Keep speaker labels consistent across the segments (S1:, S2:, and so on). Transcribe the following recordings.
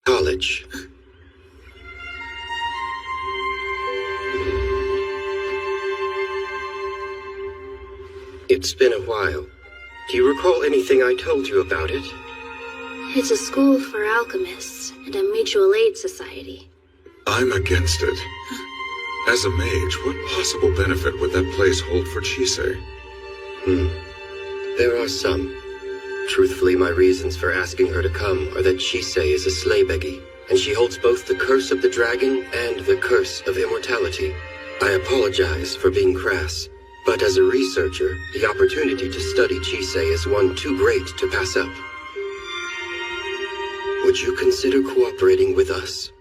S1: college. It's been a while. Do you recall anything I told you about it?
S2: It's a school for alchemists and a mutual aid society.
S3: I'm against it. As a mage, what possible benefit would that place hold for Chise?
S1: There are some. Truthfully, my reasons for asking her to come are that Chise is a Sleighbegi, and she holds both the curse of the dragon and the curse of immortality. I apologize for being crass, but as a researcher, the opportunity to study Chise is one too great to pass up. Would you consider cooperating with us?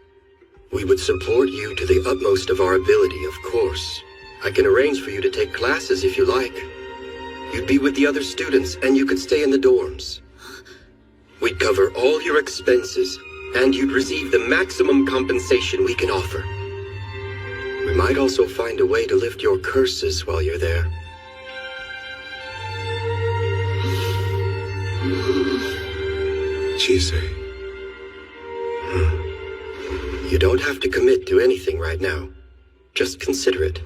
S1: We would support you to the utmost of our ability, of course. I can arrange for you to take classes if you like. You'd be with the other students, and you could stay in the dorms. We'd cover all your expenses, and you'd receive the maximum compensation we can offer. We might also find a way to lift your curses while you're there.
S3: Chise.
S1: You don't have to commit to anything right now. Just consider it.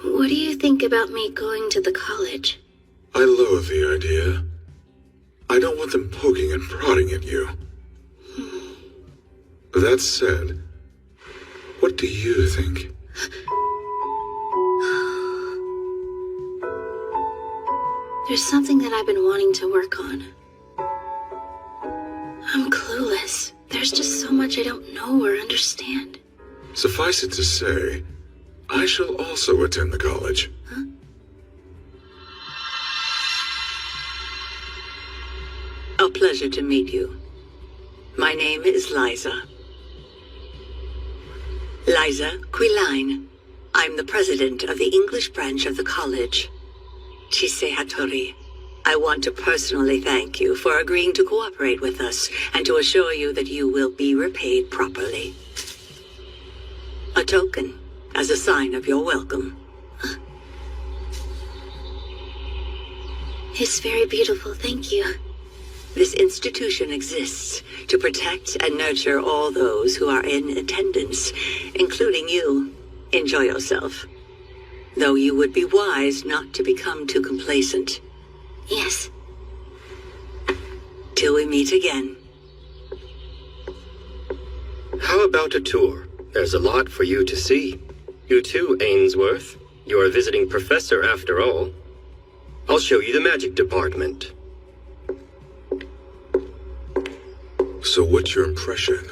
S2: What do you think about me going to the college?
S3: I loathe the idea. I don't want them poking and prodding at you. That said, what do you think?
S2: There's something that I've been wanting to work on. I'm clueless. There's just so much I don't know or understand.
S3: Suffice it to say, I shall also attend the college.
S2: Huh?
S4: A pleasure to meet you. My name is Liza. Liza Quilline. I'm the president of the English branch of the college. Chise Hattori. I want to personally thank you for agreeing to cooperate with us and to assure you that you will be repaid properly. A token as a sign of your welcome.
S2: It's very beautiful, thank you.
S4: This institution exists to protect and nurture all those who are in attendance, including you. Enjoy yourself. Though you would be wise not to become too complacent.
S2: Yes.
S4: Till we meet again.
S1: How about a tour? There's a lot for you to see. You too, Ainsworth. You're a visiting professor after all. I'll show you the magic department.
S3: So what's your impression?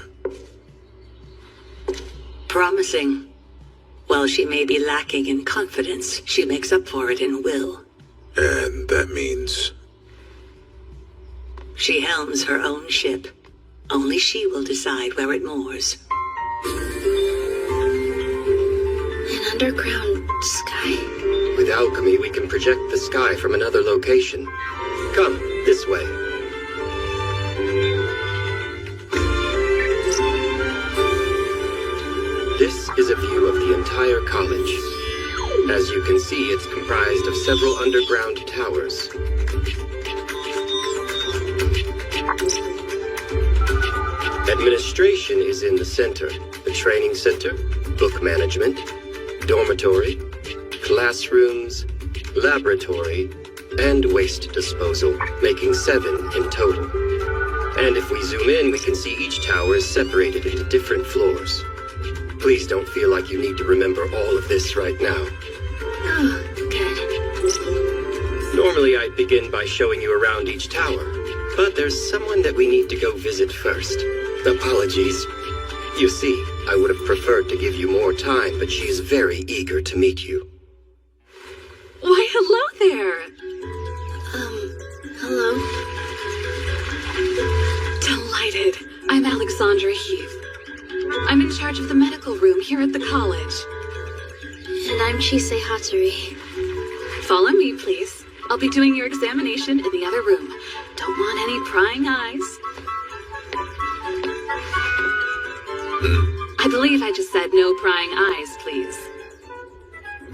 S4: Promising. While she may be lacking in confidence, she makes up for it in will.
S3: And that means?
S4: She helms her own ship. Only she will decide where it moors.
S2: An underground sky?
S1: With alchemy, we can project the sky from another location. Come, this way. This is a view of the entire college. As you can see, it's comprised of several underground towers. Administration is in the center. The training center, book management, dormitory, classrooms, laboratory, and waste disposal, making 7 in total. And if we zoom in, we can see each tower is separated into different floors. Please don't feel like you need to remember all of this right now.
S2: Oh, good.
S1: Normally I'd begin by showing you around each tower, but there's someone that we need to go visit first. Apologies. You see, I would have preferred to give you more time, but she's very eager to meet you.
S5: Why, hello there!
S2: Hello?
S5: Delighted. I'm Alexandra Heath. I'm in charge of the medical room here at the college.
S2: And I'm Chise Hattori.
S5: Follow me, please. I'll be doing your examination in the other room. Don't want any prying eyes. I believe I just said no prying eyes, please.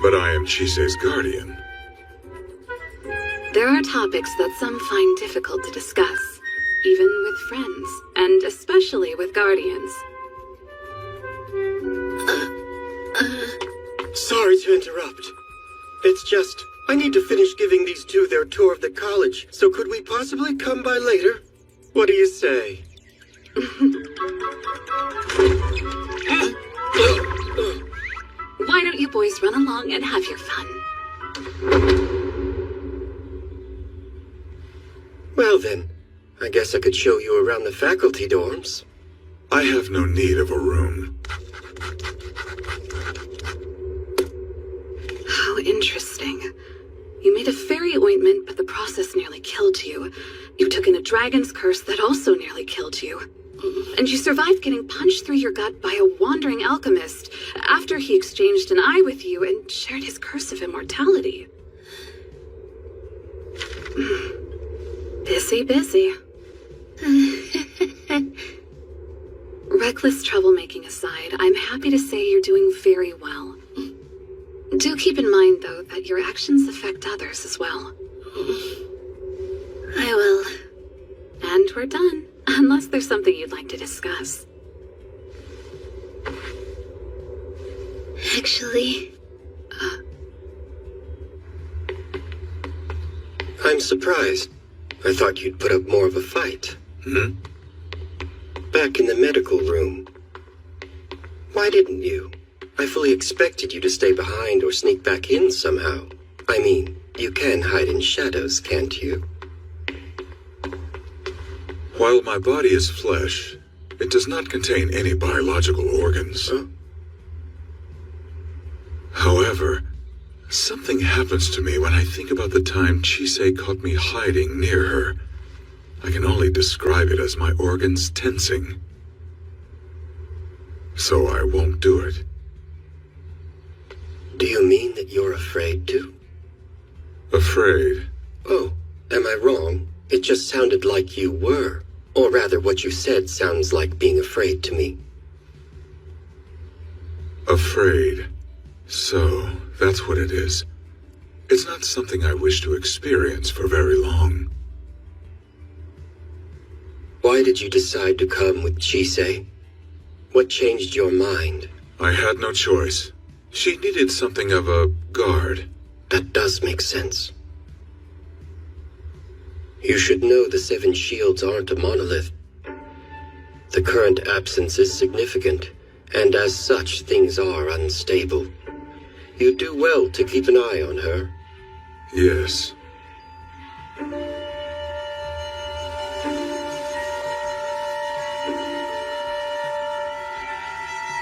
S3: But I am Chise's guardian.
S5: There are topics that some find difficult to discuss, even with friends, and especially with guardians.
S1: Sorry to interrupt. It's just, I need to finish giving these two their tour of the college, so could we possibly come by later? What do you say?
S5: Why don't you boys run along and have your fun?
S1: Well then, I guess I could show you around the faculty dorms.
S3: I have no need of a room.
S5: How interesting. You made a fairy ointment, but the process nearly killed you. You took in a dragon's curse that also nearly killed you. And you survived getting punched through your gut by a wandering alchemist after he exchanged an eye with you and shared his curse of immortality. Busy. Reckless troublemaking aside, I'm happy to say you're doing very well. Do keep in mind, though, that your actions affect others as well.
S2: I will.
S5: And we're done, unless there's something you'd like to discuss.
S2: Actually,
S1: I'm surprised. I thought you'd put up more of a fight. Back in the medical room. Why didn't you? I fully expected you to stay behind or sneak back in somehow. I mean, you can hide in shadows, can't you?
S3: While my body is flesh, it does not contain any biological organs.
S1: Huh?
S3: However, something happens to me when I think about the time Chisei caught me hiding near her. I can only describe it as my organs tensing. So I won't do it.
S1: Do you mean that you're afraid to?
S3: Afraid?
S1: Oh, am I wrong? It just sounded like you were. Or rather, what you said sounds like being afraid to me.
S3: Afraid. So, that's what it is. It's not something I wish to experience for very long.
S1: Why did you decide to come with Chisei? What changed your mind?
S3: I had no choice. She needed something of a guard.
S1: That does make sense. You should know the Seven Shields aren't a monolith. The current absence is significant, and as such, things are unstable. You do well to keep an eye on her.
S3: Yes.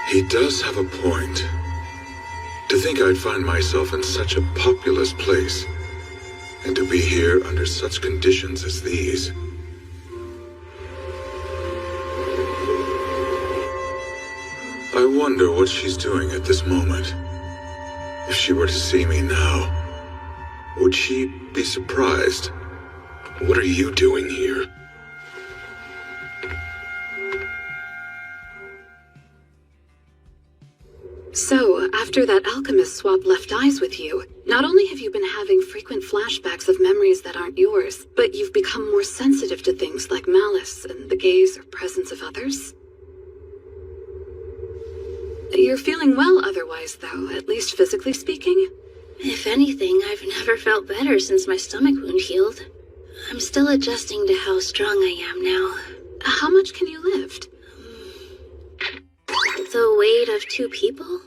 S3: He does have a point. To think I'd find myself in such a populous place, and to be here under such conditions as these. I wonder what she's doing at this moment. If she were to see me now, would she be surprised? What are you doing here?
S5: So, after that alchemist swapped left eyes with you, not only have you been having frequent flashbacks of memories that aren't yours, but you've become more sensitive to things like malice and the gaze or presence of others? You're feeling well otherwise, though, at least physically speaking?
S2: if anything, I've never felt better since my stomach wound healed. I'm still adjusting to how strong I am now.
S5: How much can you lift?
S2: The weight of 2 people?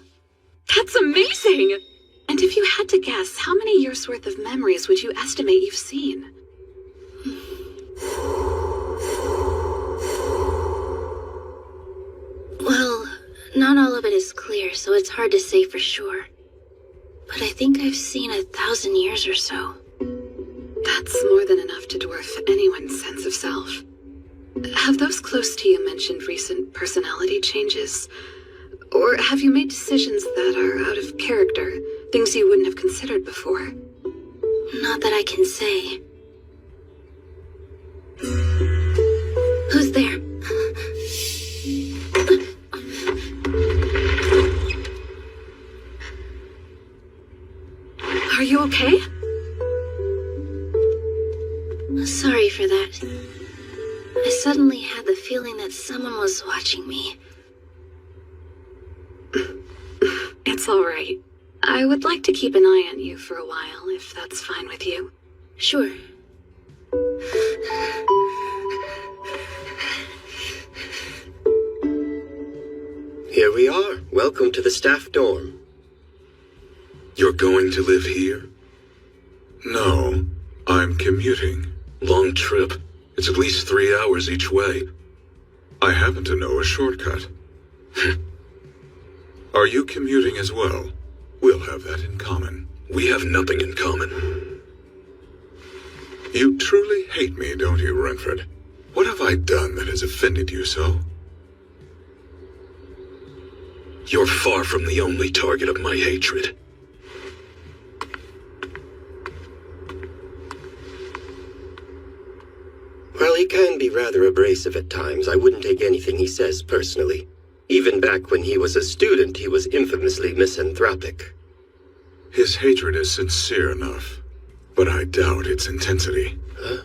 S5: That's amazing! And if you had to guess, how many years' worth of memories would you estimate you've seen?
S2: Well, not all of it is clear, so it's hard to say for sure. But I think I've seen 1,000 years or so.
S5: That's more than enough to dwarf anyone's sense of self. Have those close to you mentioned recent personality changes? Or have you made decisions that are out of character, things you wouldn't have considered before?
S2: Not that I can say. Who's there?
S5: Are you okay?
S2: Sorry for that. I suddenly had the feeling that someone was watching me.
S5: It's all right. I would like to keep an eye on you for a while, if that's fine with you.
S2: Sure.
S1: Here we are. Welcome to the staff dorm.
S3: You're going to live here? No, I'm commuting. Long trip. It's at least 3 hours each way. I happen to know a shortcut. Are you commuting as well? We'll have that in common. We have nothing in common. You truly hate me, don't you, Renfred? What have I done that has offended you so? You're far from the only target of my hatred.
S1: While he can be rather abrasive at times, I wouldn't take anything he says personally. Even back when he was a student, he was infamously misanthropic.
S3: His hatred is sincere enough, but I doubt its intensity.
S1: Huh?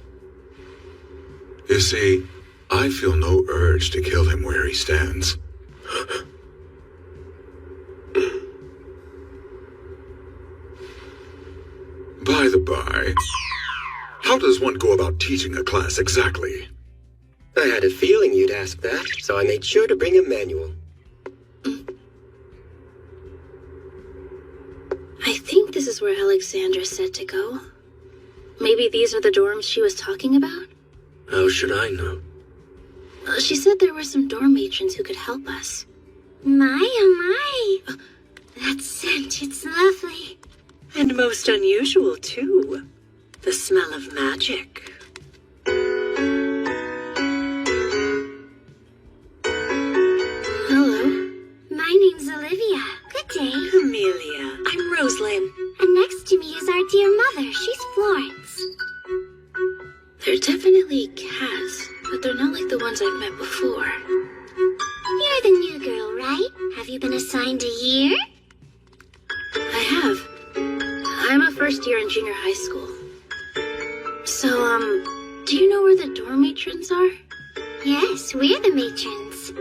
S3: You see, I feel no urge to kill him where he stands. By the by, how does one go about teaching a class exactly?
S1: I had a feeling you'd ask that, so I made sure to bring a manual.
S2: I think this is where Alexandra said to go. Maybe these are the dorms she was talking about?
S1: How should I know?
S2: She said there were some dorm matrons who could help us.
S6: My, oh my. That scent, it's lovely.
S4: And most unusual, too. The smell of magic.
S2: Hello.
S6: My name's Olivia. Good day.
S4: Camellia, I'm Rosalind.
S6: And next to me is our dear mother. She's Florence.
S2: They're definitely cats, but they're not like the ones I've met before.
S6: You're the new girl, right? Have you been assigned a year?
S2: I have. I'm a first year in junior high school. So, do you know where the dorm matrons are?
S6: Yes, we're the matrons.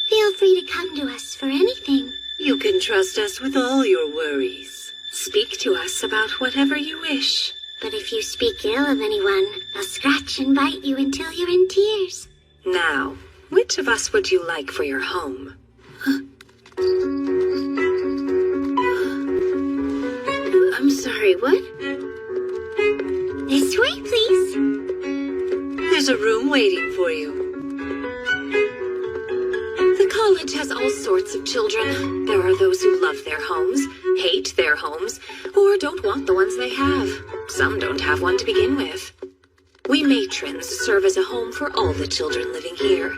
S6: Feel free to come to us for anything.
S4: You can trust us with all your worries. Speak to us about whatever you wish.
S6: But if you speak ill of anyone, they'll scratch and bite you until you're in tears.
S4: Now, which of us would you like for your home?
S2: I'm sorry, what?
S6: This way, please.
S4: There's a room waiting for you. The college has all sorts of children. There are those who love their homes, hate their homes, or don't want the ones they have. Some don't have one to begin with. We matrons serve as a home for all the children living here.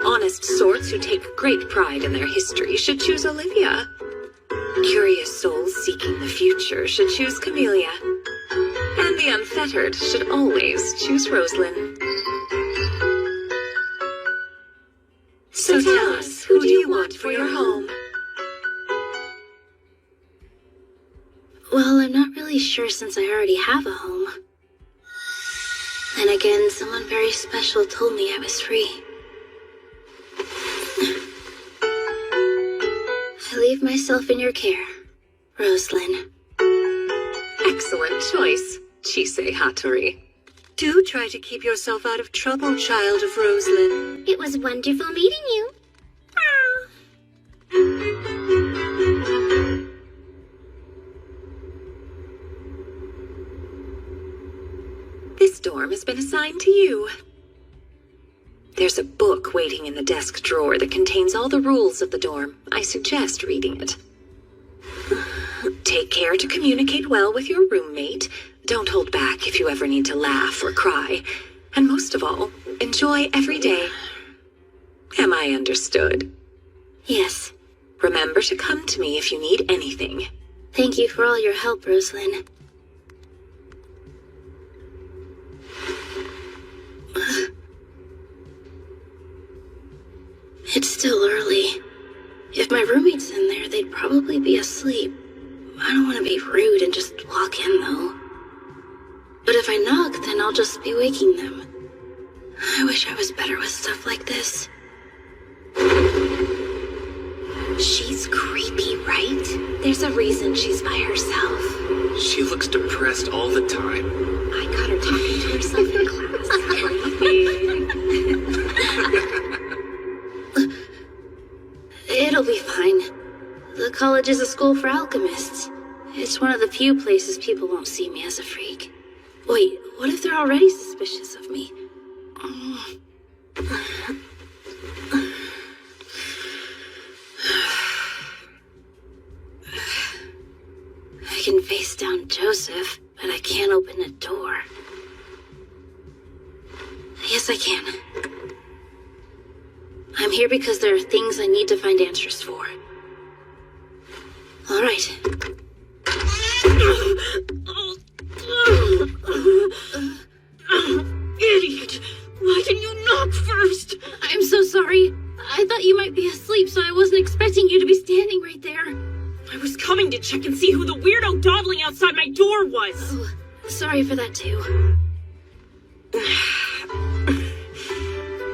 S4: Honest sorts who take great pride in their history should choose Olivia. Curious souls seeking the future should choose Camellia. And the unfettered should always choose Rosalind. So tell us, who do you want for your home?
S2: Well, I'm not really sure since I already have a home. Then again, someone very special told me I was free. I leave myself in your care, Rosalind.
S4: Excellent choice, Chisei Hattori. Do try to keep yourself out of trouble, child of Rosalind.
S6: It was wonderful meeting you.
S4: This dorm has been assigned to you. There's a book waiting in the desk drawer that contains all the rules of the dorm. I suggest reading it. Take care to communicate well with your roommate. Don't hold back if you ever need to laugh or cry. And most of all, enjoy every day. Am I understood?
S2: Yes.
S4: Remember to come to me if you need anything.
S2: Thank you for all your help, Rosalind. It's still early. If my roommate's in there, they'd probably be asleep. I don't want to be rude and just walk in, though. But if I knock, then I'll just be waking them. I wish I was better with stuff like this.
S6: She's creepy, right? There's a reason she's by herself.
S7: She looks depressed all the time.
S6: I caught her talking to herself in class.
S2: It'll be fine. The college is a school for alchemists. It's one of the few places people won't see me as a freak. Wait, what if they're already suspicious of me? I can face down Joseph, but I can't open a door. Yes, I can. I'm here because there are things I need to find answers for. All right.
S8: Idiot! Why didn't you knock first?
S2: I'm so sorry. I thought you might be asleep, so I wasn't expecting you to be standing right there.
S8: I was coming to check and see who the weirdo dawdling outside my door was.
S2: Oh, sorry for that too.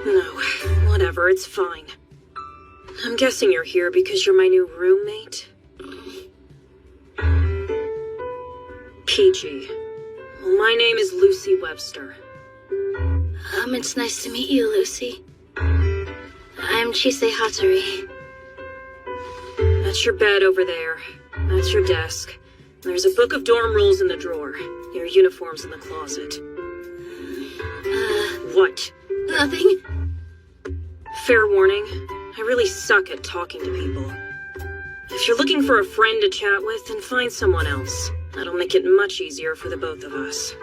S8: No, whatever, it's fine. I'm guessing you're here because you're my new roommate? PG. Well, my name is Lucy Webster.
S2: It's nice to meet you, Lucy. I'm Chise Hattori.
S8: That's your bed over there. That's your desk. There's a book of dorm rules in the drawer. Your uniform's in the closet. What?
S2: Nothing.
S8: Fair warning, I really suck at talking to people. If you're looking for a friend to chat with, then find someone else. That'll make it much easier for the both of us.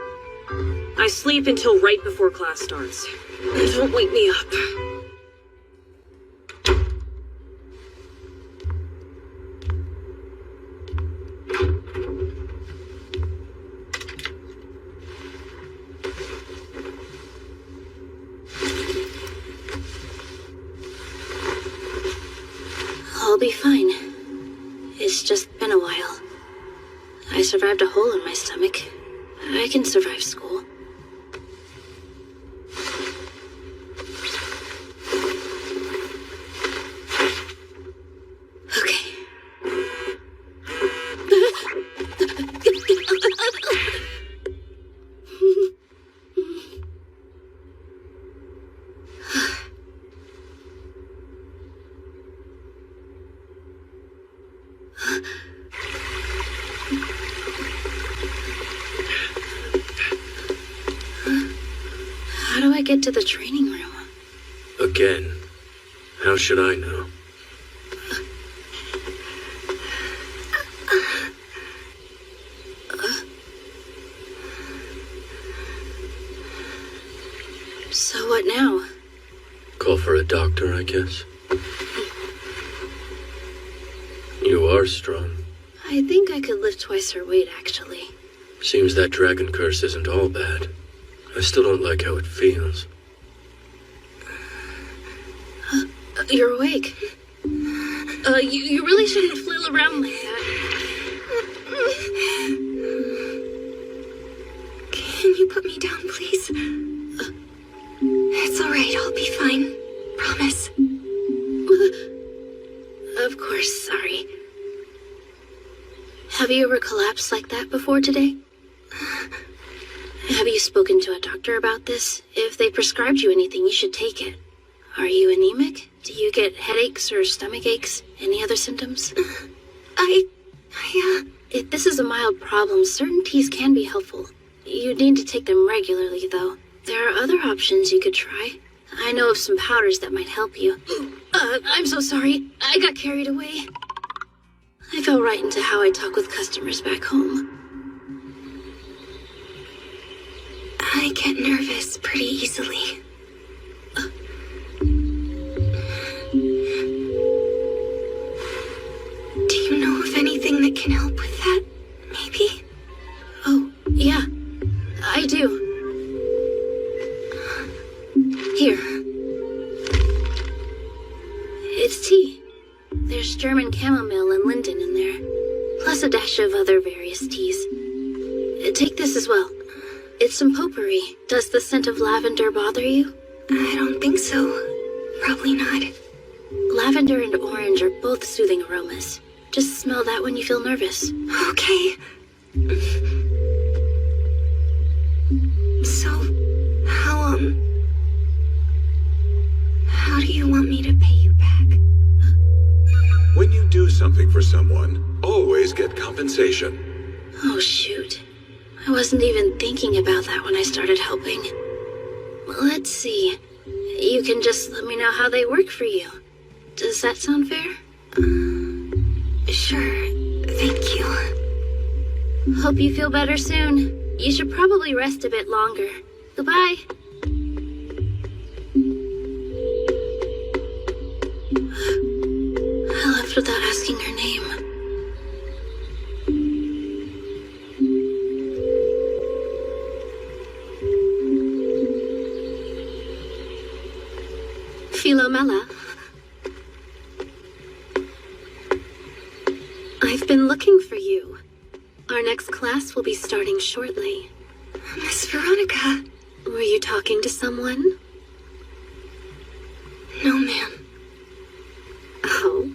S8: I sleep until right before class starts. Don't wake me up.
S2: I'll be fine. It's just been a while. I survived a hole in my stomach. I can survive school. Okay. How do I get to the training room?
S1: Again, how should I know?
S2: So what now?
S1: Call for a doctor, I guess. You are strong.
S2: I think I could lift twice her weight, actually.
S1: Seems that dragon curse isn't all bad. I still don't like how it feels.
S2: You're awake. You really shouldn't flail around like that.
S6: Can you put me down, please? It's alright, I'll be fine. Promise.
S2: Of course, sorry. Have you ever collapsed like that before today? Have you spoken to a doctor about this? If they prescribed you anything, you should take it. Are you anemic? Do you get headaches or stomach aches? Any other symptoms? If this is a mild problem, certain teas can be helpful. You need to take them regularly, though. There are other options you could try. I know of some powders that might help you. I'm so sorry. I got carried away. I fell right into how I talk with customers back home.
S6: I get nervous pretty easily. Do you know of anything that can help with that? Maybe?
S2: Oh, yeah. I do. Here. It's tea. There's German chamomile and linden in there, plus a dash of other various teas. Take this as well. It's some potpourri. Does the scent of lavender bother you?
S6: I don't think so. Probably not.
S2: Lavender and orange are both soothing aromas. Just smell that when you feel nervous.
S6: Okay. So, how do you want me to pay you back?
S3: When you do something for someone, always get compensation.
S2: Oh, shoot. I wasn't even thinking about that when I started helping. Let's see. You can just let me know how they work for you. Does that sound fair?
S6: Sure. Thank you.
S2: Hope you feel better soon. You should probably rest a bit longer. Goodbye. I left without asking her name. Philomela. I've been looking for you. Our next class will be starting shortly.
S6: Miss Veronica.
S2: Were you talking to someone?
S6: No, ma'am.
S2: Oh.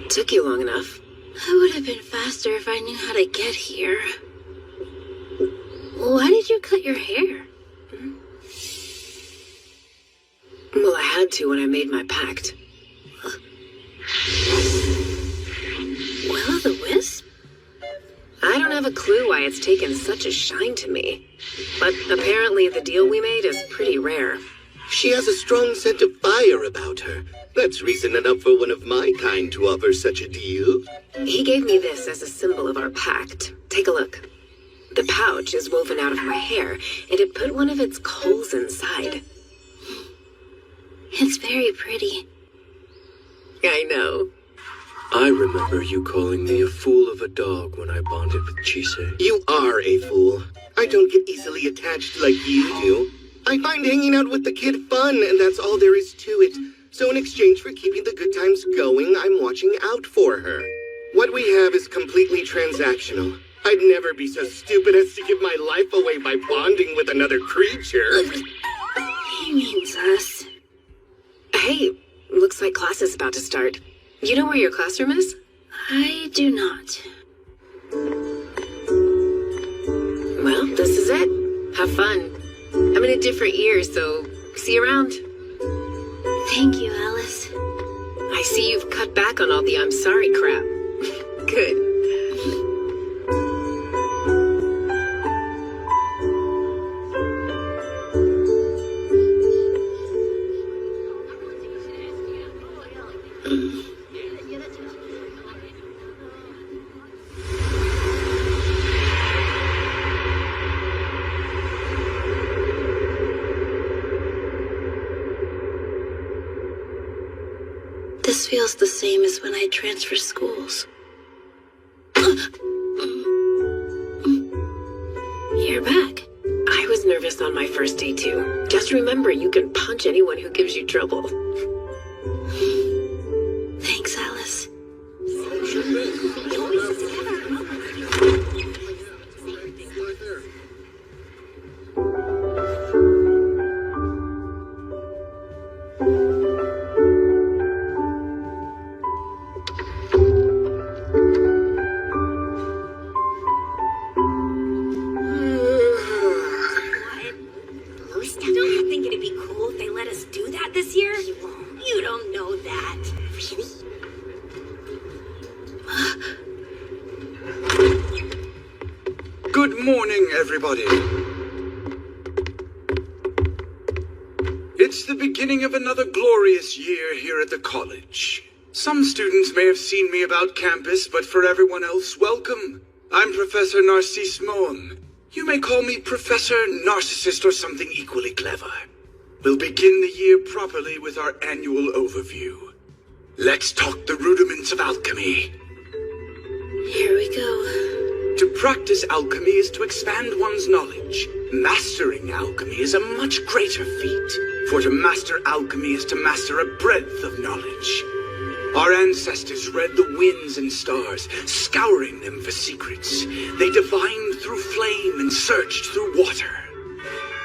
S8: Took you long enough.
S2: I would have been faster if I knew how to get here. Why did you cut your hair?
S8: Well, I had to when I made my pact.
S2: Will-o'-the-wisp?
S8: I don't have a clue why it's taken such a shine to me. But apparently the deal we made is pretty rare.
S9: She has a strong scent of fire about her. That's reason enough for one of my kind to offer such a deal.
S8: He gave me this as a symbol of our pact. Take a look. The pouch is woven out of my hair, and it put one of its coals inside.
S2: It's very pretty.
S8: I know.
S1: I remember you calling me a fool of a dog when I bonded with Chise.
S9: You are a fool. I don't get easily attached like you do. I find hanging out with the kid fun, and that's all there is to it. So in exchange for keeping the good times going, I'm watching out for her. What we have is completely transactional. I'd never be so stupid as to give my life away by bonding with another creature.
S2: He means us.
S8: Hey, looks like class is about to start. You know where your classroom is?
S2: I do not.
S8: Well, this is it. Have fun. I'm in a different year, so see you around.
S2: Thank you, Alice.
S8: I see you've cut back on all the I'm sorry crap. Good.
S2: This feels the same as when I transfer schools. You're back.
S8: I was nervous on my first day too. Just remember, you can punch anyone who gives you trouble.
S2: Thanks, Alice.
S6: Don't you think it'd be cool if they let us do that this year? You won't. You don't know that. Really?
S10: Good morning, everybody. It's the beginning of another glorious year here at the college. Some students may have seen me about campus, but for everyone else, welcome. I'm Professor Narcisse Moem. You may call me Professor Narcissist or something equally clever. We'll begin the year properly with our annual overview. Let's talk the rudiments of alchemy.
S2: Here we go.
S10: To practice alchemy is to expand one's knowledge. Mastering alchemy is a much greater feat. For to master alchemy is to master a breadth of knowledge. Our ancestors read the winds and stars, scouring them for secrets. They divined through flame searched through water.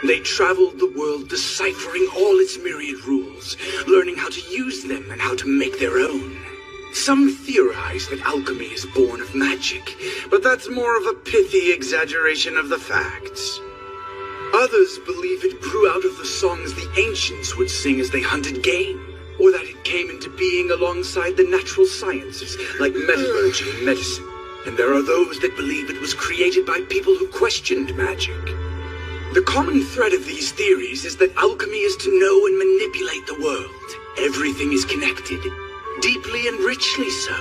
S10: They traveled the world deciphering all its myriad rules, learning how to use them and how to make their own. Some theorize that alchemy is born of magic, but that's more of a pithy exaggeration of the facts. Others believe it grew out of the songs the ancients would sing as they hunted game, or that it came into being alongside the natural sciences like metallurgy and medicine. And there are those that believe it was created by people who questioned magic. The common thread of these theories is that alchemy is to know and manipulate the world. Everything is connected, deeply and richly so.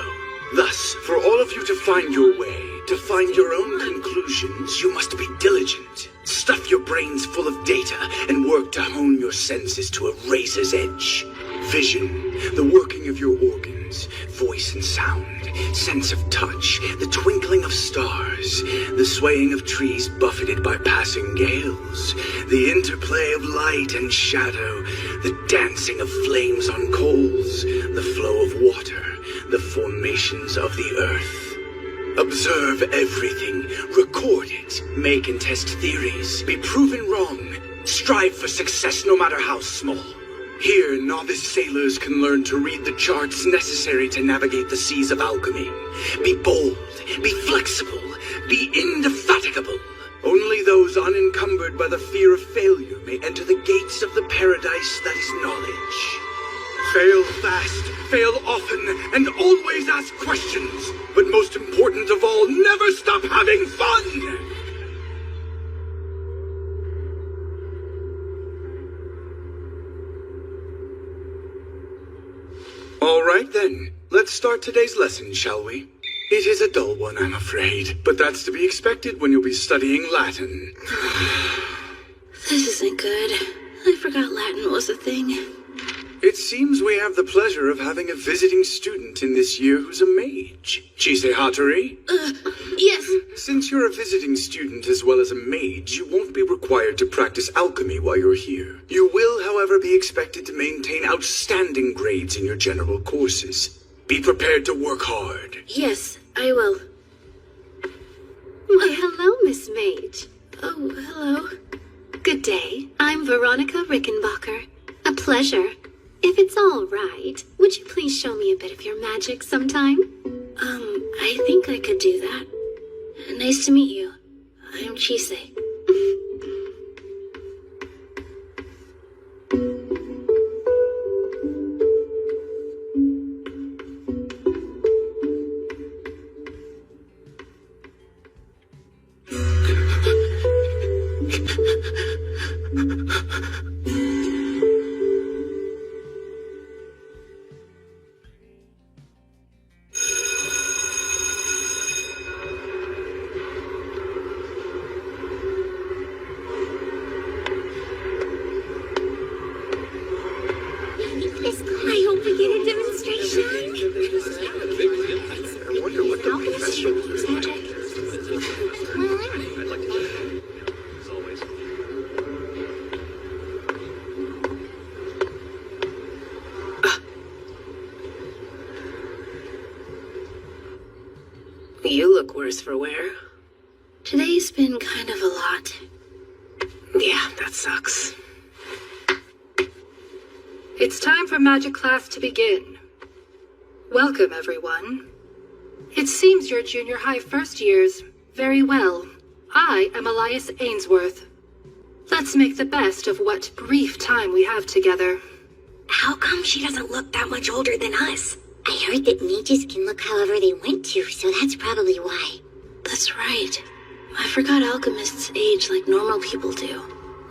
S10: Thus, for all of you to find your way, to find your own conclusions, you must be diligent. Stuff your brains full of data and work to hone your senses to a razor's edge. Vision, the working of your organs, voice and sound, sense of touch, the twinkling of stars, the swaying of trees buffeted by passing gales, the interplay of light and shadow, the dancing of flames on coals, the flow of water, the formations of the earth. Observe everything, record it, make and test theories, be proven wrong, strive for success no matter how small. Here, novice sailors can learn to read the charts necessary to navigate the seas of alchemy. Be bold, be flexible, be indefatigable. Only those unencumbered by the fear of failure may enter the gates of the paradise that is knowledge. Fail fast, fail often, and always ask questions. But most important of all, never stop having fun! All right then, let's start today's lesson, shall we? It is a dull one, I'm afraid, but that's to be expected when you'll be studying Latin.
S2: This isn't good. I forgot Latin was a thing.
S10: It seems we have the pleasure of having a visiting student in this year who's a mage. Chise Hattori?
S2: Yes.
S10: Since you're a visiting student as well as a mage, you won't be required to practice alchemy while you're here. You will, however, be expected to maintain outstanding grades in your general courses. Be prepared to work hard.
S2: Yes, I will.
S5: Why, hello, Miss Mage.
S2: Oh, hello.
S5: Good day. I'm Veronica Rickenbacker. A pleasure. If it's all right, would you please show me a bit of your magic sometime?
S2: I think I could do that. Nice to meet you. I'm Chise.
S6: I hope we get a demonstration.
S1: I wonder what the professor will do.
S8: You look worse for wear.
S2: Today's been kind of a lot.
S8: Yeah, that sucks.
S5: It's time for magic class to begin. Welcome, everyone. It seems your junior high first years very well. I am Elias Ainsworth. Let's make the best of what brief time we have together.
S6: How come she doesn't look that much older than us? I heard that mages can look however they want to, so that's probably why.
S2: That's right. I forgot alchemists age like normal people do.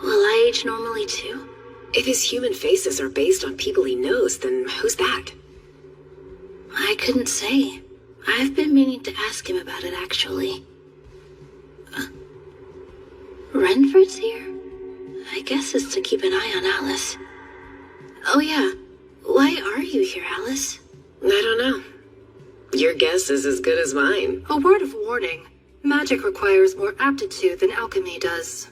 S2: Will I age normally too?
S8: If his human faces are based on people he knows, then who's that?
S2: I couldn't say. I've been meaning to ask him about it, actually. Renford's here? I guess it's to keep an eye on Alice. Oh yeah, why are you here, Alice?
S8: I don't know. Your guess is as good as mine.
S5: A word of warning. Magic requires more aptitude than alchemy does.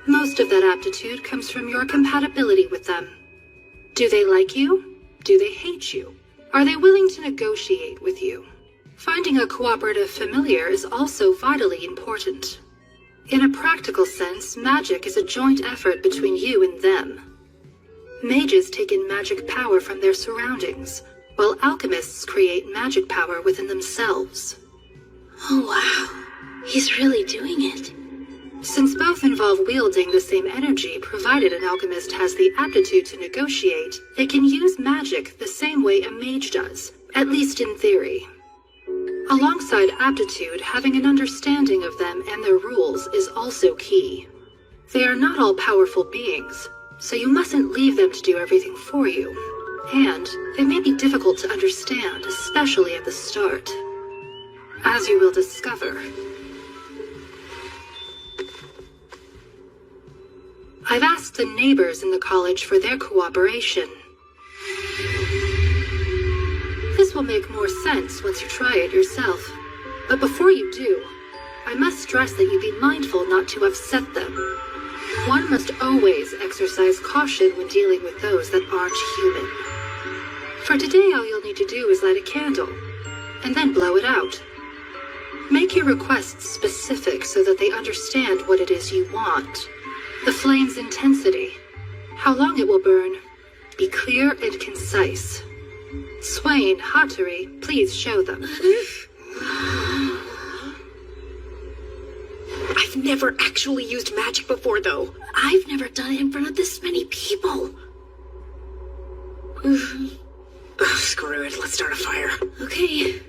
S5: Most of that aptitude comes from your compatibility with them. Do they like you? Do they hate you? Are they willing to negotiate with you? Finding a cooperative familiar is also vitally important. In a practical sense, magic is a joint effort between you and them. Mages take in magic power from their surroundings, while alchemists create magic power within themselves.
S2: Oh wow, he's really doing it.
S5: Since both involve wielding the same energy, provided an alchemist has the aptitude to negotiate, they can use magic the same way a mage does, at least in theory. Alongside aptitude, having an understanding of them and their rules is also key. They are not all powerful beings, so you mustn't leave them to do everything for you. And they may be difficult to understand, especially at the start. As you will discover. I've asked the neighbors in the college for their cooperation. This will make more sense once you try it yourself. But before you do, I must stress that you be mindful not to upset them. One must always exercise caution when dealing with those that aren't human. For today, all you'll need to do is light a candle, and then blow it out. Make your requests specific so that they understand what it is you want. The flame's intensity, how long it will burn. Be clear and concise. Swain, Hattori, please show them.
S6: I've never actually used magic before, though.
S2: I've never done it in front of this many people.
S6: Ugh, screw it, let's start a fire.
S2: Okay.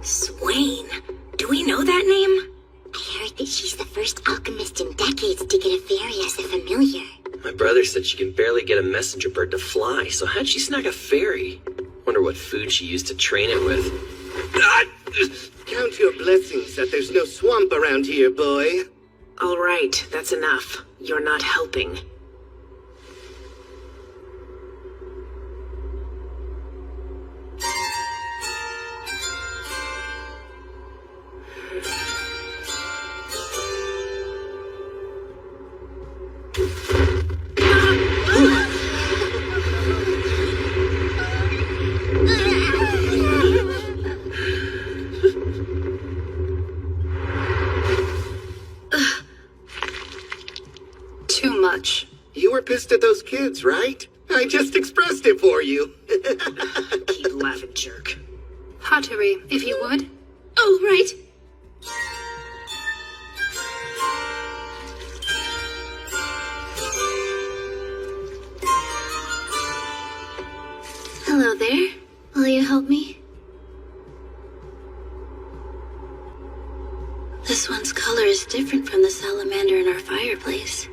S6: Swain, do we know that name?
S11: I heard that she's the first alchemist in decades to get a fairy as a familiar.
S7: My brother said she can barely get a messenger bird to fly, so how'd she snag a fairy? Wonder what food she used to train it with.
S9: Count your blessings that there's no swamp around here, boy.
S6: All right, that's enough. You're not helping.
S5: Too much.
S9: You were pissed at those kids, right? I just expressed it for you.
S6: Keep laughing, jerk.
S5: Hattori, if you would.
S2: Oh, right. Hello there. Will you help me? This one's color is different from the salamander in our fireplace.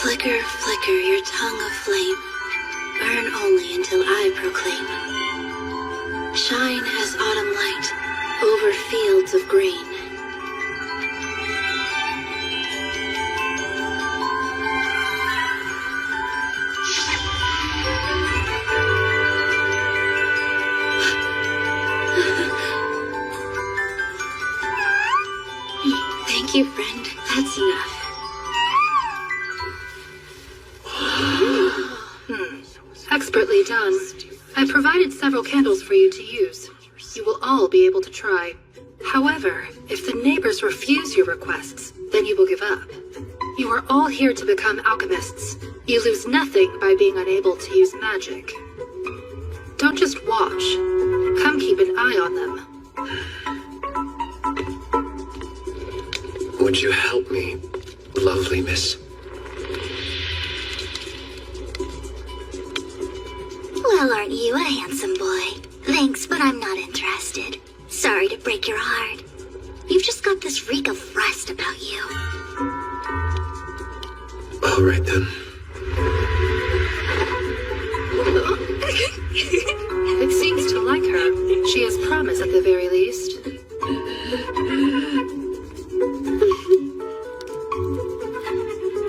S2: Flicker, flicker, your tongue of flame. Burn only until I proclaim. Shine as autumn light over fields of grain. Thank you, friend. That's enough.
S5: Expertly done. I provided several candles for you to use. You will all be able to try. However, if the neighbors refuse your requests, then you will give up. You are all here to become alchemists. You lose nothing by being unable to use magic. Don't just watch. Come keep an eye on them.
S1: Would you help me, lovely miss?
S11: Well, aren't you a handsome boy? Thanks, but I'm not interested. Sorry to break your heart. You've just got this reek of rust about you.
S1: All right, then.
S5: It seems to like her. She has promise at the very least.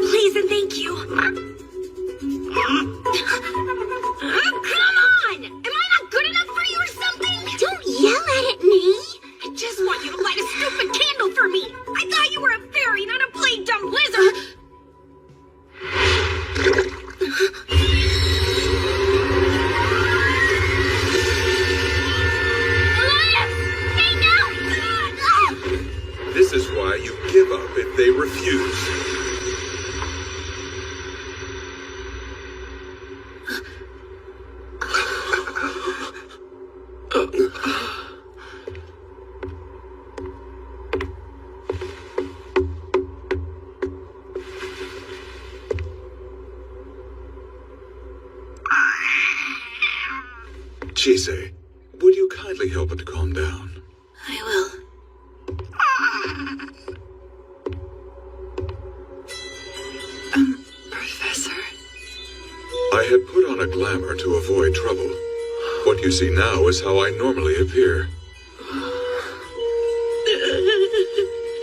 S6: Please and thank you. Come on! Am I not good enough for you or something?
S11: Don't yell at me!
S6: I just want you to light a stupid candle for me. I thought you were a fairy, not a plain dumb lizard.
S3: Chise, would you kindly help it to calm down?
S2: I will.
S5: Professor.
S3: I had put on a glamour to avoid trouble. What you see now is how I normally appear.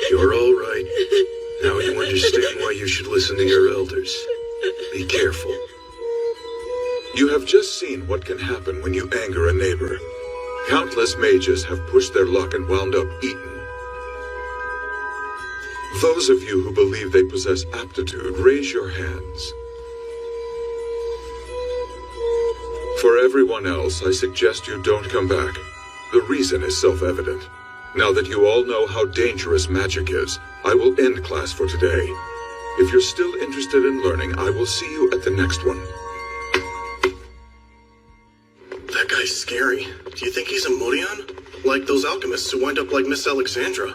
S1: You're all right. Now you understand why you should listen to your elders. Be careful.
S3: You have just seen what can happen when you anger a neighbor. Countless mages have pushed their luck and wound up eaten. Those of you who believe they possess aptitude, raise your hands. For everyone else, I suggest you don't come back. The reason is self-evident. Now that you all know how dangerous magic is, I will end class for today. If you're still interested in learning, I will see you at the next one.
S12: That guy's scary. Do you think he's a Morion? Like those alchemists who wind up like Miss Alexandra?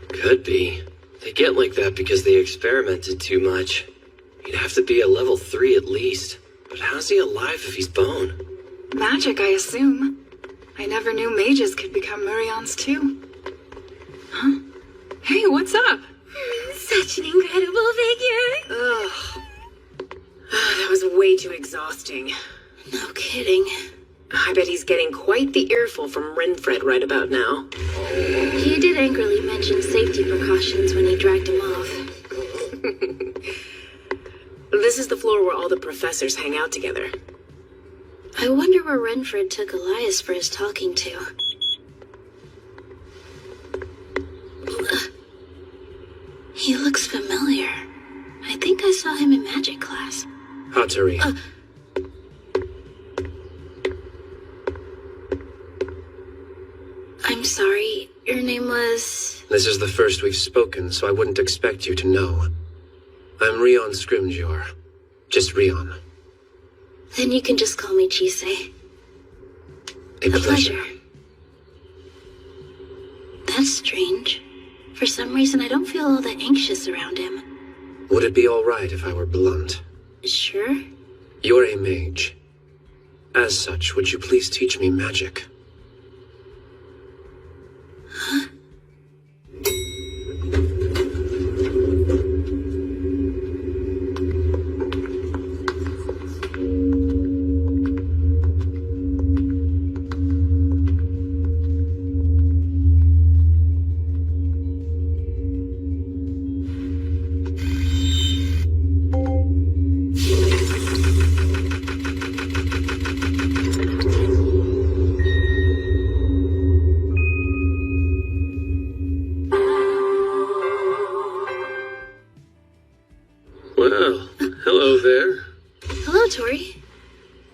S7: Could be. They get like that because they experimented too much. He'd have to be a level 3 at least. But how's he alive if he's bone?
S5: Magic, I assume. I never knew mages could become Murions too. Huh? Hey, what's up?
S6: Such an incredible figure.
S8: Ugh. That was way too exhausting.
S2: No kidding.
S8: I bet he's getting quite the earful from Renfred right about now.
S2: He did angrily mention safety precautions when he dragged him off.
S8: This is the floor where all the professors hang out together.
S2: I wonder where Renfred took Elias for his talking to. He looks familiar. I think I saw him in magic class.
S7: Hattori.
S2: I'm sorry, your name was...
S7: This is the first we've spoken, so I wouldn't expect you to know. I'm Rion Scrimgeour. Just Rion.
S2: Then you can just call me Chise.
S7: A pleasure.
S2: That's strange. For some reason, I don't feel all that anxious around him.
S7: Would it be alright if I were blunt?
S2: Sure.
S7: You're a mage. As such, would you please teach me magic?
S2: Huh?
S13: Well, hello there.
S2: Hello, Tori.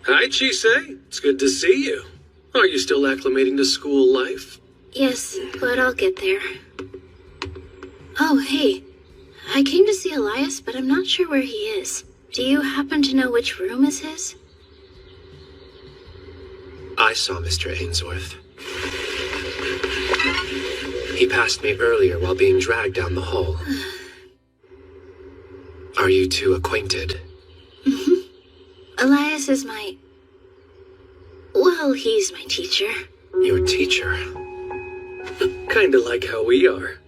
S13: Hi, Chise. It's good to see you. Are you still acclimating to school life?
S2: Yes, but I'll get there. Oh, hey. I came to see Elias, but I'm not sure where he is. Do you happen to know which room is his?
S7: I saw Mr. Ainsworth. He passed me earlier while being dragged down the hall. Are you two acquainted?
S2: Mm-hmm. Elias is my... Well, he's my teacher.
S7: Your teacher?
S13: Kinda like how we are.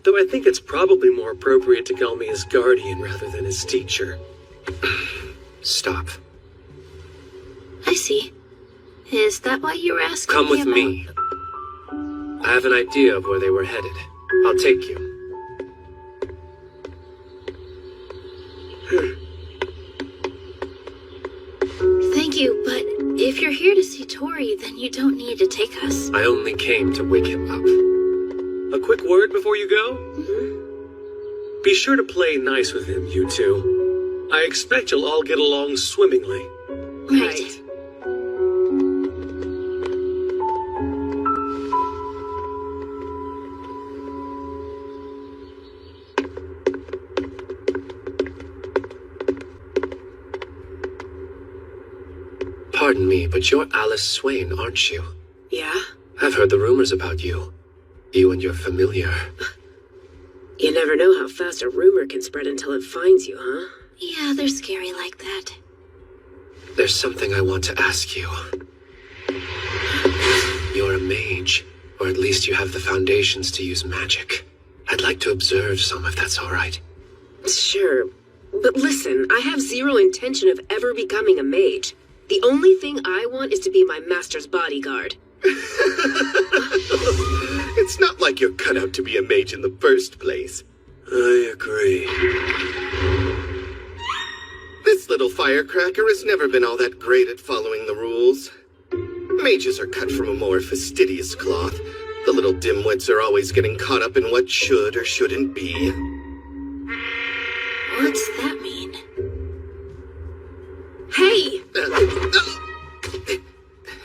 S13: Though I think it's probably more appropriate to call me his guardian rather than his teacher.
S7: Stop.
S2: I see. Is that why you were asking
S7: Come
S2: me
S7: with
S2: about...
S7: me. I have an idea of where they were headed. I'll take you.
S2: Thank you, but if you're here to see Tori, then you don't need to take us.
S7: I only came to wake him up.
S13: A quick word before you go? Mm-hmm. Be sure to play nice with him, you two. I expect you'll all get along swimmingly.
S2: Right.
S7: Pardon me, but you're Alice Swain, aren't you?
S8: Yeah?
S7: I've heard the rumors about you. You and your familiar.
S8: You never know how fast a rumor can spread until it finds you, huh?
S2: Yeah, they're scary like that.
S7: There's something I want to ask you. You're a mage, or at least you have the foundations to use magic. I'd like to observe some if that's all right.
S14: Sure. But listen, I have zero intention of ever becoming a mage. The only thing I want is to be my master's bodyguard.
S9: It's not like you're cut out to be a mage in the first place.
S7: I agree.
S9: This little firecracker has never been all that great at following the rules. Mages are cut from a more fastidious cloth. The little dimwits are always getting caught up in what should or shouldn't be.
S2: What's that mean?
S14: Hey!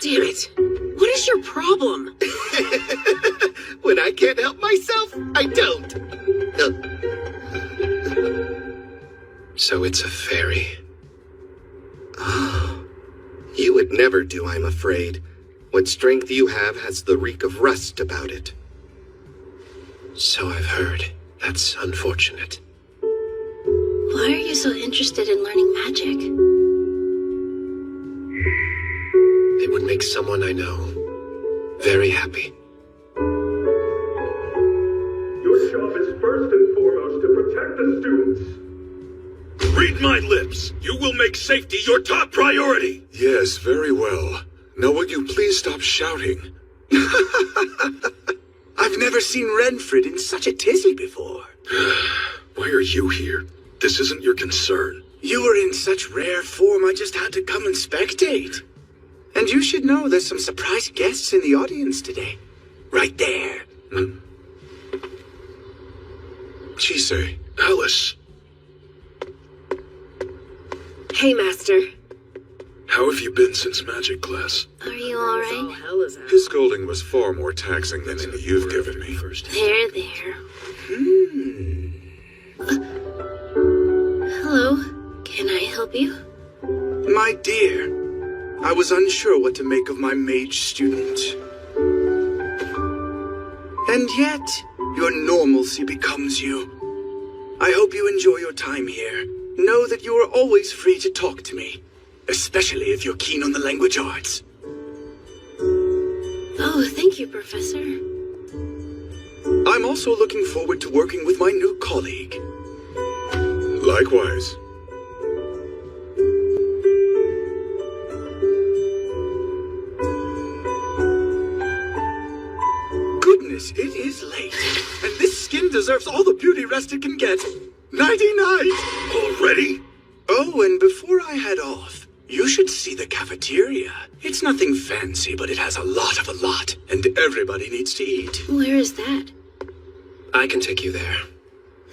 S14: Damn it. What is your problem?
S9: When I can't help myself, I don't.
S7: So it's a fairy.
S9: You would never do, I'm afraid. What strength you have has the reek of rust about it.
S7: So I've heard. That's unfortunate.
S2: Why are you so interested in learning magic?
S7: It would make someone I know very happy.
S15: Your job is first and foremost to protect the students.
S3: Read my lips. You will make safety your top priority. Yes, very well. Now will you please stop shouting?
S10: I've never seen Renfred in such a tizzy before.
S3: Why are you here? This isn't your concern.
S10: You were in such rare form, I just had to come and spectate. And you should know there's some surprise guests in the audience today. Right there.
S3: Chise, Alice.
S14: Hey, Master.
S3: How have you been since magic class?
S2: Are you alright?
S3: His scolding was far more taxing than any you've given me.
S2: There. Hello, can I help you?
S10: My dear, I was unsure what to make of my mage student. And yet, your normalcy becomes you. I hope you enjoy your time here. Know that you are always free to talk to me, especially if you're keen on the language arts.
S2: Oh, thank you, Professor.
S10: I'm also looking forward to working with my new colleague.
S3: Likewise.
S10: Goodness, it is late, and this skin deserves all the beauty rest it can get. Nighty-night!
S3: Already?
S10: Oh, and before I head off, you should see the cafeteria. It's nothing fancy, but it has a lot of a lot, and everybody needs to eat.
S2: Where is that?
S7: I can take you there.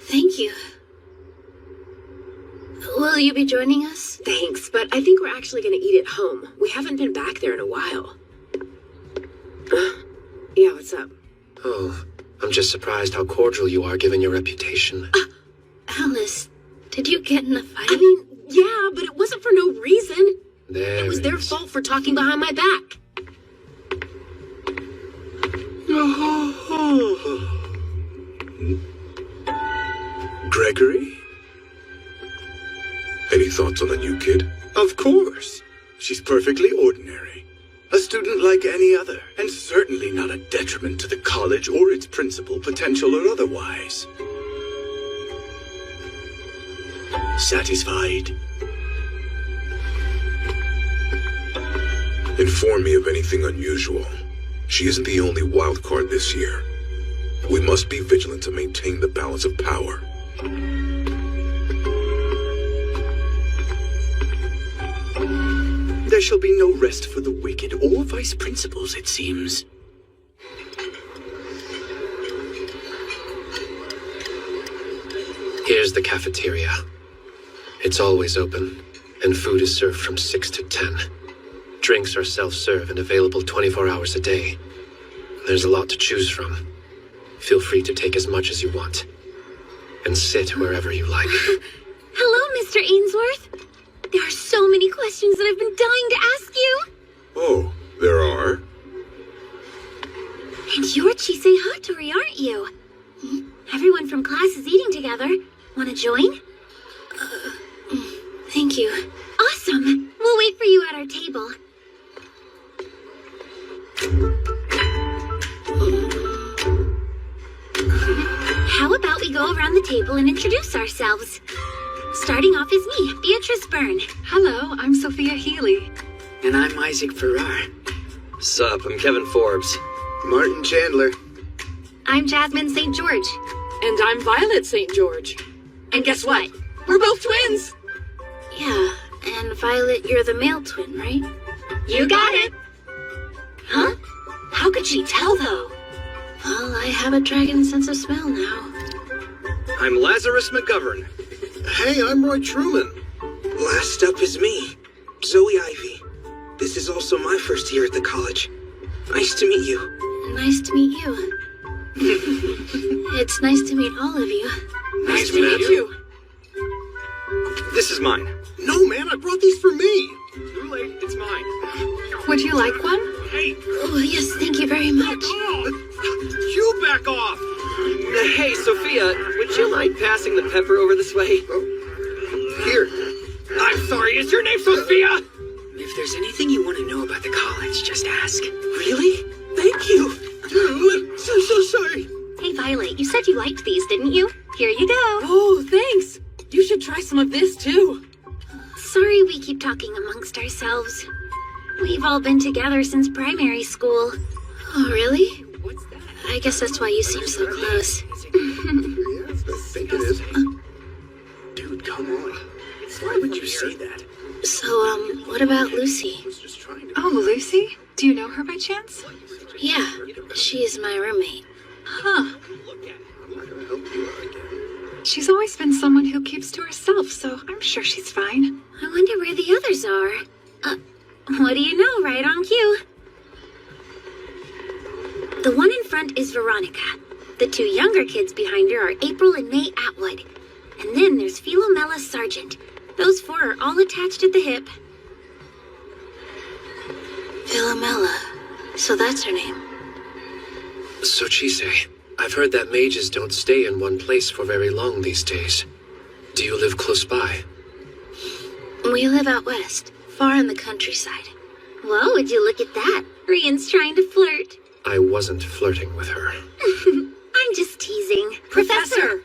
S2: Thank you. Will you be joining us?
S14: Thanks, but I think we're actually going to eat at home. We haven't been back there in a while. Yeah, what's up?
S7: Oh, I'm just surprised how cordial you are given your reputation.
S2: Alice, did you get in a fight?
S14: I mean, yeah, but it wasn't for no reason.
S7: There
S14: It was their fault for talking behind my back.
S10: Gregory?
S3: Any thoughts on the new kid?
S10: Of course. She's perfectly ordinary. A student like any other, and certainly not a detriment to the college or its principal, potential or otherwise. Satisfied?
S3: Inform me of anything unusual. She isn't the only wild card this year. We must be vigilant to maintain the balance of power.
S10: There shall be no rest for the wicked or vice principals, it seems.
S7: Here's the cafeteria. It's always open, and food is served from 6 to 10. Drinks are self-serve and available 24 hours a day. There's a lot to choose from. Feel free to take as much as you want. And sit wherever you like.
S11: Hello, Mr. Ainsworth. There are so many questions that I've been dying to ask you.
S3: Oh, there are?
S11: And you're Chise Hattori, aren't you? Everyone from class is eating together. Want to join?
S2: Thank you.
S11: Awesome. We'll wait for you at our table. go around the table and introduce ourselves. Starting off is me, Beatrice Byrne.
S5: Hello, I'm Sophia Healy.
S16: And I'm Isaac Farrar.
S7: Sup, I'm Kevin Forbes.
S9: Martin Chandler.
S11: I'm Jasmine St. George.
S14: And I'm Violet St. George.
S11: And guess what?
S14: We're both twins!
S2: Yeah, and Violet, you're the male twin, right?
S11: You got it.
S2: Huh?
S11: How could she tell, though?
S2: Well, I have a dragon sense of smell now.
S16: I'm Lazarus McGovern.
S12: Hey, I'm Roy Truman.
S16: Last up is me, Zoe Ivy. This is also my first year at the college. Nice to meet you.
S2: Nice to meet you. It's nice to meet all of you.
S16: Nice to meet you. This is mine.
S12: No, man, I brought these for me.
S16: Too late, it's mine.
S5: Would you like one?
S16: Hey!
S2: Oh, yes, thank you very much.
S16: You back off! Hey, Sophia, would you mind passing the pepper over this way?
S12: Here.
S16: I'm sorry, is your name Sophia? If there's anything you want to know about the college, just ask. Really? Thank you. I'm so sorry.
S11: Hey, Violet, you said you liked these, didn't you? Here you go.
S14: Oh, thanks! You should try some of this, too.
S11: Sorry we keep talking amongst ourselves. We've all been together since primary school.
S2: Oh, really?
S16: What's that?
S2: I guess that's why you seem so close.
S12: Yes, I think it is.
S16: Dude, come on. Why would you say that?
S2: So, what about Lucy?
S5: Oh, Lucy? Do you know her by chance?
S2: Yeah, she's my roommate.
S5: Huh. She's always been someone who keeps to herself, so I'm sure she's fine.
S11: I wonder where the others are. What do you know, right on cue. The one in front is Veronica. The two younger kids behind her are April and May Atwood. And then there's Philomela Sargent. Those four are all attached at the hip.
S2: Philomela. So that's her name.
S7: So, Chise, I've heard that mages don't stay in one place for very long these days. Do you live close by?
S2: We live out west, far in the countryside.
S11: Whoa, would you look at that? Rian's trying to flirt.
S7: I wasn't flirting with her.
S11: I'm just teasing. Professor!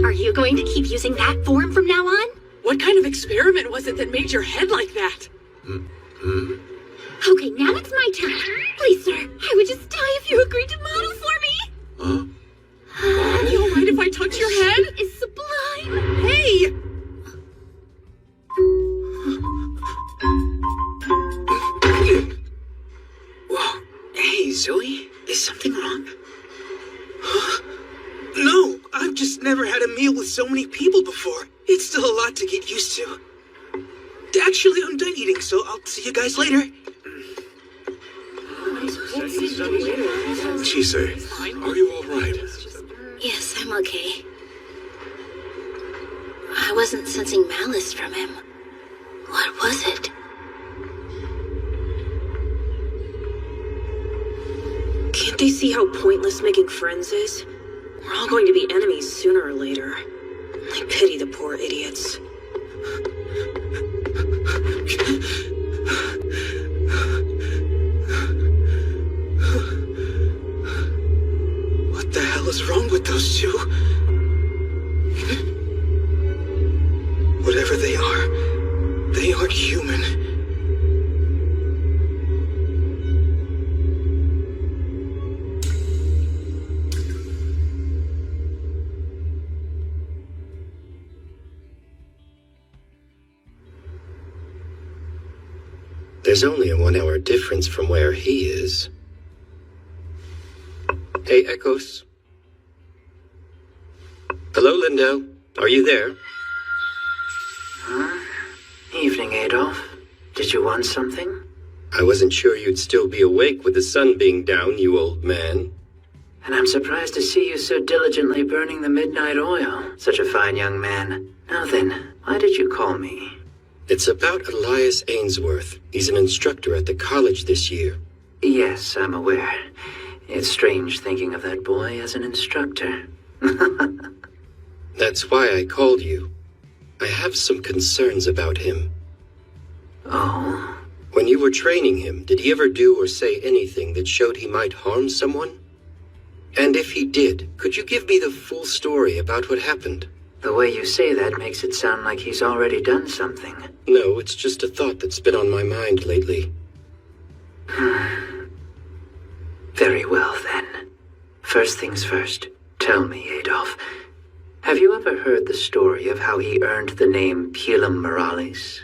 S11: Are you going to keep using that form from now on?
S14: What kind of experiment was it that made your head like that?
S11: Okay, now it's my turn. Please, sir, I would just die if you agreed to model for me.
S14: Are you alright if I touch your head?
S11: It's sublime.
S14: Hey!
S16: Whoa. Hey, Zoe, is something wrong? Huh? No, I've just never had a meal with so many people before. It's still a lot to get used to. Actually, I'm done eating, so I'll see you guys later.
S3: Chise, are you all right?
S2: Yes, I'm okay. I wasn't sensing malice from him. What was it?
S8: Can't they see how pointless making friends is? We're all going to be enemies sooner or later. I pity the poor idiots.
S16: What the hell is wrong with those two? Whatever they aren't human.
S1: There's only a 1 hour difference from where he is. Hey, Echoes. Hello, Lindo. Are you there?
S16: Huh? Evening, Adolf. Did you want something?
S1: I wasn't sure you'd still be awake with the sun being down, you old man.
S16: And I'm surprised to see you so diligently burning the midnight oil. Such a fine young man. Now then, why did you call me?
S1: It's about Elias Ainsworth. He's an instructor at the college this year.
S16: Yes, I'm aware. It's strange thinking of that boy as an instructor.
S1: That's why I called you. I have some concerns about him.
S16: Oh?
S1: When you were training him, did he ever do or say anything that showed he might harm someone? And if he did, could you give me the full story about what happened?
S17: The way you say that makes it sound like he's already done something.
S1: No, it's just a thought that's been on my mind lately.
S17: Very well, then. First things first. Tell me, Adolf. Have you ever heard the story of how he earned the name Pilum Morales?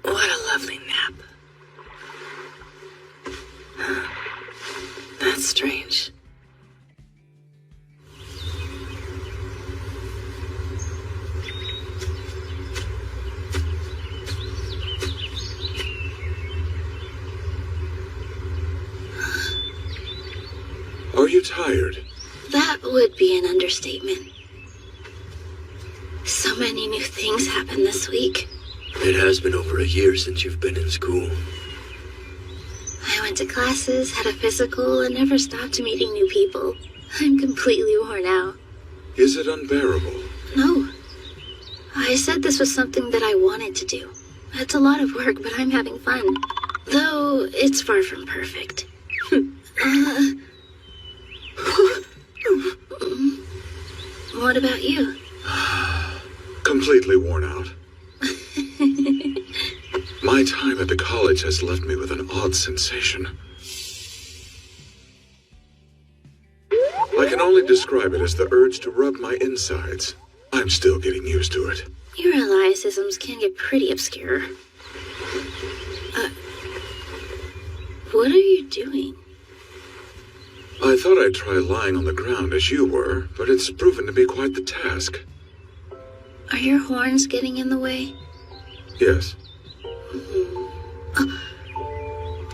S14: What a lovely nap. That's strange.
S3: Are you tired?
S2: That would be an understatement. So many new things happened this week.
S1: It has been over a year since you've been in school.
S2: I went to classes, had a physical, and never stopped meeting new people. I'm completely worn out.
S3: Is it unbearable?
S2: No. I said this was something that I wanted to do. It's a lot of work, but I'm having fun. Though, it's far from perfect. What about you?
S3: Completely worn out. My time at the college has left me with an odd sensation. I can only describe it as the urge to rub my insides. I'm still getting used to it.
S2: Your Eliasisms can get pretty obscure. What are you doing?
S3: I thought I'd try lying on the ground as you were, but it's proven to be quite the task.
S2: Are your horns getting in the way?
S3: Yes.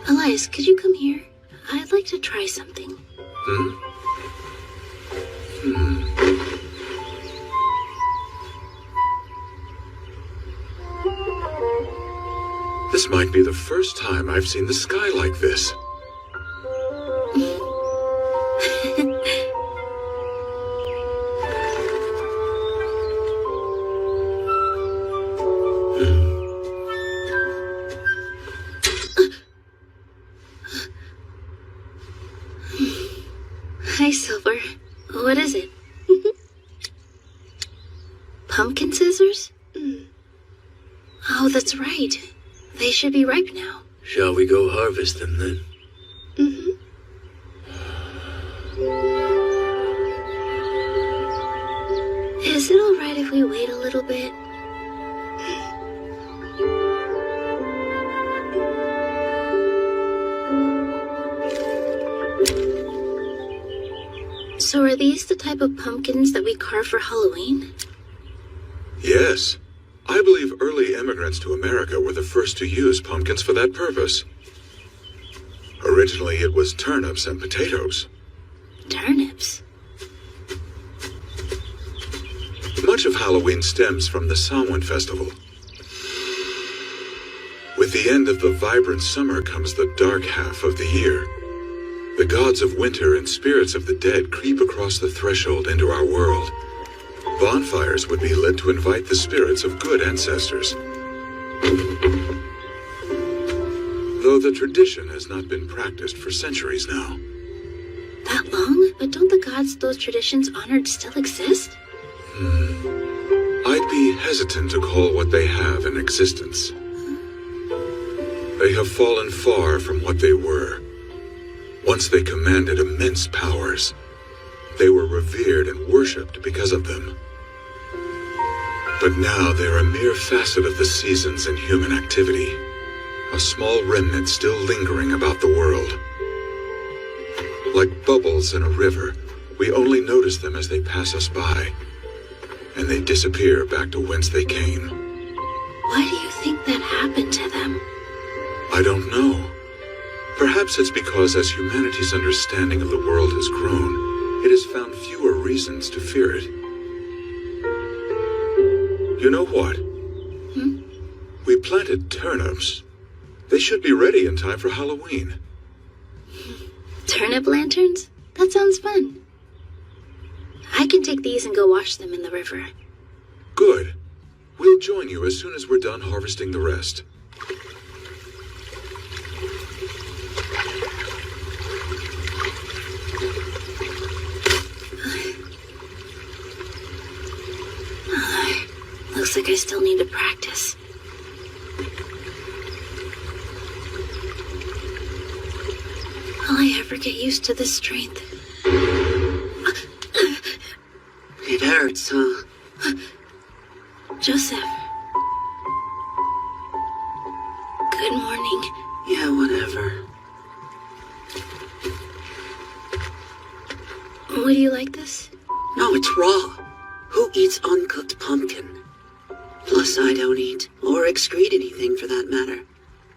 S2: Elias, could you come here? I'd like to try something.
S3: This might be the first time I've seen the sky like this.
S2: Hi, Silver. What is it? Pumpkin scissors? Oh, that's right. They should be ripe now.
S1: Shall we go harvest them then?
S2: Is it alright if we wait a little bit? So are these the type of pumpkins that we carve for Halloween?
S3: Yes. I believe early immigrants to America were the first to use pumpkins for that purpose. Originally, it was turnips and potatoes.
S2: Turnips?
S3: Much of Halloween stems from the Samhain festival. With the end of the vibrant summer comes the dark half of the year. The gods of winter and spirits of the dead creep across the threshold into our world. Bonfires would be lit to invite the spirits of good ancestors. Though the tradition has not been practiced for centuries now.
S2: That long? But don't the gods those traditions honored still exist?
S3: I'd be hesitant to call what they have in existence. They have fallen far from what they were. Once they commanded immense powers. They were revered and worshipped because of them. But now they're a mere facet of the seasons and human activity. A small remnant still lingering about the world. Like bubbles in a river, we only notice them as they pass us by. And they disappear back to whence they came.
S2: Why do you think that happened to them?
S3: I don't know. Perhaps it's because as humanity's understanding of the world has grown, it has found fewer reasons to fear it. You know what? We planted turnips. They should be ready in time for Halloween.
S2: Turnip lanterns? That sounds fun. I can take these and go wash them in the river.
S3: Good. We'll join you as soon as we're done harvesting the rest.
S2: Looks like I still need to practice. Will I ever get used to this strength?
S4: It hurts, huh?
S2: Joseph. Good morning.
S4: Yeah, whatever.
S2: Would you like this?
S4: No, it's raw. Who eats uncooked pumpkin? Plus, I don't eat or excrete anything for that matter.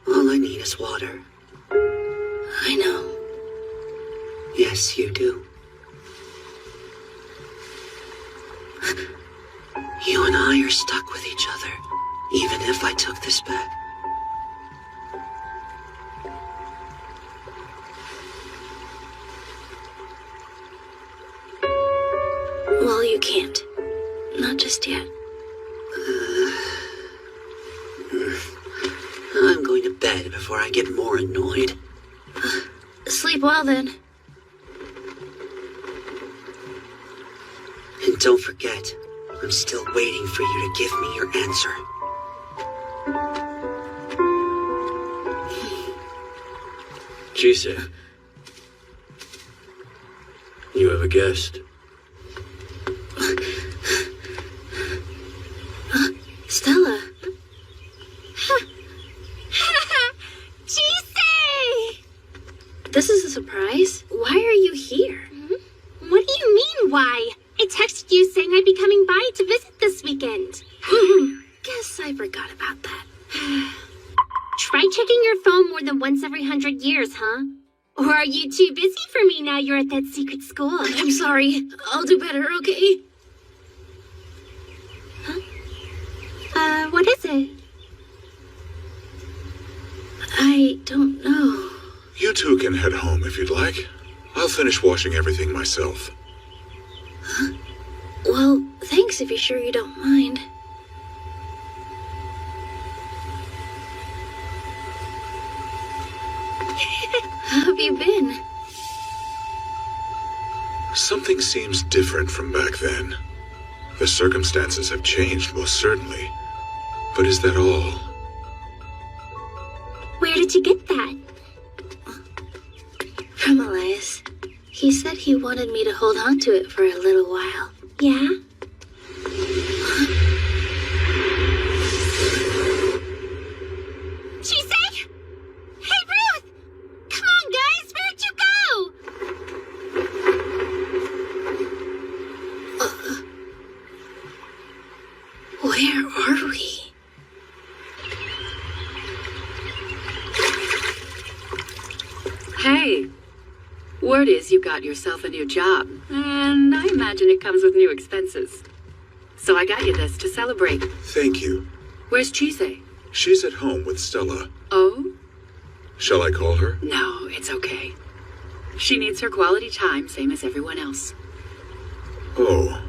S4: All I need is water.
S2: I know.
S4: Yes, you do. You and I are stuck with each other, even if I took this back.
S2: Well, you can't. Not just yet.
S4: I'm going to bed before I get more annoyed.
S2: Sleep well, then.
S4: And don't forget, I'm still waiting for you to give me your answer.
S7: Chise. You have a guest.
S2: Stella.
S6: Chise!
S2: This is a surprise. Why are you here?
S6: What do you mean, why? I texted you saying I'd be coming by to visit this weekend.
S2: Guess I forgot about that.
S6: Try checking your phone more than once every 100 years, huh? Or are you too busy for me now you're at that secret school?
S2: I'm sorry. I'll do better, okay?
S6: What is it?
S2: I don't know.
S3: You two can head home if you'd like. I'll finish washing everything myself.
S2: Well, thanks if you're sure you don't mind. How have you been?
S3: Something seems different from back then. The circumstances have changed, most certainly. But is that all?
S6: Where did you get that?
S2: From Elias. He said he wanted me to hold on to it for a little while.
S6: Yeah? Chise? Hey, Ruth! Come on, guys! Where'd you go?
S2: Where are we?
S5: Hey, word is you got yourself a new job, and I imagine it comes with new expenses. So I got you this to celebrate.
S3: Thank you.
S5: Where's Chise?
S3: She's at home with Stella.
S5: Oh?
S3: Shall I call her?
S5: No, it's okay. She needs her quality time, same as everyone else.
S3: Oh,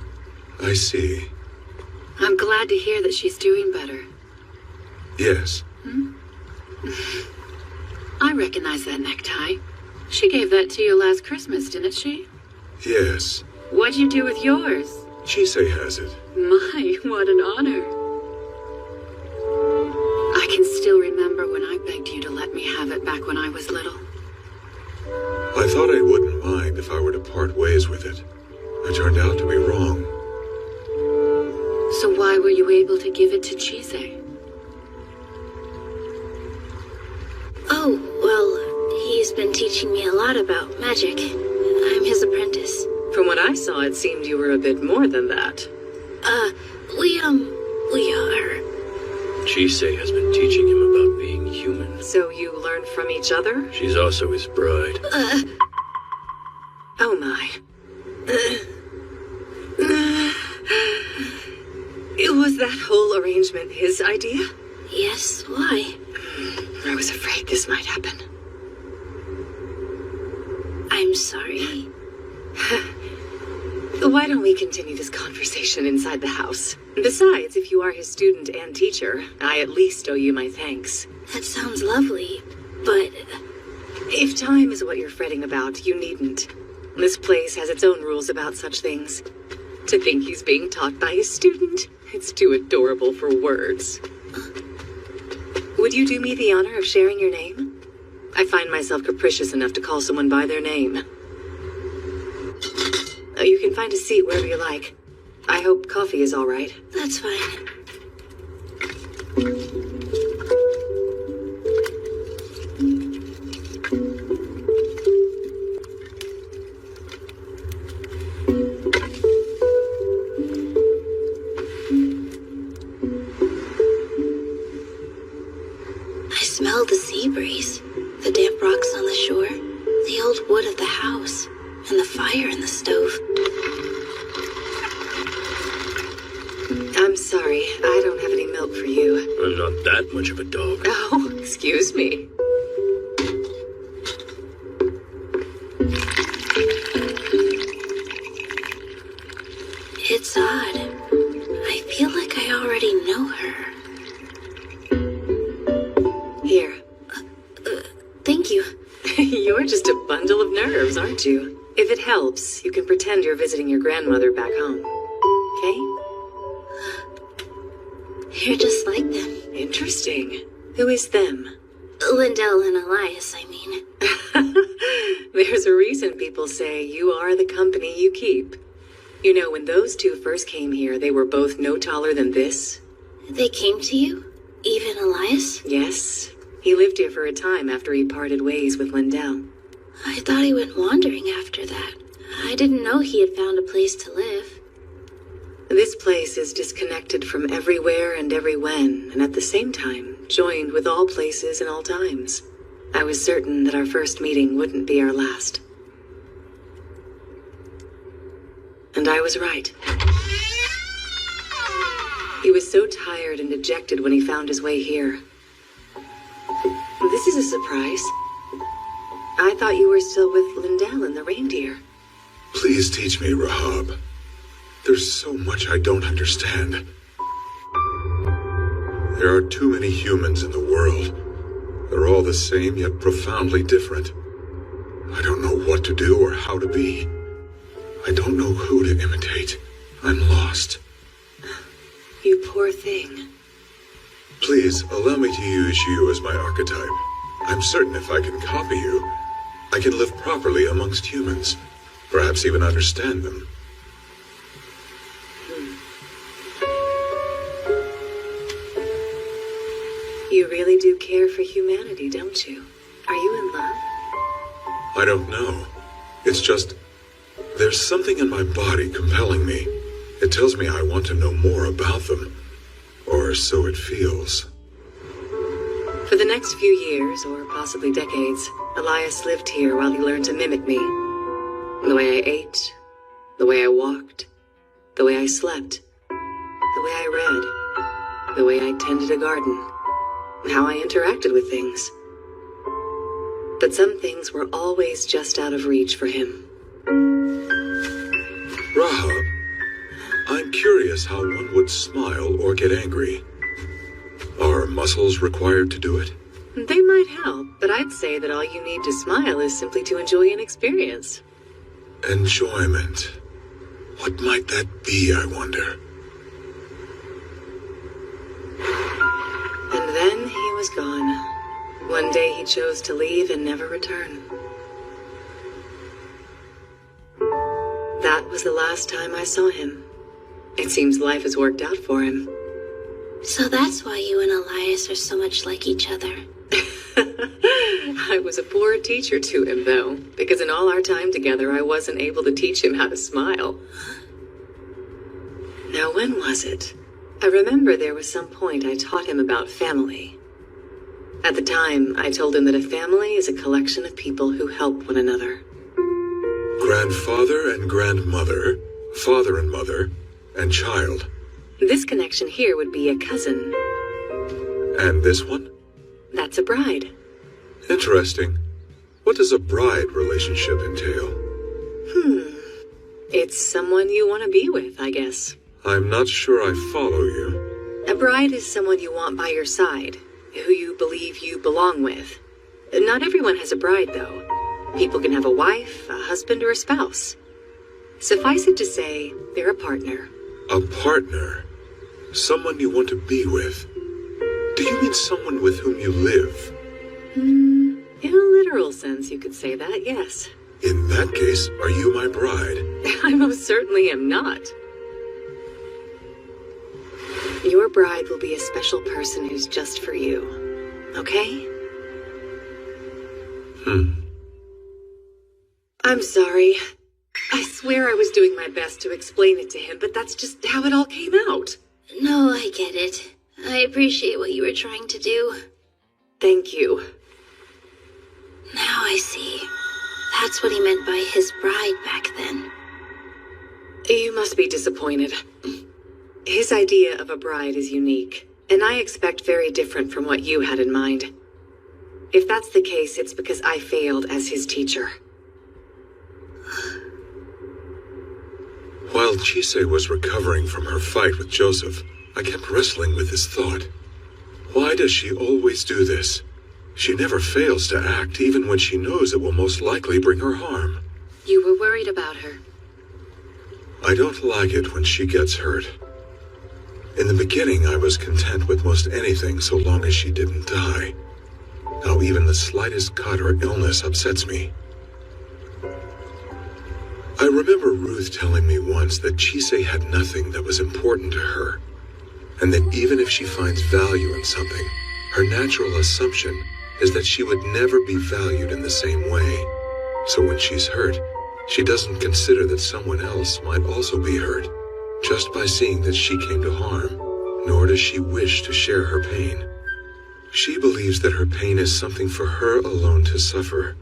S3: I see.
S5: I'm glad to hear that she's doing better.
S3: Yes.
S5: I recognize that necktie. She gave that to you last Christmas, didn't she?
S3: Yes.
S5: What'd you do with yours?
S3: Chise has it.
S5: My, what an honor. I can still remember when I begged you to let me have it back when I was little.
S3: I thought I wouldn't mind if I were to part ways with it. I turned out to be wrong.
S5: So why were you able to give it to Chise?
S2: Oh, well, he's been teaching me a lot about magic. I'm his apprentice.
S8: From what I saw, it seemed you were a bit more than that.
S2: We are.
S7: Chise has been teaching him about being human.
S8: So you learned from each other?
S7: She's also his bride.
S8: Oh my. Was that whole arrangement his idea?
S2: Yes, why?
S8: I was afraid this might happen.
S2: I'm sorry.
S5: Why don't we continue this conversation inside the house? Besides, if you are his student and teacher, I at least owe you my thanks.
S2: That sounds lovely, but...
S5: If time is what you're fretting about, you needn't. This place has its own rules about such things. To think he's being taught by his student, it's too adorable for words. Would you do me the honor of sharing your name? I find myself capricious enough to call someone by their name. You can find a seat wherever you like. I hope coffee is all right.
S2: That's fine. I smelled the sea breeze, the damp rocks on the shore, the old wood of the house, and the fire in the stove.
S5: I'm sorry, I don't have any milk for you.
S7: I'm not that much of a dog.
S5: Oh, excuse me.
S2: It's odd. I feel like I already know her.
S5: Here.
S2: Thank you.
S5: You're just a bundle of nerves, aren't you? If it helps, you can pretend you're visiting your grandmother back home. Okay?
S2: You're just like them.
S5: Interesting. Who is them?
S2: Lindell and Elias, I mean.
S5: There's a reason people say you are the company you keep. You know, when those two first came here, they were both no taller than this.
S2: They came to you? Even Elias?
S5: Yes. He lived here for a time after he parted ways with Lindell.
S2: I thought he went wandering after that. I didn't know he had found a place to live.
S5: This place is disconnected from everywhere and everywhen, and at the same time, joined with all places and all times. I was certain that our first meeting wouldn't be our last. And I was right. He was so tired and dejected when he found his way here. This is a surprise. I thought you were still with Lindell and the reindeer.
S3: Please teach me, Rahab. There's so much I don't understand. There are too many humans in the world. They're all the same, yet profoundly different. I don't know what to do or how to be. I don't know who to imitate. I'm lost.
S5: You poor thing.
S3: Please, allow me to use you as my archetype. I'm certain if I can copy you, I can live properly amongst humans. Perhaps even understand them.
S5: You really do care for humanity, don't you? Are you in love?
S3: I don't know. It's just, there's something in my body compelling me. It tells me I want to know more about them. Or so it feels.
S5: For the next few years, or possibly decades, Elias lived here while he learned to mimic me. The way I ate, the way I walked, the way I slept, the way I read, the way I tended a garden, how I interacted with things. But some things were always just out of reach for him.
S3: Rahab, I'm curious how one would smile or get angry. Are muscles required to do it?
S5: They might help, but I'd say that all you need to smile is simply to enjoy an experience.
S3: Enjoyment. What might that be, I wonder?
S5: And then he was gone. One day he chose to leave and never return. That was the last time I saw him. It seems life has worked out for him.
S2: So that's why you and Elias are so much like each other.
S5: I was a poor teacher to him, though, because in all our time together, I wasn't able to teach him how to smile. Now, when was it? I remember there was some point I taught him about family. At the time, I told him that a family is a collection of people who help one another.
S3: Grandfather and grandmother, father and mother, and child.
S5: This connection here would be a cousin.
S3: And this one?
S5: That's a bride.
S3: Interesting. What does a bride relationship entail?
S4: It's someone you want to be with, I guess.
S3: I'm not sure I follow you.
S4: A bride is someone you want by your side, who you believe you belong with. Not everyone has a bride, though. People can have a wife, a husband, or a spouse. Suffice it to say, they're a partner.
S3: A partner? Someone you want to be with? Do you mean someone with whom you live?
S4: In a literal sense, you could say that, yes.
S3: In that case, are you my bride?
S4: I most certainly am not. Your bride will be a special person who's just for you. Okay? I'm sorry. I swear I was doing my best to explain it to him, but that's just how it all came out.
S2: No, I get it. I appreciate what you were trying to do.
S4: Thank you.
S2: Now I see. That's what he meant by his bride back then.
S4: You must be disappointed. His idea of a bride is unique, and I expect very different from what you had in mind. If that's the case, it's because I failed as his teacher.
S3: While Chise was recovering from her fight with Joseph, I kept wrestling with this thought. Why does she always do this? She never fails to act, even when she knows it will most likely bring her harm.
S5: You were worried about her.
S3: I don't like it when she gets hurt. In the beginning, I was content with most anything so long as she didn't die. Now even the slightest cut or illness upsets me. I remember Ruth telling me once that Chise had nothing that was important to her, and that even if she finds value in something, her natural assumption is that she would never be valued in the same way. So when she's hurt, she doesn't consider that someone else might also be hurt, just by seeing that she came to harm, nor does she wish to share her pain. She believes that her pain is something for her alone to suffer.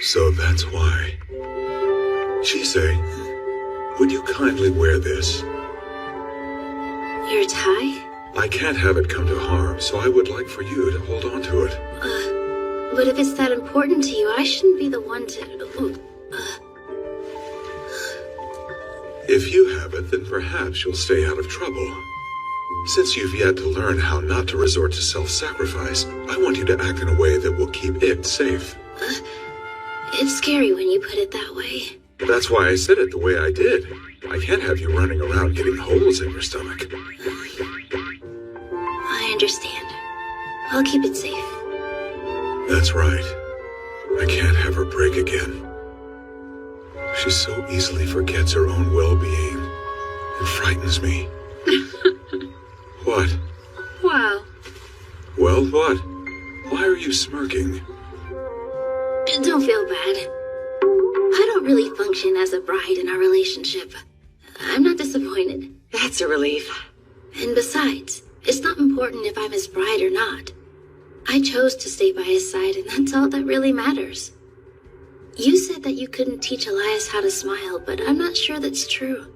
S3: So that's why. Chise, would you kindly wear this?
S2: Your tie?
S3: I can't have it come to harm, so I would like for you to hold on to it.
S2: But if it's that important to you, I shouldn't be the one to...
S3: If you have it, then perhaps you'll stay out of trouble. Since you've yet to learn how not to resort to self-sacrifice, I want you to act in a way that will keep it safe.
S2: It's scary when you put it that way.
S3: That's why I said it the way I did. I can't have you running around getting holes in your stomach.
S2: I understand. I'll keep it safe.
S3: That's right. I can't have her break again. She so easily forgets her own well-being. It frightens me. What?
S5: Wow.
S3: Well, what? Why are you smirking?
S2: Don't feel bad. I don't really function as a bride in our relationship. I'm not disappointed.
S4: That's a relief.
S2: And besides, it's not important if I'm his bride or not. I chose to stay by his side, and that's all that really matters. You said that you couldn't teach Elias how to smile, but I'm not sure that's true.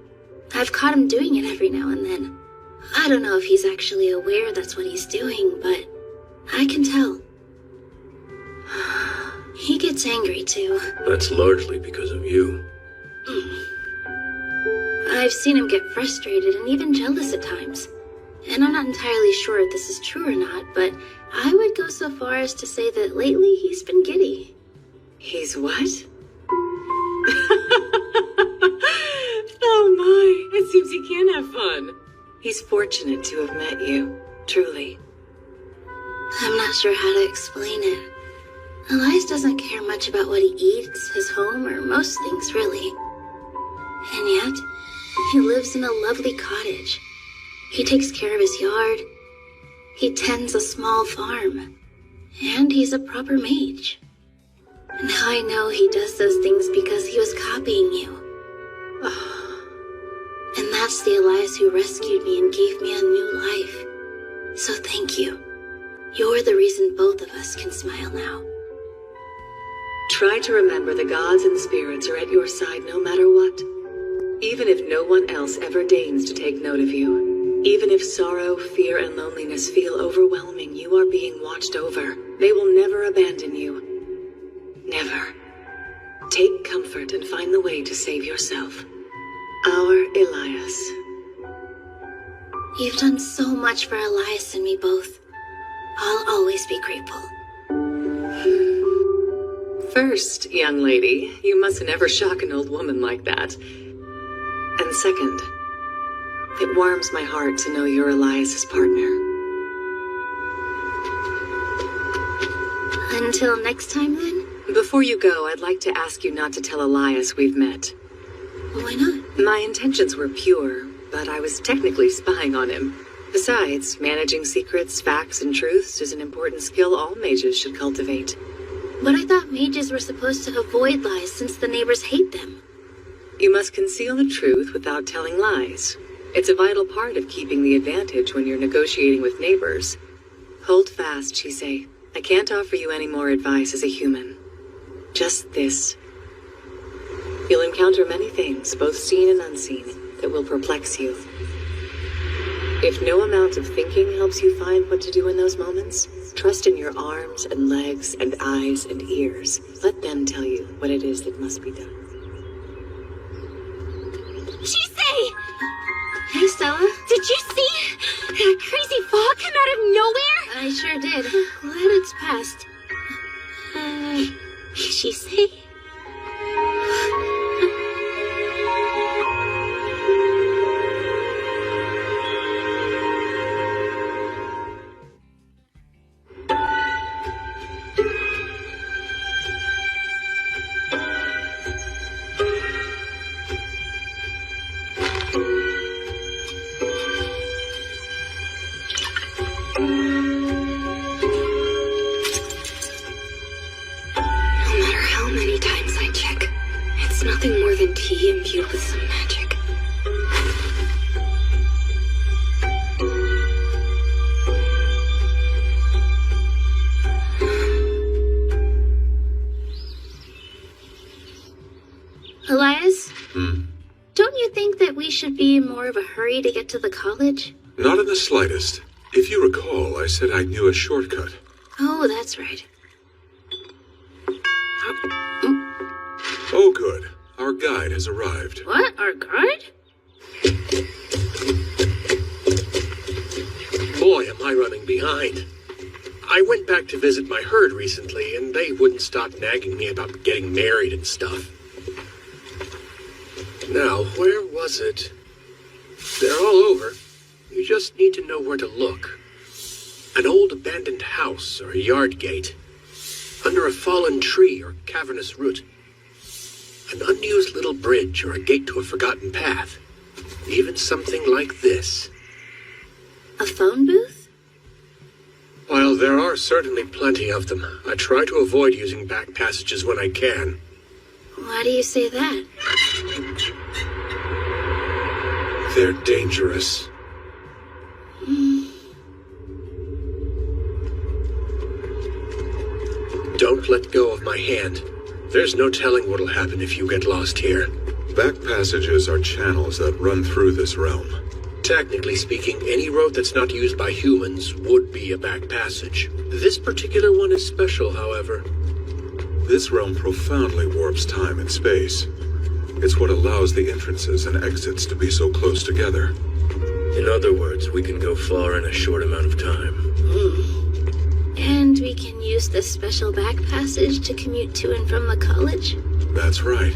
S2: I've caught him doing it every now and then. I don't know if he's actually aware that's what he's doing, but I can tell. He gets angry too.
S7: That's largely because of you.
S2: I've seen him get frustrated and even jealous at times. And I'm not entirely sure if this is true or not, but I would go so far as to say that lately he's been giddy.
S4: He's what? Oh my, it seems he can have fun. He's fortunate to have met you, truly.
S2: I'm not sure how to explain it. Elias doesn't care much about what he eats, his home, or most things really. And yet, he lives in a lovely cottage. He takes care of his yard. He tends a small farm. And he's a proper mage. Now I know he does those things because he was copying you. And that's the Elias who rescued me and gave me a new life. So thank you. You're the reason both of us can smile now.
S4: Try to remember the gods and spirits are at your side no matter what. Even if no one else ever deigns to take note of you, even if sorrow, fear, and loneliness feel overwhelming, you are being watched over. They will never abandon you. Never. Take comfort and find the way to save yourself. Our Elias.
S2: You've done so much for Elias and me both. I'll always be grateful.
S4: First, young lady, you mustn't ever shock an old woman like that. And second, it warms my heart to know you're Elias's partner.
S2: Until next time, then?
S4: Before you go, I'd like to ask you not to tell Elias we've met.
S2: Why not?
S4: My intentions were pure, but I was technically spying on him. Besides, managing secrets, facts, and truths is an important skill all mages should cultivate.
S2: But I thought mages were supposed to avoid lies since the neighbors hate them.
S4: You must conceal the truth without telling lies. It's a vital part of keeping the advantage when you're negotiating with neighbors. Hold fast, Chise. I can't offer you any more advice as a human. Just this. You'll encounter many things, both seen and unseen, that will perplex you. If no amount of thinking helps you find what to do in those moments, trust in your arms and legs and eyes and ears. Let them tell you what it is that must be done.
S6: Chise!
S2: Hey, Stella.
S6: Did you see that crazy fog come out of nowhere?
S2: I sure did. Glad it's passed.
S6: Chise?
S5: Nothing more than tea imbued with some magic.
S2: Elias? Don't you think that we should be in more of a hurry to get to the college?
S3: Not in the slightest. If you recall, I said I knew a shortcut.
S2: Oh, that's right.
S3: Oh, good. Our guide has arrived.
S2: What? Our guide?
S7: Boy, am I running behind. I went back to visit my herd recently, and they wouldn't stop nagging me about getting married and stuff. Now, where was it? They're all over. You just need to know where to look. An old abandoned house or a yard gate. Under a fallen tree or cavernous root. An unused little bridge or a gate to a forgotten path. Even something like this.
S2: A phone booth?
S7: While there are certainly plenty of them, I try to avoid using back passages when I can.
S2: Why do you say that?
S3: They're dangerous.
S7: Don't let go of my hand. There's no telling what'll happen if you get lost here.
S3: Back passages are channels that run through this realm.
S7: Technically speaking, any road that's not used by humans would be a back passage. This particular one is special, however.
S3: This realm profoundly warps time and space. It's what allows the entrances and exits to be so close together.
S7: In other words, we can go far in a short amount of time.
S2: And we can use this special back passage to commute to and from the college?
S3: That's right.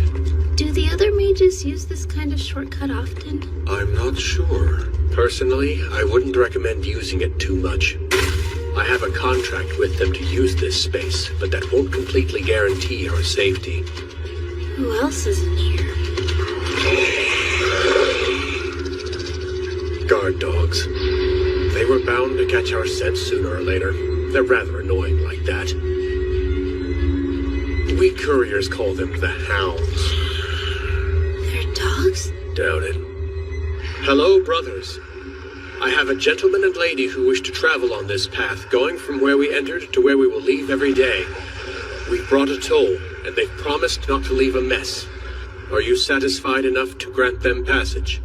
S2: Do the other mages use this kind of shortcut often?
S3: I'm not sure.
S7: Personally, I wouldn't recommend using it too much. I have a contract with them to use this space, but that won't completely guarantee our safety.
S2: Who else is in here?
S7: Guard dogs. They were bound to catch our scent sooner or later. They're rather annoying like that. We couriers call them the Hounds.
S2: They're dogs?
S7: Doubt it. Hello, brothers. I have a gentleman and lady who wish to travel on this path, going from where we entered to where we will leave every day. We've brought a toll, and they've promised not to leave a mess. Are you satisfied enough to grant them passage?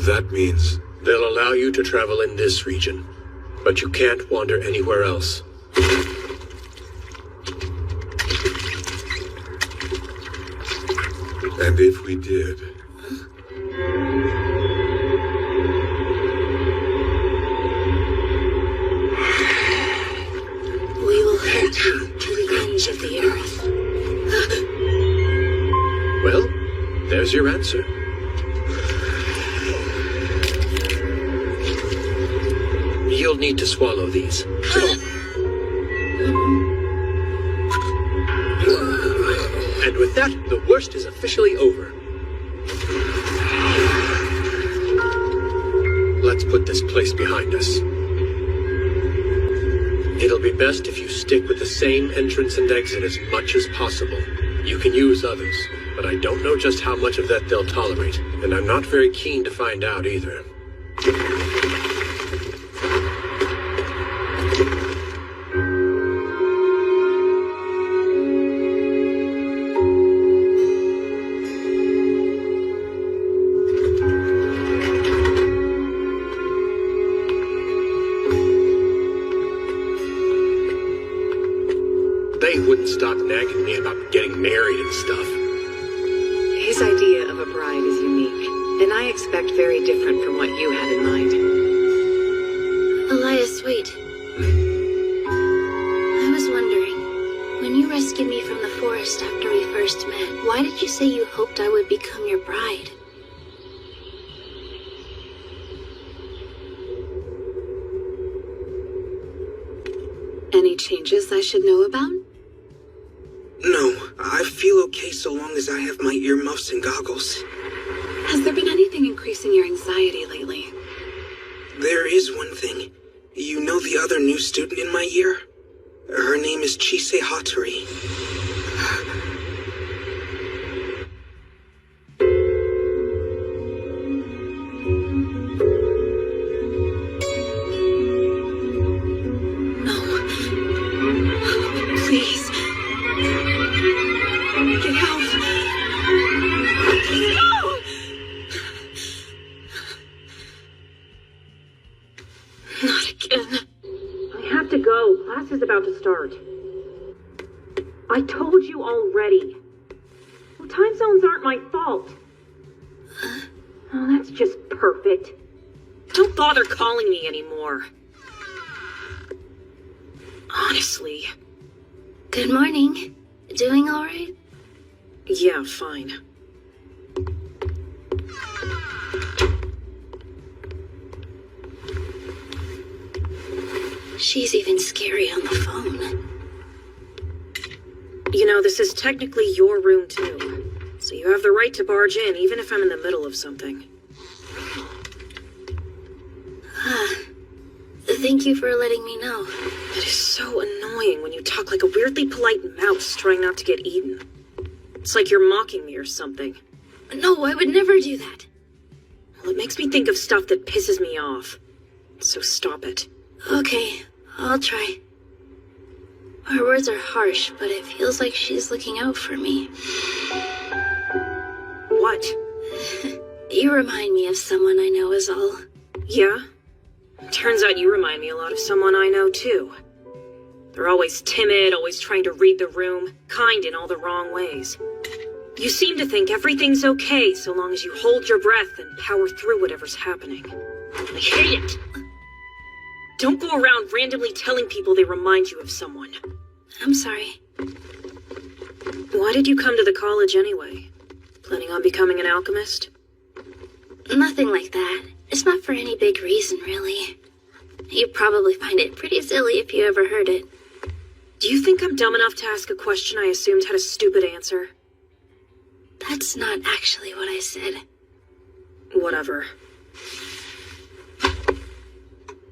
S3: That means...
S7: They'll allow you to travel in this region, but you can't wander anywhere else.
S3: And if we did,
S2: We will head you to the ends of the earth.
S7: Well, there's your answer. You'll need to swallow these. And with that, the worst is officially over. Let's put this place behind us. It'll be best if you stick with the same entrance and exit as much as possible. You can use others, but I don't know just how much of that they'll tolerate, and I'm not very keen to find out either. They wouldn't stop nagging me about getting married and stuff.
S14: His idea of a bride is unique, and I expect very different from what you had in mind.
S2: Elias, wait. I was wondering, when you rescued me from the forest after we first met, why did you say you hoped I would become your bride?
S5: Any changes I should know about?
S16: No, I feel okay so long as I have my earmuffs and goggles.
S5: Has there been anything increasing your anxiety lately?
S16: There is one thing. You know the other new student in my year? Her name is Chise Hattori.
S5: Please. Get out. No! Not again.
S8: I have to go. Class is about to start. I told you already. Well, time zones aren't my fault. Oh, that's just perfect. Don't bother calling me anymore. Honestly.
S2: Good morning. Doing all right?
S8: Yeah, fine.
S2: She's even scary on the phone.
S8: You know, this is technically your room too. So you have the right to barge in, even if I'm in the middle of something.
S2: Thank you for letting me know.
S8: It is so annoying when you talk like a weirdly polite mouse trying not to get eaten. It's like you're mocking me or something.
S2: No, I would never do that.
S8: Well, it makes me think of stuff that pisses me off. So stop it.
S2: Okay, I'll try. Her words are harsh, but it feels like she's looking out for me.
S8: What?
S2: You remind me of someone I know is all.
S8: Yeah? Turns out you remind me a lot of someone I know too. They're always timid, always trying to read the room, kind in all the wrong ways. You seem to think everything's okay so long as you hold your breath and power through whatever's happening. I hate it! Don't go around randomly telling people they remind you of someone.
S2: I'm sorry.
S8: Why did you come to the college anyway? Planning on becoming an alchemist?
S2: Nothing like that. It's not for any big reason, really. You'd probably find it pretty silly if you ever heard it.
S8: Do you think I'm dumb enough to ask a question I assumed had a stupid answer?
S2: That's not actually what I said.
S8: Whatever.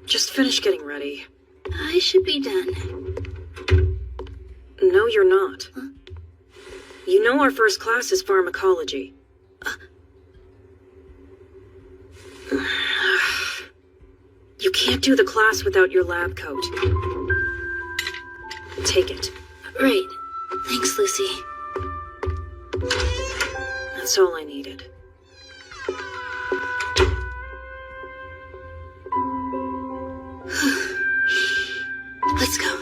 S8: Just finish getting ready.
S2: I should be done.
S8: No, you're not. Huh? You know our first class is pharmacology. You can't do the class without your lab coat. Take it.
S2: Right. Thanks, Lucy.
S8: That's all I needed.
S2: Let's go.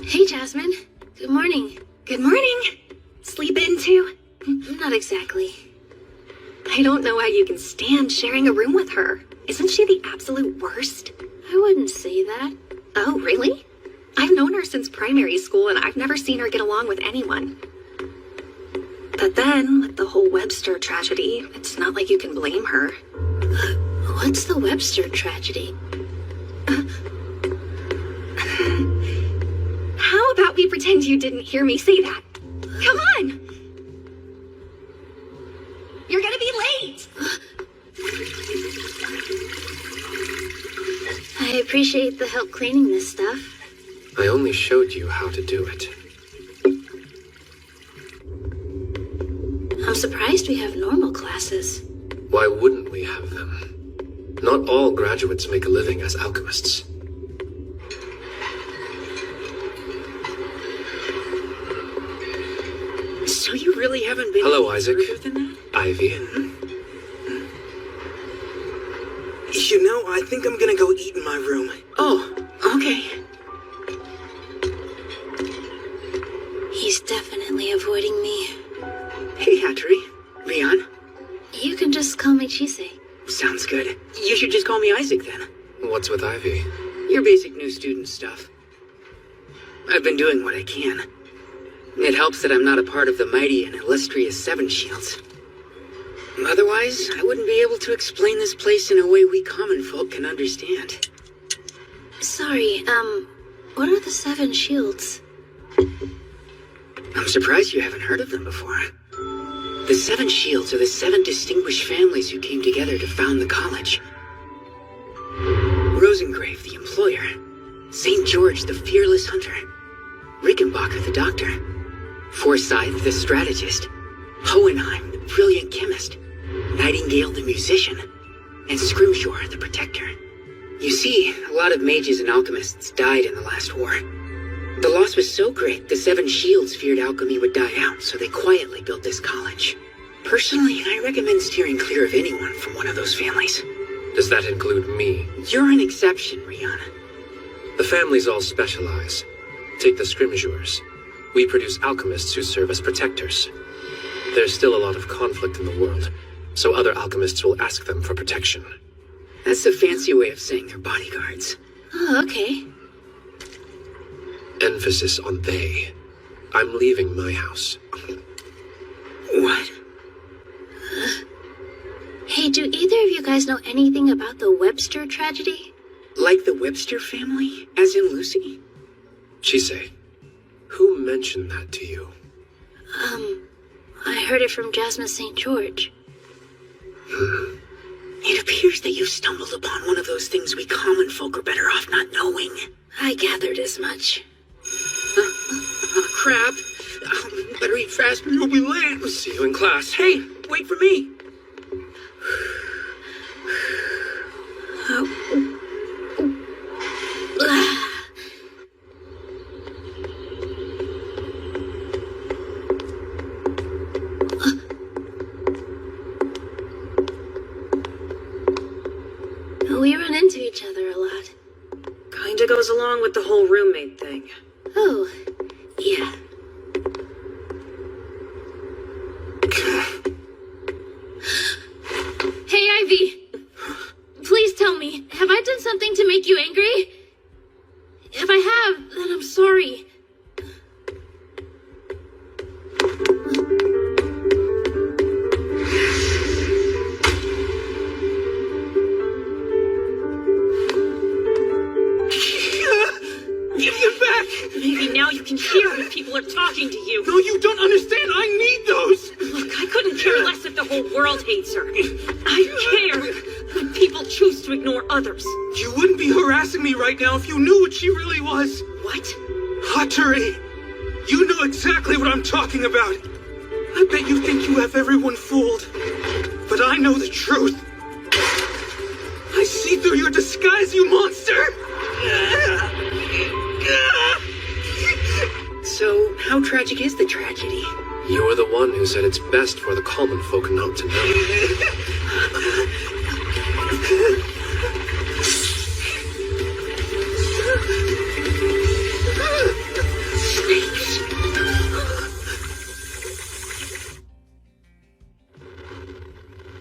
S2: Hey, Jasmine. Good morning.
S5: Good morning. Sleep in too?
S2: Not exactly.
S5: I don't know how you can stand sharing a room with her. Isn't she the absolute worst?
S2: I wouldn't say that.
S5: Oh, really? I've known her since primary school and I've never seen her get along with anyone. But then, with the whole Webster tragedy, it's not like you can blame her.
S2: What's the Webster tragedy?
S5: How about we pretend you didn't hear me say that? Come on! You're gonna be late!
S2: I appreciate the help cleaning this stuff.
S7: I only showed you how to do it.
S2: I'm surprised we have normal classes.
S7: Why wouldn't we have them? Not all graduates make a living as alchemists.
S16: So you really haven't been
S7: Hello,
S16: any
S7: Isaac.
S16: further than that?
S7: Ivy.
S16: You know, I think I'm gonna go eat in my room. Oh, okay.
S2: He's definitely avoiding me.
S16: Hey, Hattori. Leon.
S2: You can just call me Chise.
S16: Sounds good. You should just call me Isaac then.
S7: What's with Ivy?
S16: Your basic new student stuff. I've been doing what I can. It helps that I'm not a part of the mighty and illustrious Seven Shields. Otherwise, I wouldn't be able to explain this place in a way we common folk can understand.
S2: Sorry, what are the Seven Shields?
S16: I'm surprised you haven't heard of them before. The Seven Shields are the 7 distinguished families who came together to found the college. Rosengrave, the employer. St. George, the fearless hunter. Rickenbacker, the doctor. Forsyth, the strategist. Hohenheim, the brilliant chemist. Nightingale, the musician. And Scrimshaw, the protector. You see, a lot of mages and alchemists died in the last war. The loss was so great, the Seven Shields feared alchemy would die out, so they quietly built this college. Personally, I recommend steering clear of anyone from one of those families.
S7: Does that include me?
S16: You're an exception, Rihanna.
S7: The families all specialize. Take the Scrimgeours. We produce alchemists who serve as protectors. There's still a lot of conflict in the world, so other alchemists will ask them for protection.
S16: That's a fancy way of saying they're bodyguards.
S2: Oh, okay.
S7: Emphasis on they. I'm leaving my house.
S16: What?
S2: Hey, do either of you guys know anything about the Webster tragedy?
S16: Like the Webster family? As in Lucy?
S7: Chise, who mentioned that to you?
S2: I heard it from Jasmine St. George.
S16: It appears that you've stumbled upon one of those things we common folk are better off not knowing.
S2: I gathered as much.
S16: Crap. Better eat fast or you'll be late.
S7: See you in class.
S16: Hey, wait for me.
S2: We run into each other a lot.
S8: Kinda goes along with the whole roommate thing.
S2: Oh, yeah. Hey, Ivy! Please tell me, have I done something to make you angry? If I have, then I'm sorry.
S16: Give it back!
S8: Maybe now you can hear when people are talking to you.
S16: No, you don't understand. I need those.
S8: Look, I couldn't care less if the whole world hates her. I care when people choose to ignore others.
S16: You wouldn't be harassing me right now if you knew what she really was.
S8: What?
S16: Hattori, you know exactly what I'm talking about. I bet you think you have everyone fooled. But I know the truth. I see through your disguise, you monster! So, how tragic is the tragedy?
S7: You were the one who said it's best for the common folk not to know.
S16: Snakes.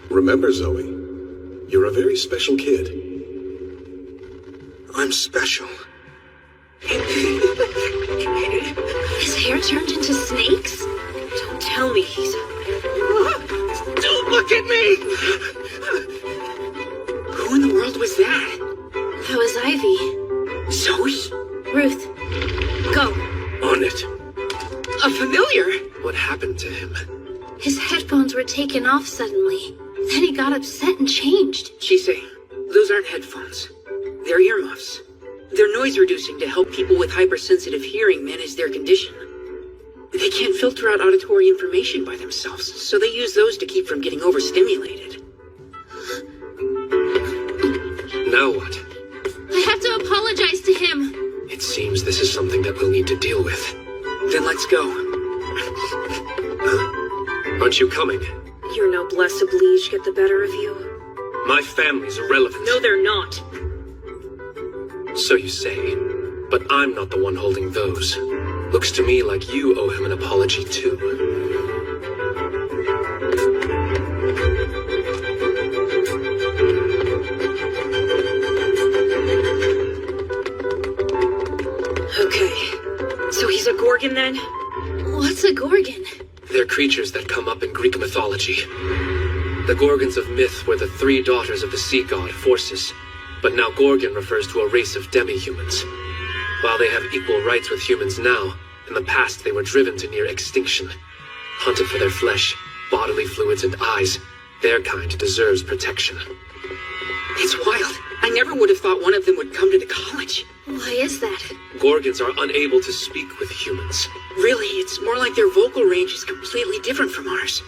S12: Remember, Zoe, you're a very special kid.
S16: I'm special.
S2: His hair turned into snakes?
S8: Don't tell me he's...
S16: Don't look at me! Who in the world was that?
S2: That was Ivy.
S16: Zoe?
S2: Ruth, go.
S7: On it.
S16: A familiar?
S7: What happened to him?
S2: His headphones were taken off suddenly. Then he got upset and changed.
S14: Chise, those aren't headphones. They're earmuffs. They're noise reducing to help people with hypersensitive hearing manage their condition. They can't filter out auditory information by themselves, so they use those to keep from getting overstimulated.
S7: Now what?
S2: I have to apologize to him.
S7: It seems this is something that we'll need to deal with.
S14: Then let's go.
S7: Aren't you coming?
S8: Your noblesse oblige get the better of you?
S7: My family's irrelevant.
S8: No, they're not.
S7: So you say. But I'm not the one holding those. Looks to me like you owe him an apology, too.
S8: Okay. So he's a Gorgon then?
S2: What's a Gorgon?
S7: They're creatures that come up in Greek mythology. The Gorgons of myth were the 3 daughters of the sea god Phorcys, but now Gorgon refers to a race of demi-humans. While they have equal rights with humans now, in the past they were driven to near extinction. Hunted for their flesh, bodily fluids, and eyes, their kind deserves protection.
S14: It's wild. I never would have thought one of them would come to the college.
S2: Why is that?
S7: Gorgons are unable to speak with humans.
S14: Really, it's more like their vocal range is completely different from ours.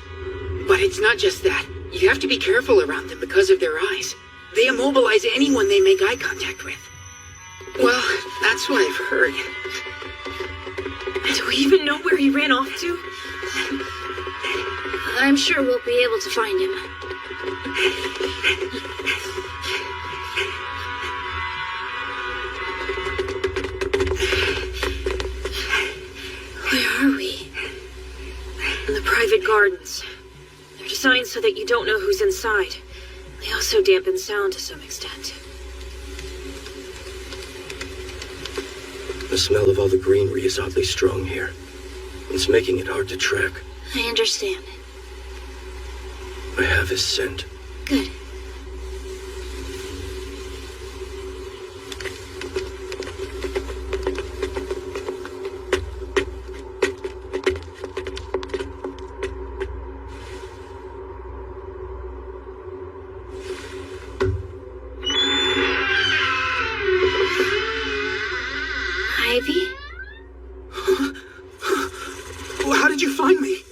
S14: But it's not just that. You have to be careful around them because of their eyes. They immobilize anyone they make eye contact with. Well, that's what I've heard.
S8: Do we even know where he ran off to?
S2: I'm sure we'll be able to find him. Where are we?
S8: In the private gardens. They're designed so that you don't know who's inside. They also dampen sound to some extent.
S1: The smell of all the greenery is oddly strong here. It's making it hard to track.
S2: I understand.
S1: I have his scent.
S2: Good. Ivy?
S16: How did you find me?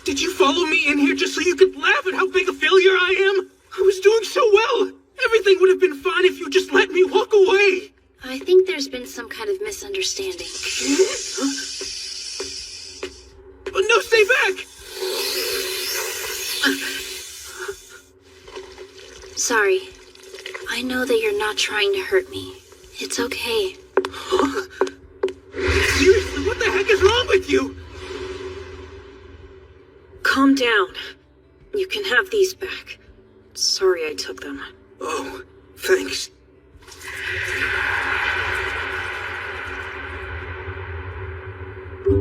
S16: Did you follow me in here just so you could laugh at how big a failure I am? I was doing so well. Everything would have been fine if you just let me walk away.
S2: I think there's been some kind of misunderstanding.
S16: No, stay back!
S2: Sorry. I know that you're not trying to hurt me. It's okay.
S16: Seriously, what the heck is wrong with you?
S8: Calm down. You can have these back. Sorry I took them.
S16: Oh, thanks.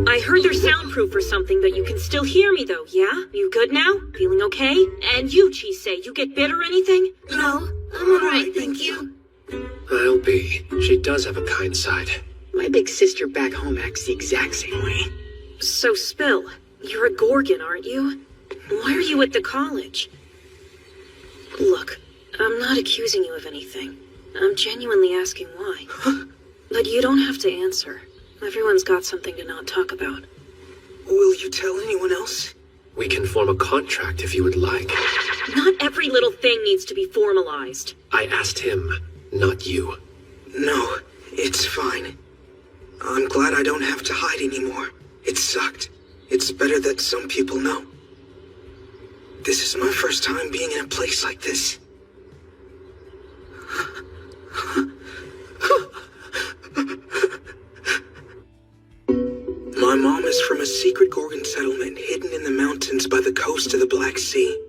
S8: I heard they're soundproof or something, but you can still hear me though, yeah? You good now? Feeling okay? And you, Chise, you get bit or anything?
S2: No, I'm alright, thank you.
S7: I'll be. She does have a kind side.
S14: My big sister back home acts the exact same way.
S8: So, Spill, you're a Gorgon, aren't you? Why are you at the college? Look, I'm not accusing you of anything. I'm genuinely asking why. But you don't have to answer. Everyone's got something to not talk about.
S16: Will you tell anyone else?
S7: We can form a contract if you would like.
S8: Not every little thing needs to be formalized.
S7: I asked him, not you.
S16: No, it's fine. I'm glad I don't have to hide anymore. It sucked. It's better that some people know. This is my first time being in a place like this. My mom is from a secret Gorgon settlement hidden in the mountains by the coast of the Black Sea.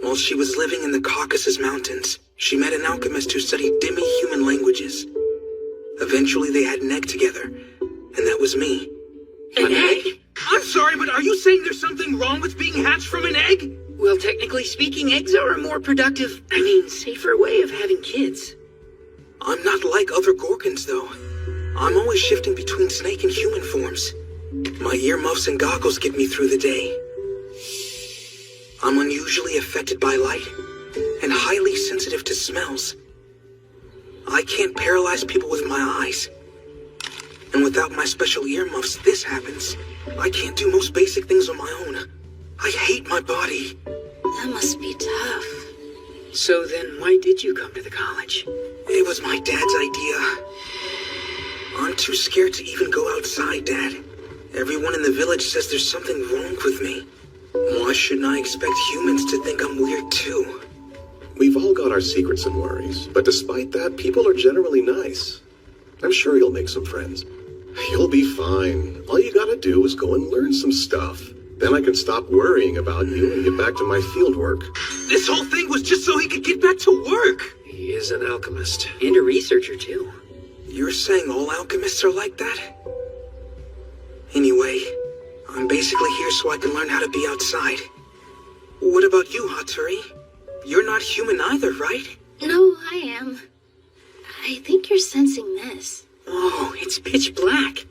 S16: While she was living in the Caucasus Mountains, she met an alchemist who studied demi-human languages. Eventually, they had an egg together, and that was me.
S14: An egg?
S16: I'm sorry, but are you saying there's something wrong with being hatched from an egg?
S14: Well, technically speaking, eggs are a more productive, safer way of having kids.
S16: I'm not like other Gorgons, though. I'm always shifting between snake and human forms. My earmuffs and goggles get me through the day. I'm unusually affected by light and highly sensitive to smells. I can't paralyze people with my eyes. And without my special earmuffs, this happens. I can't do most basic things on my own. I hate my body.
S2: That must be tough.
S14: So then, why did you come to the college?
S16: It was my dad's idea. I'm too scared to even go outside, Dad. Everyone in the village says there's something wrong with me. Why shouldn't I expect humans to think I'm weird too?
S12: We've all got our secrets and worries, but despite that, people are generally nice. I'm sure you'll make some friends. You'll be fine. All you gotta do is go and learn some stuff. Then I can stop worrying about you and get back to my field work.
S16: This whole thing was just so he could get back to work!
S7: He is an alchemist.
S14: And a researcher, too.
S16: You're saying all alchemists are like that? Anyway, I'm basically here so I can learn how to be outside. What about you, Hatori? You're not human either, right?
S2: No, I am. I think you're sensing this.
S14: Oh, it's pitch black.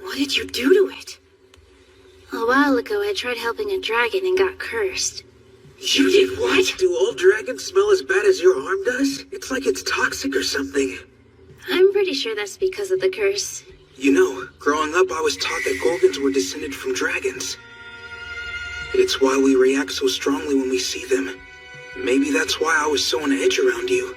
S14: What did you do to it?
S2: A while ago, I tried helping a dragon and got cursed.
S14: You did what?
S16: Do all dragons smell as bad as your arm does? It's like it's toxic or something.
S2: I'm pretty sure that's because of the curse.
S16: You know, growing up I was taught that Gorgons were descended from dragons. It's why we react so strongly when we see them. Maybe that's why I was so on edge around you.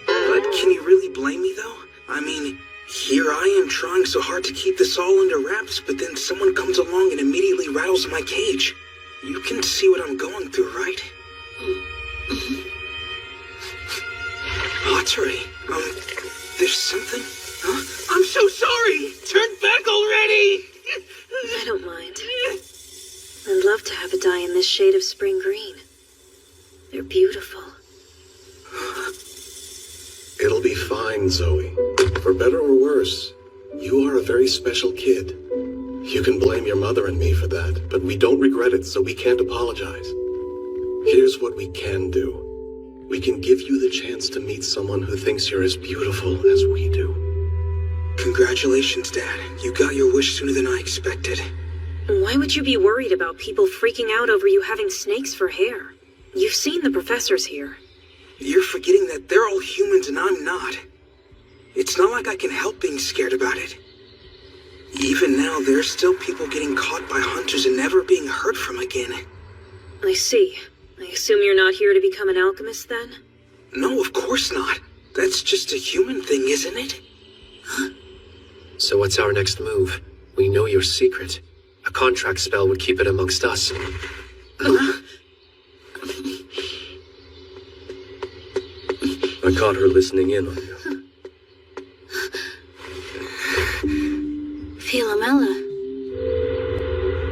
S16: But can you really blame me, though? I mean, here I am trying so hard to keep this all under wraps, but then someone comes along and immediately rattles my cage. You can see what I'm going through, right? Hatori, there's something? Huh? I'm so sorry! Turn back already!
S8: I don't mind. I'd love to have a dye in this shade of spring green. They're beautiful.
S12: It'll be fine, Zoe. For better or worse, you are a very special kid. You can blame your mother and me for that, but we don't regret it, so we can't apologize. Here's what we can do. We can give you the chance to meet someone who thinks you're as beautiful as we do.
S16: Congratulations, Dad. You got your wish sooner than I expected.
S8: Why would you be worried about people freaking out over you having snakes for hair? You've seen the professors here.
S16: You're forgetting that they're all humans and I'm not. It's not like I can help being scared about it. Even now, there's still people getting caught by hunters and never being heard from again.
S8: I see. I assume you're not here to become an alchemist, then?
S16: No, of course not. That's just a human thing, isn't it?
S7: So what's our next move? We know your secret. A contract spell would keep it amongst us.
S13: I caught her listening in on you.
S2: Philomela.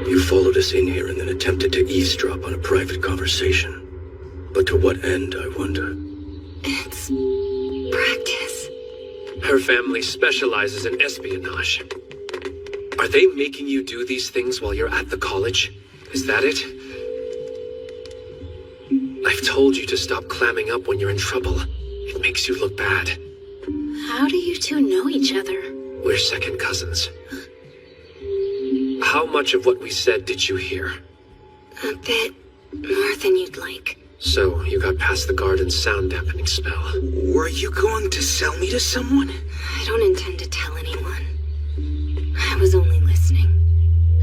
S13: You followed us in here and then attempted to eavesdrop on a private conversation. But to what end, I wonder?
S5: It's practice.
S7: Her family specializes in espionage. Are they making you do these things while you're at the college? Is that it? I've told you to stop clamming up when you're in trouble. It makes you look bad.
S2: How do you two know each other?
S7: We're second cousins. How much of what we said did you hear?
S5: A bit more than you'd like.
S7: So, you got past the garden's sound dampening spell.
S16: Were you going to sell me to someone?
S5: I don't intend to tell anyone. I was only listening.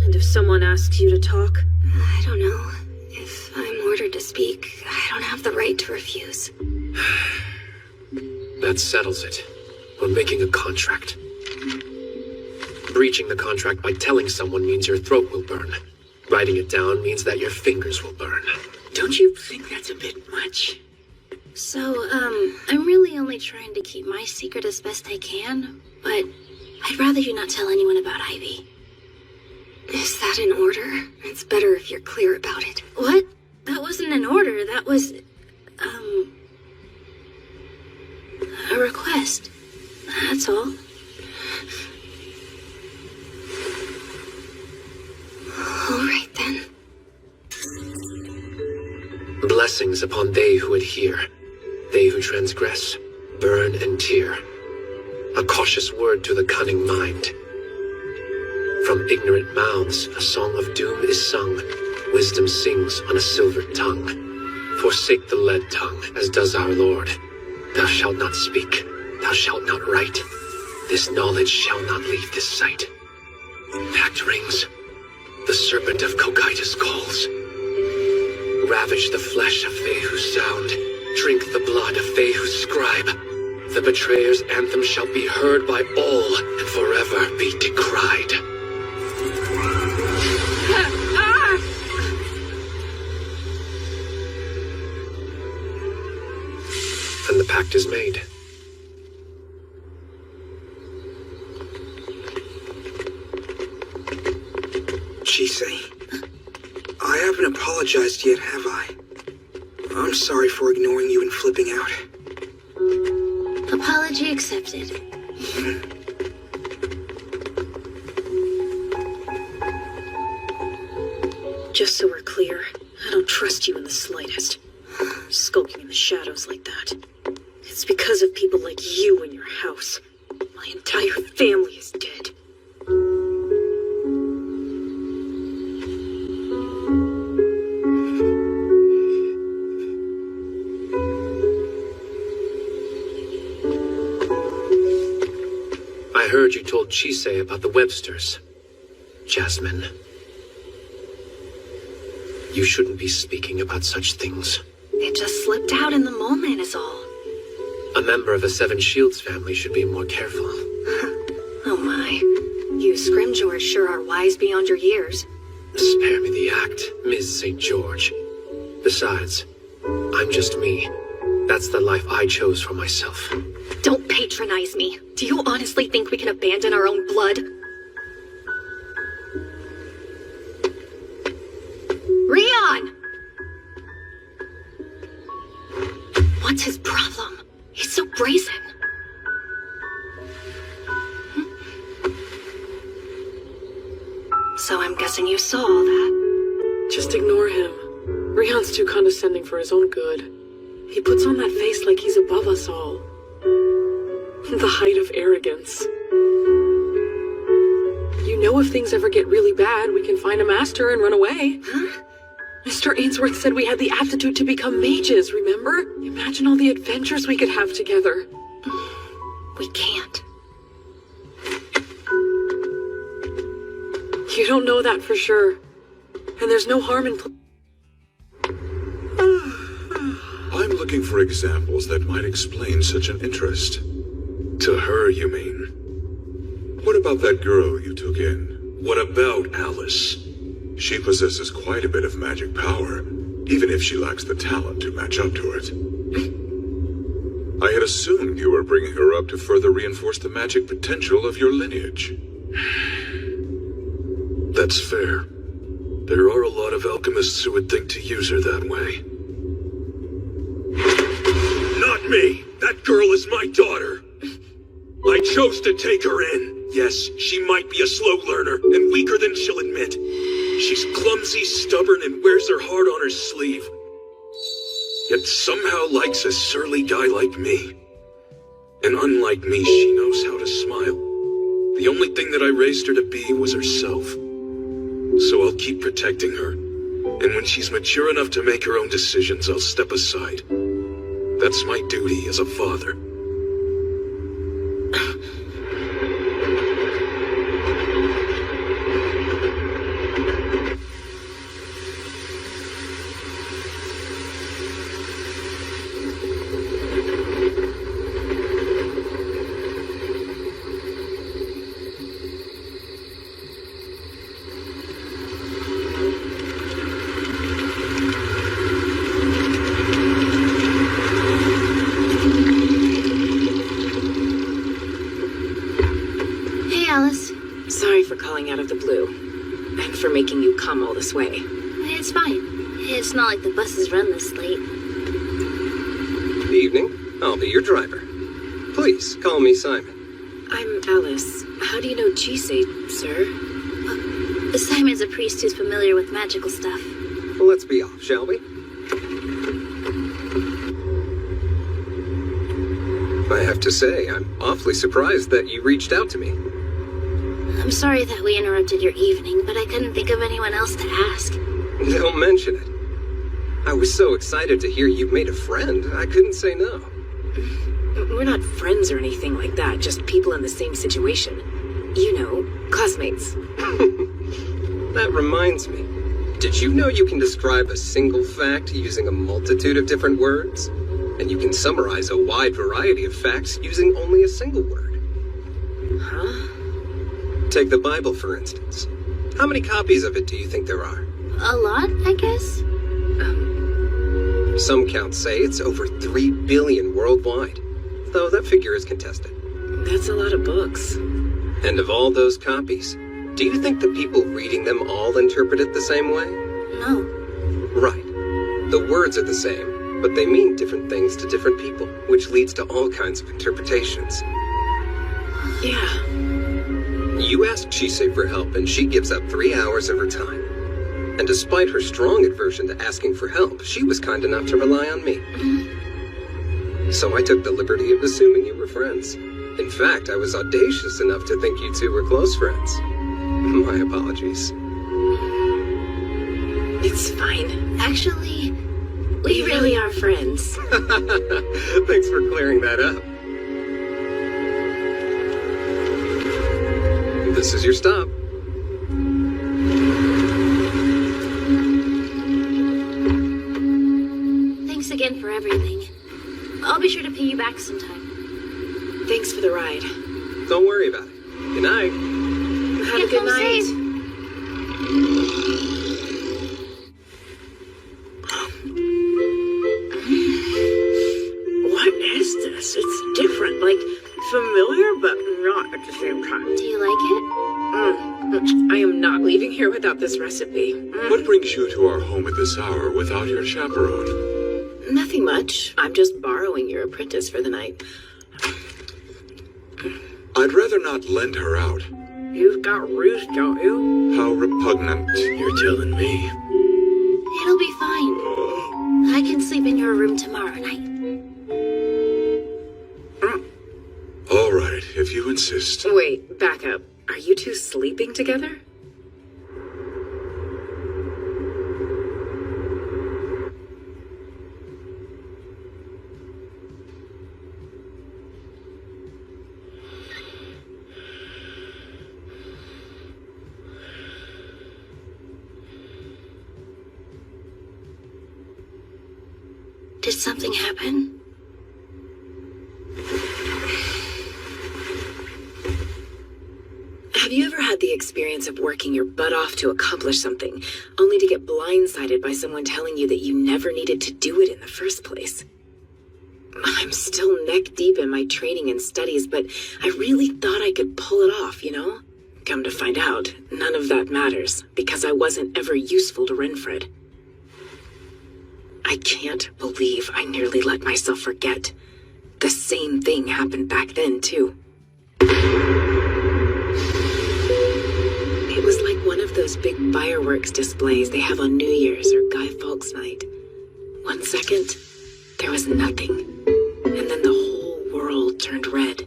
S8: And if someone asks you to talk?
S5: I don't know. If I'm ordered to speak, I don't have the right to refuse.
S7: That settles it. We're making a contract. Breaching the contract by telling someone means your throat will burn. Writing it down means that your fingers will burn.
S14: Don't you think that's a bit much?
S2: So, I'm really only trying to keep my secret as best I can, but I'd rather you not tell anyone about Ivy.
S5: Is that an order? It's better if you're clear about it.
S2: What? That wasn't an order, that was... a request. That's all. All right then.
S7: Blessings upon they who adhere, they who transgress, burn and tear. A cautious word to the cunning mind. From ignorant mouths a song of doom is sung. Wisdom sings on a silver tongue. Forsake the lead tongue, as does our Lord. Thou shalt not speak, thou shalt not write. This knowledge shall not leave this sight. Pact rings. The serpent of Cocytus calls. Ravage the flesh of they who sound. Drink the blood of they who scribe. The betrayer's anthem shall be heard by all and forever be decried. And the pact is made.
S16: Chisei, I haven't apologized yet, have I? I'm sorry for ignoring you and flipping out.
S2: Apology accepted.
S8: Just so we're clear, I don't trust you in the slightest. Skulking in the shadows like that. It's because of people like you in your house. My entire family is dead.
S7: I heard you told Chisei about the Websters. Jasmine. You shouldn't be speaking about such things.
S5: It just slipped out in the moment is all.
S7: A member of the Seven Shields family should be more careful.
S5: Oh my. You Scrimgeours sure are wise beyond your years.
S7: Spare me the act, Ms. St. George. Besides, I'm just me. That's the life I chose for myself.
S5: Don't patronize me. Do you honestly think we can abandon our own blood? Rion! What's his problem? He's so brazen. So I'm guessing you saw all that.
S18: Just ignore him. Rion's too condescending for his own good. He puts on that face like he's above us all. The height of arrogance. You know, if things ever get really bad, we can find a master and run away.
S5: Huh?
S18: Mr. Ainsworth said we had the aptitude to become mages, remember? Imagine all the adventures we could have together.
S5: We can't.
S18: You don't know that for sure. And there's no harm in...
S3: I'm looking for examples that might explain such an interest. To her, you mean? What about that girl you took in? What about Alice? She possesses quite a bit of magic power, even if she lacks the talent to match up to it. I had assumed you were bringing her up to further reinforce the magic potential of your lineage.
S12: That's fair. There are a lot of alchemists who would think to use her that way.
S15: Not me! That girl is my daughter! I chose to take her in. Yes, she might be a slow learner and weaker than she'll admit. She's clumsy, stubborn, and wears her heart on her sleeve. Yet somehow likes a surly guy like me. And unlike me, she knows how to smile. The only thing that I raised her to be was herself. So I'll keep protecting her. And when she's mature enough to make her own decisions, I'll step aside. That's my duty as a father.
S8: Out of the blue, and for making you come all this way.
S2: It's fine. It's not like the buses run this late.
S19: Evening. I'll be your driver.
S7: Please, call me Simon.
S8: I'm Alice. How do you know Chisei, sir?
S2: Simon's a priest who's familiar with magical stuff.
S7: Well, let's be off, shall we? I have to say, I'm awfully surprised that you reached out to me.
S2: I'm sorry that we interrupted your evening, but I couldn't think of anyone else to ask.
S7: Don't mention it. I was so excited to hear you've made a friend, I couldn't say no.
S8: We're not friends or anything like that, just people in the same situation. You know, classmates.
S7: That reminds me. Did you know you can describe a single fact using a multitude of different words? And you can summarize a wide variety of facts using only a single word.
S8: Huh?
S7: Take the Bible, for instance. How many copies of it do you think there are?
S2: A lot, I guess?
S7: Some counts say it's over 3 billion worldwide, though that figure is contested.
S8: That's a lot of books.
S7: And of all those copies, do you think the people reading them all interpret it the same way?
S2: No.
S7: Right. The words are the same, but they mean different things to different people, which leads to all kinds of interpretations.
S8: Yeah.
S7: You ask Chisei for help, and she gives up 3 hours of her time. And despite her strong aversion to asking for help, she was kind enough to rely on me. So I took the liberty of assuming you were friends. In fact, I was audacious enough to think you two were close friends. My apologies.
S8: It's fine.
S2: Actually,
S8: we really are friends.
S7: Thanks for clearing that up. This is your stop.
S2: Thanks again for everything. I'll be sure to pay you back sometime.
S8: Thanks for the ride.
S7: Don't worry about it. Good night.
S8: Have a good night.
S14: What is this? It's different, like familiar, but not at the same time.
S2: Do you like it?
S8: I am not leaving here without this recipe.
S3: What brings you to our home at this hour without your chaperone?
S8: Nothing much. I'm just borrowing your apprentice for the night.
S3: I'd rather not lend her out.
S14: You've got roost, don't you?
S3: How repugnant.
S13: You're telling me.
S2: It'll be fine. I can sleep in your room tomorrow night.
S3: All right, if you insist.
S8: Wait, back up. Are you two sleeping together?
S2: Did something happen?
S8: Have you ever had the experience of working your butt off to accomplish something, only to get blindsided by someone telling you that you never needed to do it in the first place? I'm still neck deep in my training and studies, but I really thought I could pull it off, you know? Come to find out, none of that matters, because I wasn't ever useful to Renfred. I can't believe I nearly let myself forget. The same thing happened back then, too. It was like one of those big fireworks displays they have on New Year's or Guy Fawkes Night. 1 second, there was nothing, and then the whole world turned red.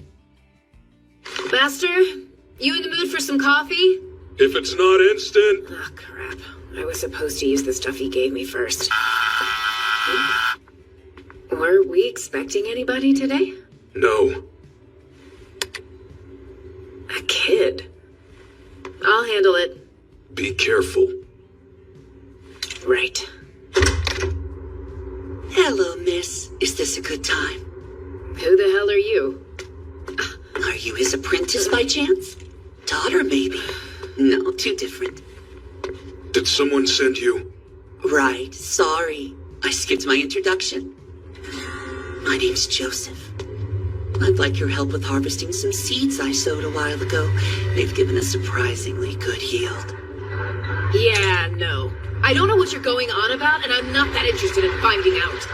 S8: Master, you in the mood for some coffee?
S15: If it's not instant...
S8: Oh, crap. I was supposed to use the stuff he gave me first. Were we expecting anybody today?
S15: No.
S8: A kid. I'll handle it.
S15: Be careful.
S8: Right.
S4: Hello, miss. Is this a good time?
S8: Who the hell are you?
S4: Are you his apprentice by chance? Daughter, maybe? No, too different.
S15: Did someone send you?
S4: Right, sorry. I skipped my introduction. My name's Joseph. I'd like your help with harvesting some seeds I sowed a while ago. They've given a surprisingly good yield.
S8: Yeah, no. I don't know what you're going on about, and I'm not that interested in finding out.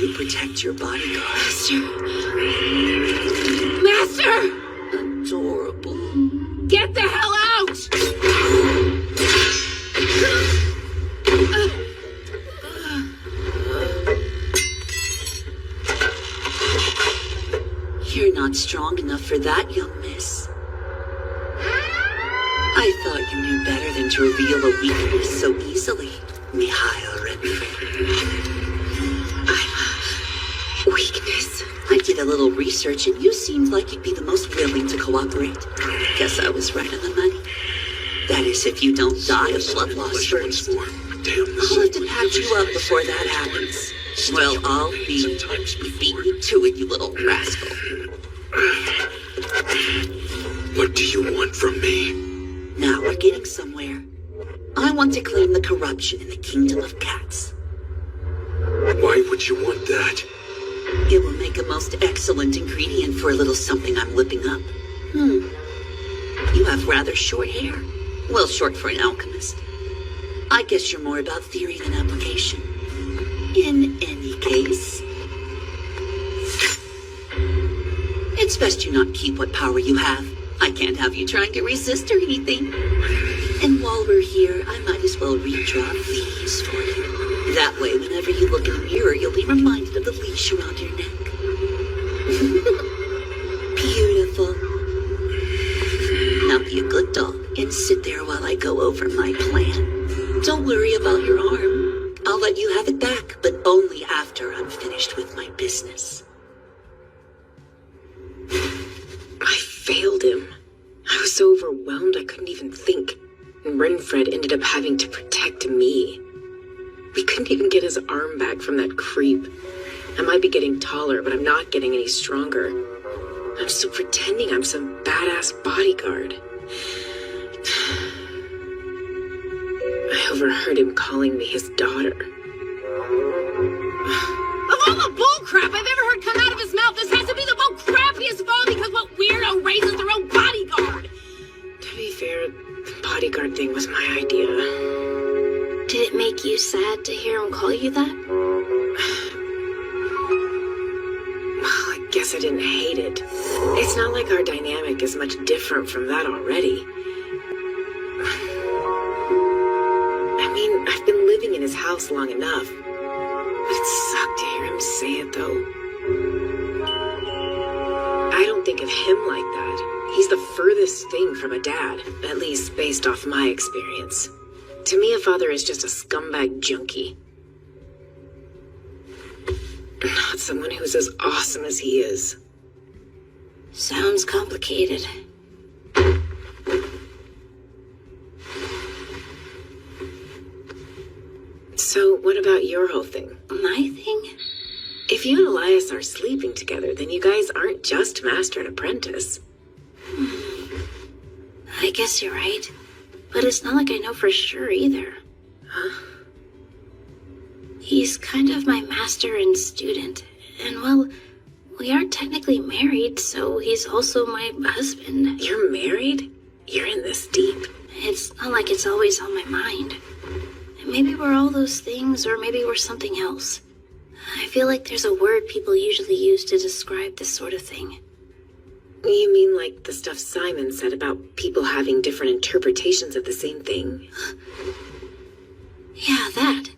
S4: you protect your bodyguard.
S5: Master!
S4: Adorable.
S5: Get the hell out!
S4: You're not strong enough for that, young miss. I thought you knew better than to reveal a weakness so easily, Mikhail Renfred. Weakness? I did a little research and you seemed like you'd be the most willing to cooperate. Guess I was right on the money. That is, if you don't die of blood loss first. I'll have to patch you up before that happens. Well, I'll be beating you to it, you little rascal.
S15: What do you want from me?
S4: Now we're getting somewhere. I want to claim the corruption in the Kingdom of Cats.
S15: Why would you want that?
S4: It will make a most excellent ingredient for a little something I'm whipping up. You have rather short hair. Well, short for an alchemist. I guess you're more about theory than application. In any case, it's best you not keep what power you have. I can't have you trying to resist or anything. And while we're here, I might as well redraw these for you. That way, whenever you look in the mirror, you'll be reminded of the leash around your neck. Beautiful. Now be a good dog and sit there while I go over my plan. Don't worry about your arm. I'll let you have it back, but only after I'm finished with my business.
S8: I failed him. I was so overwhelmed I couldn't even think. And Renfred ended up having to protect me. We couldn't even get his arm back from that creep. I might be getting taller, but I'm not getting any stronger. I'm still pretending I'm some badass bodyguard. I overheard him calling me his daughter.
S5: Of all the bullcrap I've ever heard come out of his mouth, this has to be the most crappiest of all because what weirdo raises their own bodyguard?
S8: To be fair, the bodyguard thing was my idea.
S2: Did it make you sad to hear him call you that?
S8: Well, I guess I didn't hate it. It's not like our dynamic is much different from that already. I mean, I've been living in his house long enough. But it sucked to hear him say it, though. I don't think of him like that. He's the furthest thing from a dad, at least based off my experience. To me, a father is just a scumbag junkie. Not someone who's as awesome as he is.
S2: Sounds complicated.
S8: So, what about your whole thing?
S2: My thing?
S8: If you and Elias are sleeping together, then you guys aren't just master and apprentice.
S2: I guess you're right. But it's not like I know for sure either.
S8: Huh?
S2: He's kind of my master and student. And well, we aren't technically married, so he's also my husband.
S8: You're married? You're in this deep.
S2: It's not like it's always on my mind. Maybe we're all those things, or maybe we're something else. I feel like there's a word people usually use to describe this sort of thing.
S8: You mean like the stuff Simon said about people having different interpretations of the same thing?
S2: Yeah, that.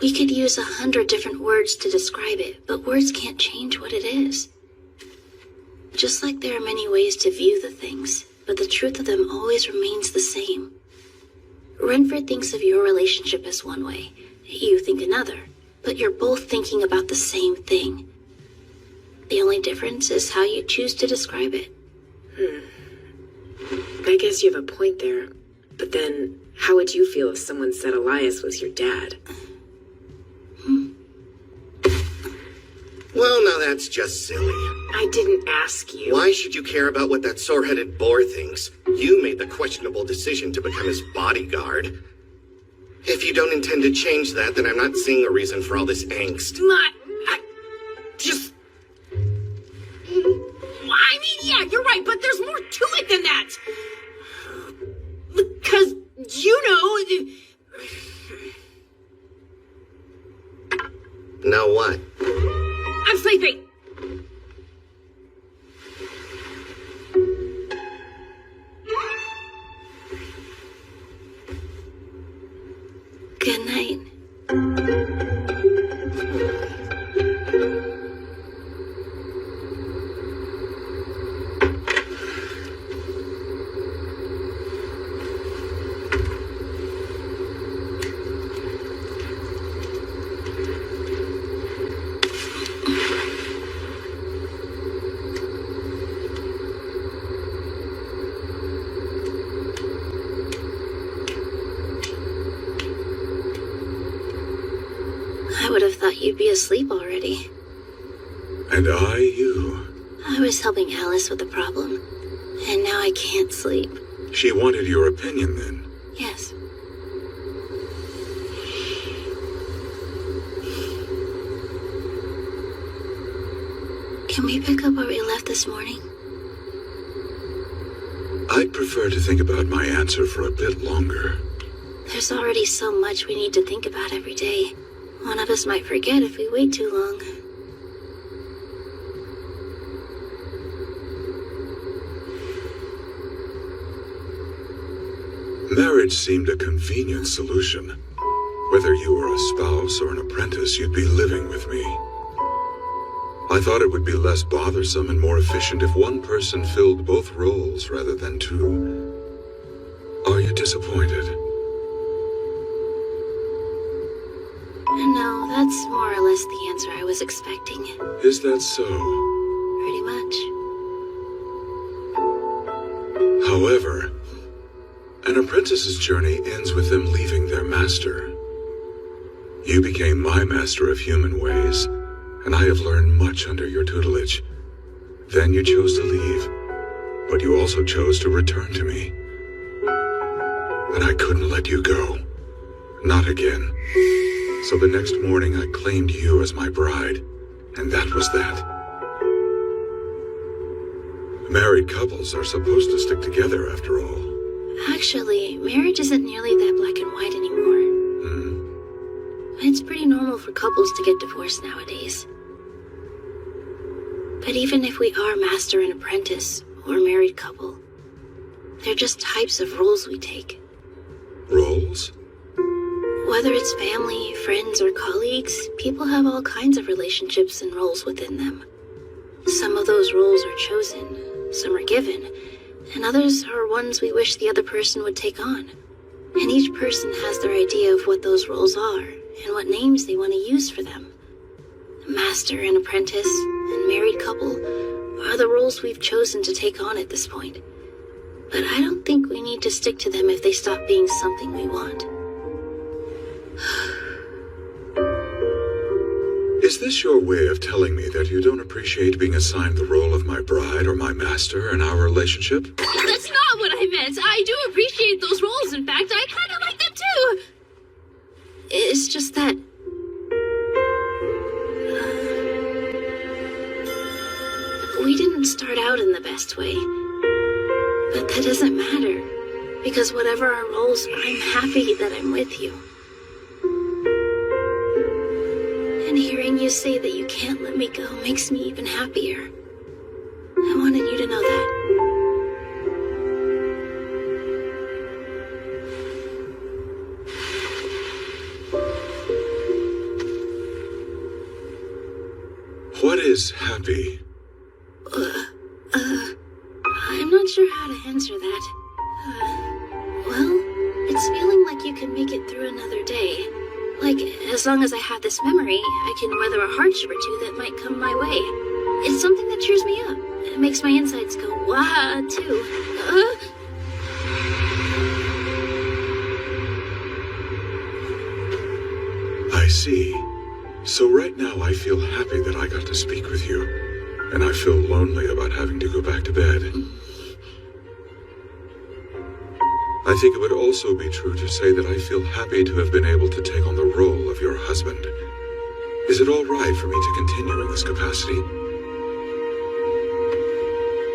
S2: We could use 100 different words to describe it, but words can't change what it is. Just like there are many ways to view the things, but the truth of them always remains the same. Renfred thinks of your relationship as one way, you think another, but you're both thinking about the same thing. The only difference is how you choose to describe it.
S8: I guess you have a point there. But then, how would you feel if someone said Elias was your dad?
S9: Well, now that's just silly.
S8: I didn't ask you.
S9: Why should you care about what that sore-headed boar thinks? You made the questionable decision to become his bodyguard. If you don't intend to change that, then I'm not seeing a reason for all this angst.
S5: I mean, yeah, you're right, but there's more to it than that. Because, you know...
S9: Now what?
S8: I'm sleeping!
S2: Good night. I would have thought you'd be asleep already.
S3: And you.
S2: I was helping Alice with the problem, and now I can't sleep.
S3: She wanted your opinion then.
S2: Yes. Can we pick up where we left this morning?
S3: I'd prefer to think about my answer for a bit longer.
S2: There's already so much we need to think about every day. One of us might forget if we wait too long.
S3: Marriage seemed a convenient solution. Whether you were a spouse or an apprentice, you'd be living with me. I thought it would be less bothersome and more efficient if one person filled both roles rather than two. Are you disappointed?
S2: No, that's more or less the answer I was expecting.
S3: Is that so?
S2: Pretty much.
S3: However, an apprentice's journey ends with them leaving their master. You became my master of human ways, and I have learned much under your tutelage. Then you chose to leave, but you also chose to return to me. And I couldn't let you go. Not again. So the next morning I claimed you as my bride, and that was that. Married couples are supposed to stick together after all.
S2: Actually, marriage isn't nearly that black and white anymore. It's pretty normal for couples to get divorced nowadays. But even if we are master and apprentice, or married couple, they're just types of roles we take.
S3: Roles?
S2: Whether it's family, friends, or colleagues, people have all kinds of relationships and roles within them. Some of those roles are chosen, some are given, and others are ones we wish the other person would take on. And each person has their idea of what those roles are, and what names they want to use for them. Master and apprentice, and married couple, are the roles we've chosen to take on at this point. But I don't think we need to stick to them if they stop being something we want.
S3: Is this your way of telling me that you don't appreciate being assigned the role of my bride or my master in our relationship?
S2: That's not what I meant. I do appreciate those roles. In fact, I kind of like them too. It's just that... we didn't start out in the best way. But that doesn't matter. Because whatever our roles, I'm happy that I'm with you. And hearing you say that you can't let me go makes me even happier. I wanted you to know that.
S3: What is happy?
S2: I'm not sure how to answer that. Well, it's feeling like you can make it through another day. Like, as long as I have this memory, I can weather a hardship or two that might come my way. It's something that cheers me up. It makes my insides go wah, too.
S3: I see. So right now I feel happy that I got to speak with you. And I feel lonely about having to go back to bed. I think it would also be true to say that I feel happy to have been able to take on the role of your husband. Is it all right for me to continue in this capacity?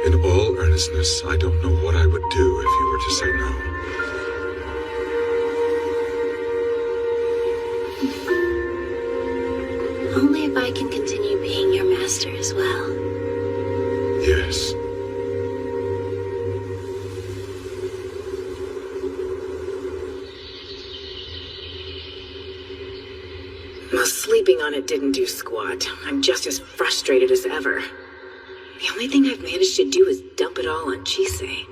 S3: In all earnestness, I don't know what I would do if you were to say no.
S2: I'll Only if I can continue being your master as well.
S3: Yes.
S8: Well, sleeping on it didn't do squat. I'm just as frustrated as ever. The only thing I've managed to do is dump it all on Chisei.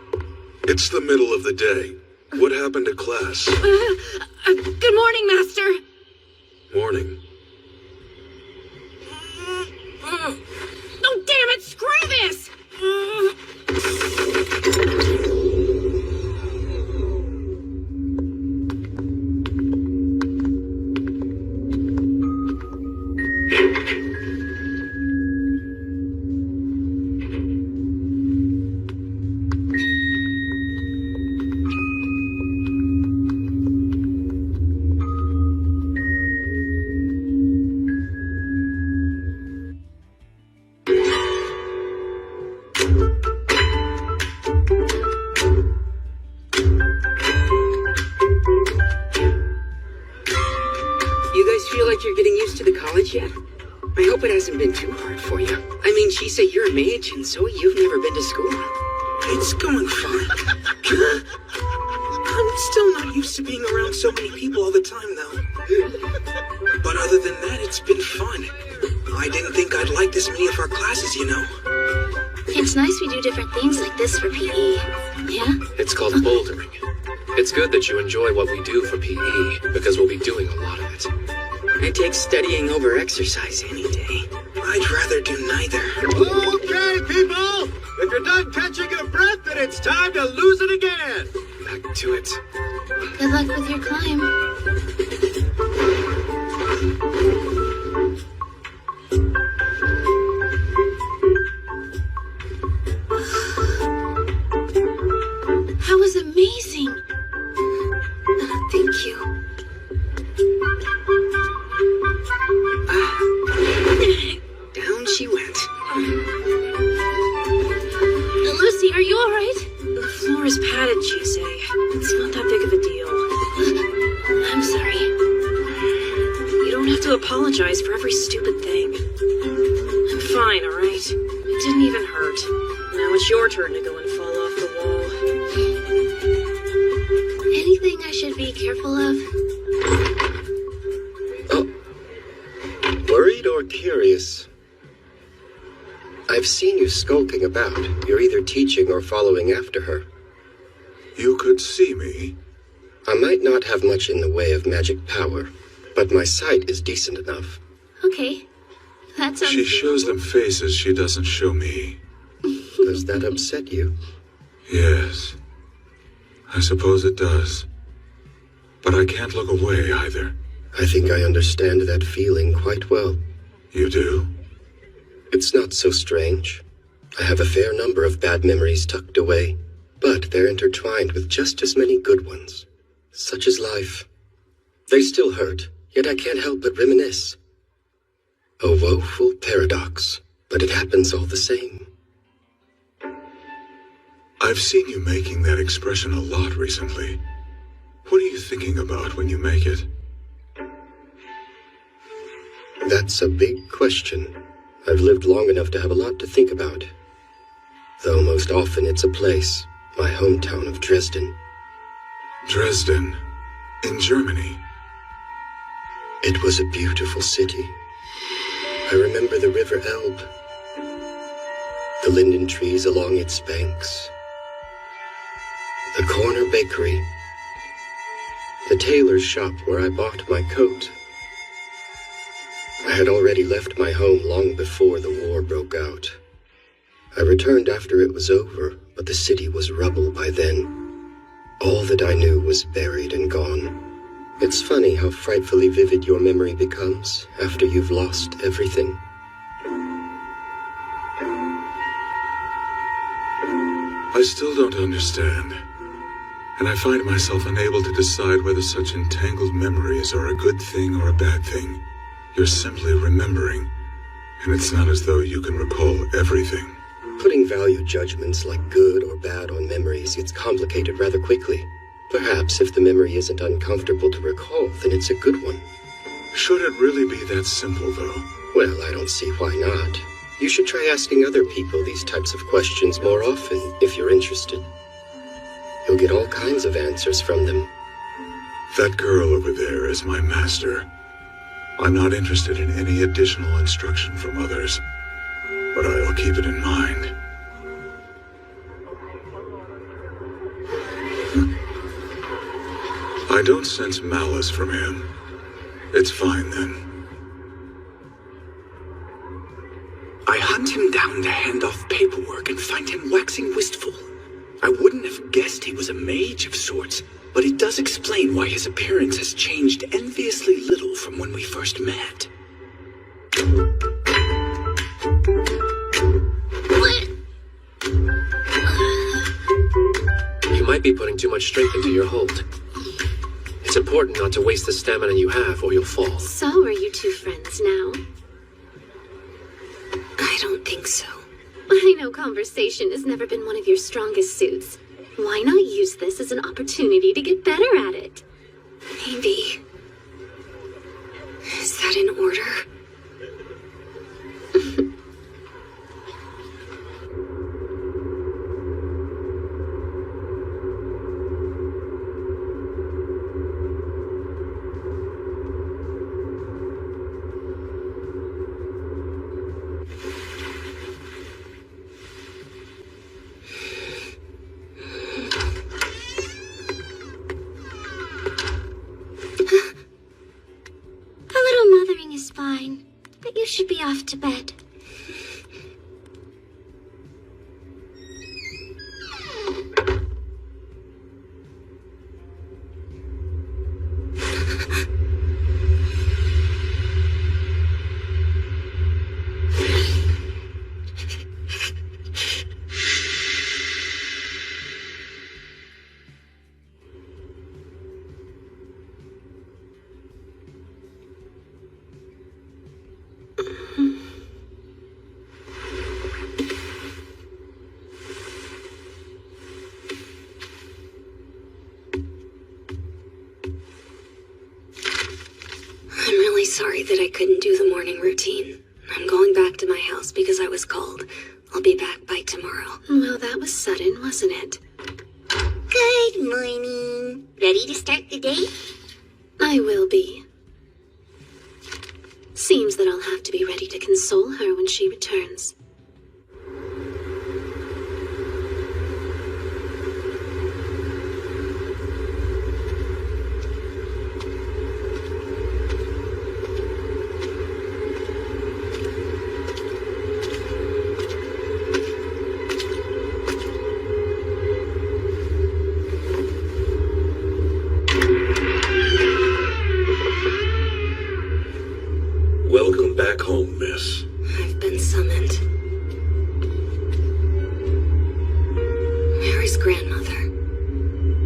S15: It's the middle of the day. What happened to class?
S8: Good morning, Master!
S15: Morning.
S8: Oh, damn it! Screw this!
S14: You're getting used to the college yet? I hope it hasn't been too hard for you. I mean, Chisei, you're a mage, and Zoe, you've never been to school.
S16: It's going fine. I'm still not used to being around so many people all the time, though. But other than that, it's been fun. I didn't think I'd like this many of our classes, you know.
S2: It's nice we do different things like this for PE. Yeah?
S7: It's called bouldering. It's good that you enjoy what we do for PE, because we'll be doing a lot of it.
S14: I take studying over exercise any day.
S16: I'd rather do neither.
S19: Okay, people! If you're done catching your breath, then it's time to lose it again!
S7: Back to it.
S2: Good luck with your climb. That was amazing!
S5: Thank you.
S14: Down she went.
S2: Lucy, are you alright?
S8: The floor is padded, Chisei. It's not that big of a deal.
S2: I'm sorry.
S8: You don't have to apologize for every stupid thing. I'm fine, alright? It didn't even hurt. Now it's your turn to go and fall off the wall.
S2: Anything I should be careful of?
S1: Worried or curious? I've seen you skulking about. You're either teaching or following after her.
S3: You could see me.
S1: I might not have much in the way of magic power, but my sight is decent enough.
S2: Okay. That sounds
S3: She shows them faces she doesn't show me.
S1: Does that upset you?
S3: Yes. I suppose it does. But I can't look away either.
S1: I think I understand that feeling quite well.
S3: You do?
S1: It's not so strange. I have a fair number of bad memories tucked away, but they're intertwined with just as many good ones. Such is life. They still hurt, yet I can't help but reminisce. A woeful paradox, but it happens all the same.
S3: I've seen you making that expression a lot recently. What are you thinking about when you make it?
S1: That's a big question. I've lived long enough to have a lot to think about. Though most often it's a place, my hometown of Dresden.
S3: Dresden? In Germany?
S1: It was a beautiful city. I remember the River Elbe, the linden trees along its banks, the corner bakery, the tailor's shop where I bought my coat. I had already left my home long before the war broke out. I returned after it was over, but the city was rubble by then. All that I knew was buried and gone. It's funny how frightfully vivid your memory becomes after you've lost everything.
S3: I still don't understand. And I find myself unable to decide whether such entangled memories are a good thing or a bad thing. You're simply remembering, and it's not as though you can recall everything.
S1: Putting value judgments like good or bad on memories gets complicated rather quickly. Perhaps if the memory isn't uncomfortable to recall, then it's a good one.
S3: Should it really be that simple, though?
S1: Well, I don't see why not. You should try asking other people these types of questions more often, if you're interested. You'll get all kinds of answers from them.
S3: That girl over there is my master. I'm not interested in any additional instruction from others, but I'll keep it in mind. I don't sense malice from him. It's fine then.
S16: I hunt him down to hand off paperwork and find him waxing wistful. I wouldn't have guessed he was a mage of sorts, but it does explain why his appearance has changed enviously little from when we first met.
S7: You might be putting too much strength into your hold. It's important not to waste the stamina you have, or you'll fall.
S2: So are you two friends now?
S5: I don't think so.
S2: I know conversation has never been one of your strongest suits. Why not use this as an opportunity to get better at it?
S5: Maybe. Is that in order?
S11: Fine, but you should be off to bed.
S5: I'm really sorry that I couldn't do the morning routine. I'm going back to my house because I was called. I'll be back by tomorrow.
S2: Well, that was sudden, wasn't it?
S11: Good morning. Ready to start the day?
S2: I will be. Seems that I'll have to be ready to console her when she returns.
S15: Welcome back home, miss.
S5: I've been summoned. Where is grandmother?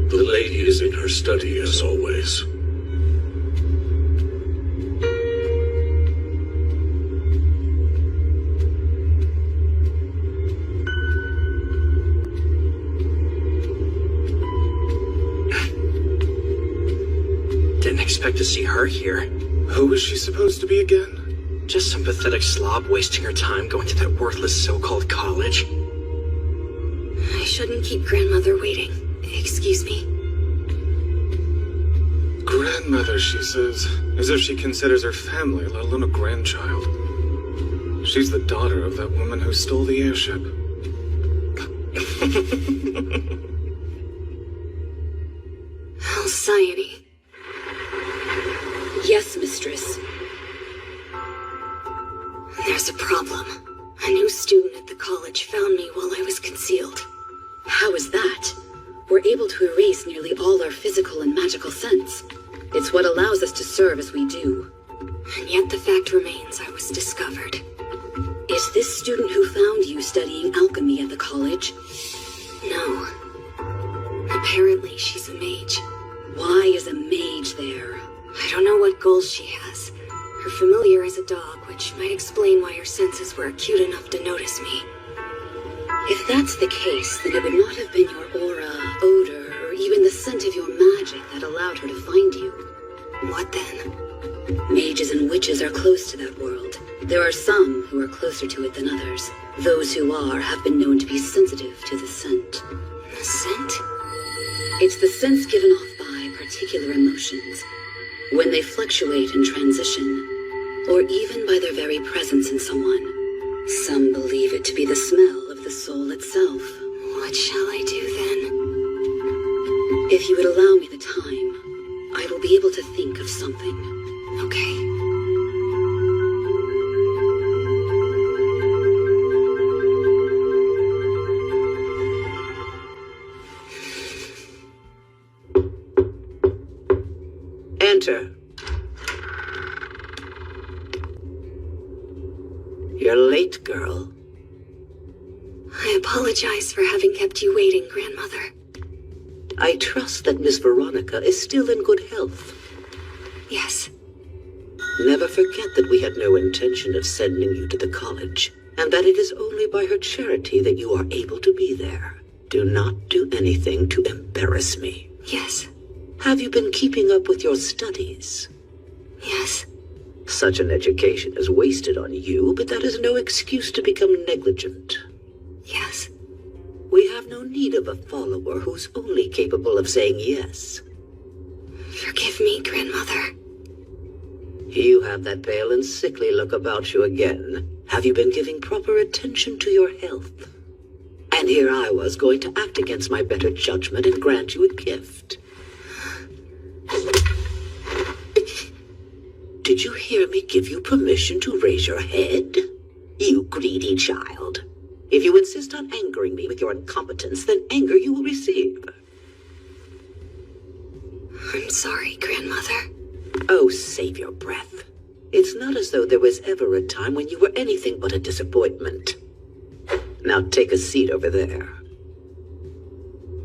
S15: The lady is in her study as always.
S16: Didn't expect to see her here.
S19: Who is she supposed to be again?
S16: Just some pathetic slob wasting her time going to that worthless so-called college.
S5: I shouldn't keep grandmother waiting. Excuse me.
S19: Grandmother, she says, as if she considers her family, let alone a grandchild. She's the daughter of that woman who stole the airship.
S5: Alcyone.
S8: Yes, mistress.
S5: There's a problem. A new student at the college found me while I was concealed.
S8: How is that? We're able to erase nearly all our physical and magical sense. It's what allows us to serve as we do.
S5: And yet the fact remains I was discovered.
S8: Is this student who found you studying alchemy at the college?
S5: No. Apparently she's a mage.
S8: Why is a mage there?
S5: I don't know what goals she has. Her familiar is a dog, which might explain why her senses were acute enough to notice me.
S8: If that's the case, then it would not have been your aura, odor, or even the scent of your magic that allowed her to find you.
S5: What then?
S8: Mages and witches are close to that world.
S4: There are some who are closer to it than others. Those who are have been known to be sensitive to the scent.
S5: The scent?
S4: It's the sense given off by particular emotions, when they fluctuate and transition, or even by their very presence in someone. Some believe it to be the smell of the soul itself.
S5: What shall I do then?
S4: If you would allow me the time, I will be able to think of something.
S5: Okay.
S17: Enter. You're late, girl.
S5: I apologize for having kept you waiting, Grandmother.
S17: I trust that Miss Veronica is still in good health.
S5: Yes.
S17: Never forget that we had no intention of sending you to the college, and that it is only by her charity that you are able to be there. Do not do anything to embarrass me.
S5: Yes.
S17: Have you been keeping up with your studies?
S5: Yes.
S17: Such an education is wasted on you, but that is no excuse to become negligent.
S5: Yes.
S17: We have no need of a follower who's only capable of saying yes.
S5: Forgive me, Grandmother.
S17: You have that pale and sickly look about you again. Have you been giving proper attention to your health? And here I was going to act against my better judgment and grant you a gift. Did you hear me give you permission to raise your head? You greedy child. If you insist on angering me with your incompetence, then anger you will receive.
S5: I'm sorry, Grandmother.
S17: Oh, save your breath. It's not as though there was ever a time when you were anything but a disappointment. Now take a seat over there.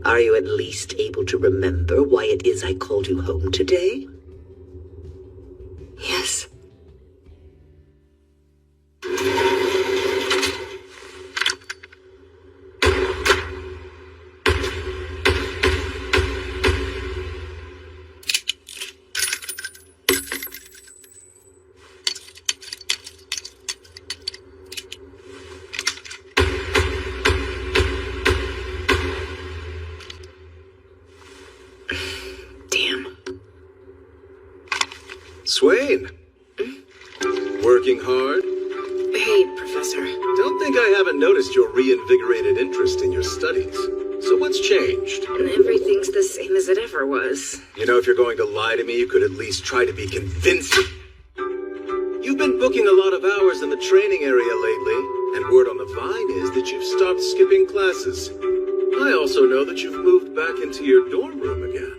S17: Are you at least able to remember why it is I called you home today?
S5: Yes.
S19: Swain! Working hard?
S8: Hey, Professor.
S19: Don't think I haven't noticed your reinvigorated interest in your studies. So what's changed?
S8: Everything's the same as it ever was.
S19: You know, if you're going to lie to me, you could at least try to be convincing. You've been booking a lot of hours in the training area lately, and word on the vine is that you've stopped skipping classes. I also know that you've moved back into your dorm room again.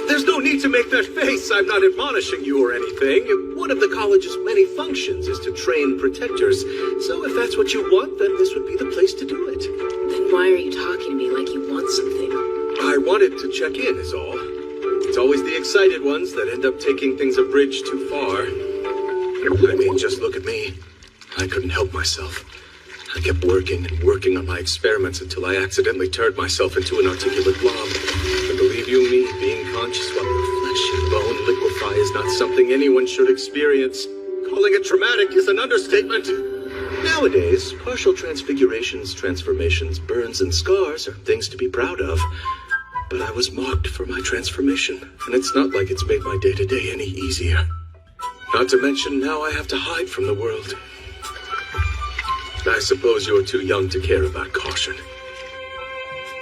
S19: There's no need to make that face. I'm not admonishing you or anything. One of the college's many functions is to train protectors. So if that's what you want, then this would be the place to do it.
S8: Then why are you talking to me like you want something?
S19: I wanted to check in, is all. It's always the excited ones that end up taking things a bridge too far. I mean, just look at me. I couldn't help myself. I kept working and working on my experiments until I accidentally turned myself into an articulate blob. And believe you me, being conscious while your flesh and bone liquefy is not something anyone should experience. Calling it traumatic is an understatement. Nowadays, partial transfigurations, transformations, burns, and scars are things to be proud of. But I was mocked for my transformation, and it's not like it's made my day-to-day any easier. Not to mention, now I have to hide from the world. I suppose you're too young to care about caution.